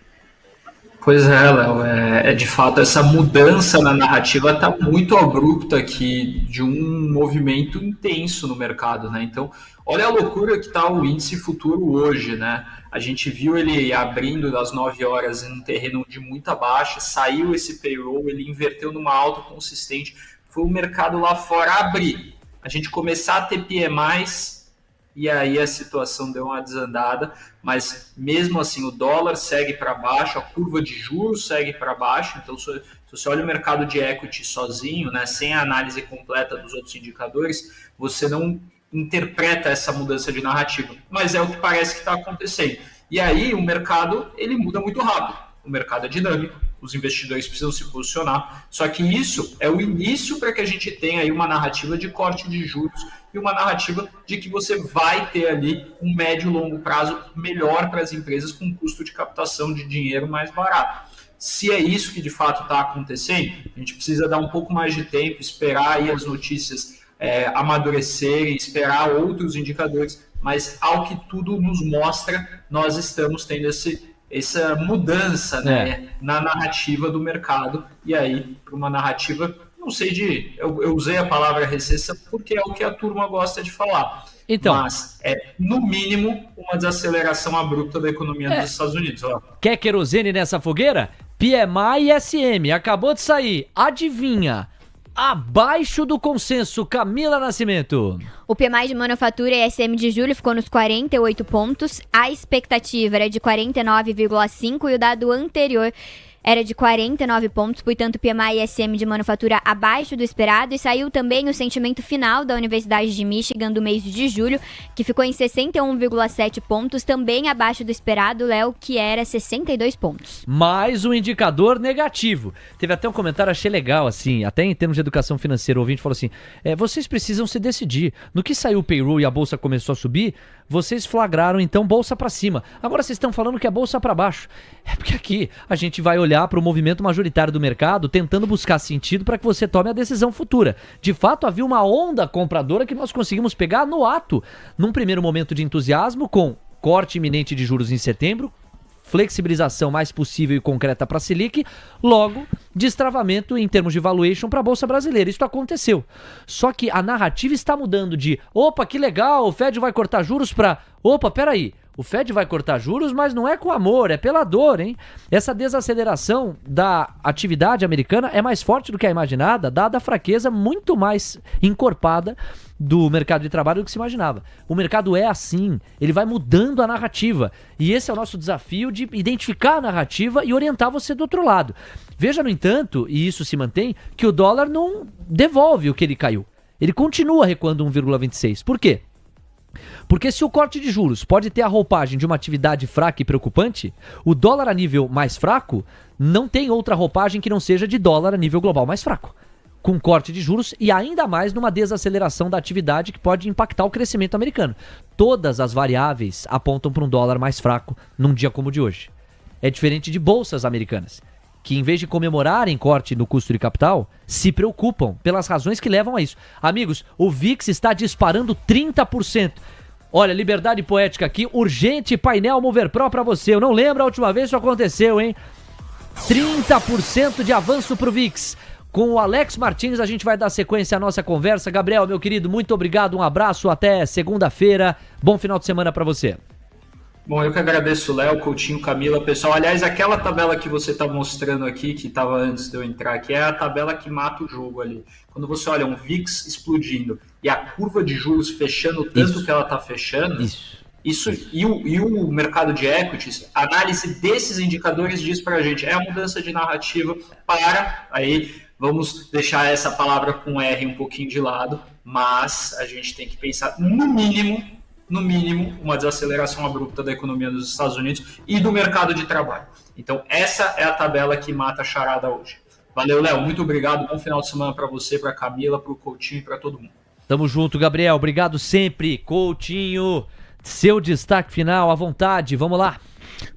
Pois é, Léo, de fato essa mudança na narrativa está muito abrupta aqui, de um movimento intenso no mercado, né? Então, olha a loucura que está o índice futuro hoje, né? A gente viu ele abrindo das 9 horas em um terreno de muita baixa, saiu esse payroll, ele inverteu numa alta consistente, foi o mercado lá fora abrir, a gente começar a ter PMIs, e aí a situação deu uma desandada, mas mesmo assim o dólar segue para baixo, a curva de juros segue para baixo, então se você olha o mercado de equity sozinho, né, sem a análise completa dos outros indicadores, você não interpreta essa mudança de narrativa, mas é o que parece que está acontecendo. E aí o mercado ele muda muito rápido, o mercado é dinâmico, os investidores precisam se posicionar, só que isso é o início para que a gente tenha aí uma narrativa de corte de juros e uma narrativa de que você vai ter ali um médio e longo prazo melhor para as empresas com custo de captação de dinheiro mais barato. Se é isso que de fato está acontecendo, a gente precisa dar um pouco mais de tempo, esperar aí as notícias amadurecerem, esperar outros indicadores, mas ao que tudo nos mostra, nós estamos tendo essa mudança, né, na narrativa do mercado, e aí para uma narrativa, não sei eu usei a palavra recessão porque é o que a turma gosta de falar, então, mas no mínimo uma desaceleração abrupta da economia dos Estados Unidos. Ó. Quer querosene nessa fogueira? PMI e SM, acabou de sair, adivinha? Abaixo do consenso, Camila Nascimento. O PMI de manufatura e SM de julho ficou nos 48 pontos, a expectativa era de 49,5 e o dado anterior era de 49 pontos, portanto PMI e SM de manufatura abaixo do esperado, e saiu também o sentimento final da Universidade de Michigan do mês de julho, que ficou em 61,7 pontos, também abaixo do esperado, Léo, que era 62 pontos. Mais um indicador negativo. Teve até um comentário, achei legal, assim, até em termos de educação financeira, o ouvinte falou assim, vocês precisam se decidir. No que saiu o payroll e a bolsa começou a subir, vocês flagraram então bolsa para cima. Agora vocês estão falando que é bolsa para baixo. É porque aqui a gente vai olhar para o movimento majoritário do mercado, tentando buscar sentido para que você tome a decisão futura. De fato, havia uma onda compradora que nós conseguimos pegar no ato, num primeiro momento de entusiasmo, com corte iminente de juros em setembro, flexibilização mais possível e concreta para a Selic, logo destravamento em termos de valuation para a Bolsa Brasileira. Isso aconteceu. Só que a narrativa está mudando de opa, que legal, o Fed vai cortar juros para opa, peraí, o Fed vai cortar juros, mas não é com amor, é pela dor, hein? Essa desaceleração da atividade americana é mais forte do que a imaginada, dada a fraqueza muito mais encorpada do mercado de trabalho do que se imaginava. O mercado é assim, ele vai mudando a narrativa. E esse é o nosso desafio de identificar a narrativa e orientar você do outro lado. Veja, no entanto, e isso se mantém, que o dólar não devolve o que ele caiu. Ele continua recuando 1,26. Por quê? Porque se o corte de juros pode ter a roupagem de uma atividade fraca e preocupante, o dólar a nível mais fraco não tem outra roupagem que não seja de dólar a nível global mais fraco. Com corte de juros e ainda mais numa desaceleração da atividade que pode impactar o crescimento americano. Todas as variáveis apontam para um dólar mais fraco num dia como o de hoje. É diferente de bolsas americanas, que em vez de comemorarem corte no custo de capital, se preocupam pelas razões que levam a isso. Amigos, o VIX está disparando 30%. Olha, liberdade poética aqui, urgente painel Mover Pro pra você. Eu não lembro a última vez que isso aconteceu, hein? 30% de avanço pro VIX. Com o Alex Martins a gente vai dar sequência à nossa conversa. Gabriel, meu querido, muito obrigado, um abraço, até segunda-feira. Bom final de semana pra você. Bom, eu que agradeço, Léo, Coutinho, Camila, pessoal. Aliás, aquela tabela que você está mostrando aqui, que estava antes de eu entrar aqui, é a tabela que mata o jogo ali. Quando você olha um VIX explodindo e a curva de juros fechando tanto que ela está fechando, isso. E o mercado de equities, a análise desses indicadores diz para a gente, é a mudança de narrativa para, aí vamos deixar essa palavra com R um pouquinho de lado, mas a gente tem que pensar, no mínimo, uma desaceleração abrupta da economia dos Estados Unidos e do mercado de trabalho. Então, essa é a tabela que mata a charada hoje. Valeu, Léo. Muito obrigado. Bom final de semana para você, para a Camila, para o Coutinho e para todo mundo. Tamo junto, Gabriel. Obrigado sempre. Coutinho, seu destaque final, à vontade. Vamos lá.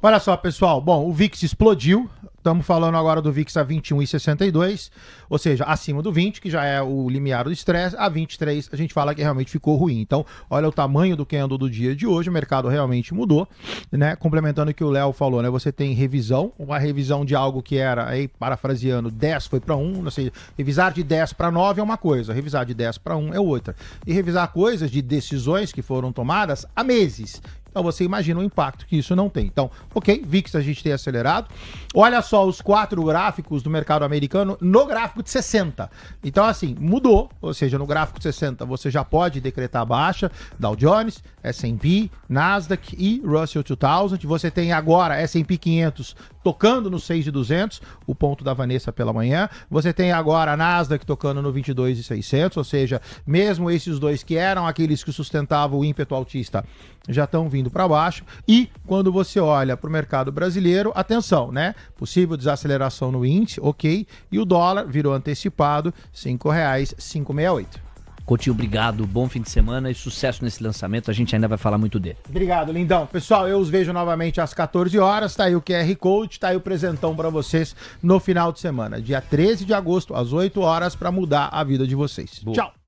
Olha só, pessoal. Bom, o VIX explodiu. Estamos falando agora do VIX a 21,62, ou seja, acima do 20, que já é o limiar do estresse, a 23 a gente fala que realmente ficou ruim. Então, olha o tamanho do candle do dia de hoje, o mercado realmente mudou, né? Complementando o que o Léo falou, né? Você tem revisão, uma revisão de algo que era, aí parafraseando, 10 foi para 1, ou seja, revisar de 10 para 9 é uma coisa, revisar de 10 para 1 é outra. E revisar coisas de decisões que foram tomadas há meses. Então você imagina o impacto que isso não tem. Então, ok, VIX a gente tem acelerado. Olha só os 4 gráficos do mercado americano no gráfico de 60. Então assim, mudou, ou seja, no gráfico de 60 você já pode decretar baixa, Dow Jones, S&P, Nasdaq e Russell 2000. Você tem agora S&P 500 tocando no 6.200, o ponto da Vanessa pela manhã. Você tem agora a Nasdaq tocando no 22.600, ou seja, mesmo esses dois que eram aqueles que sustentavam o ímpeto altista, já estão vindo para baixo. E quando você olha para o mercado brasileiro, atenção, né? Possível desaceleração no índice, ok. E o dólar virou antecipado, R$ 5,568. Coutinho, obrigado, bom fim de semana e sucesso nesse lançamento, a gente ainda vai falar muito dele. Obrigado, lindão. Pessoal, eu os vejo novamente às 14 horas, tá aí o QR Code, tá aí o presentão pra vocês no final de semana, dia 13 de agosto, às 8 horas, pra mudar a vida de vocês. Boa. Tchau!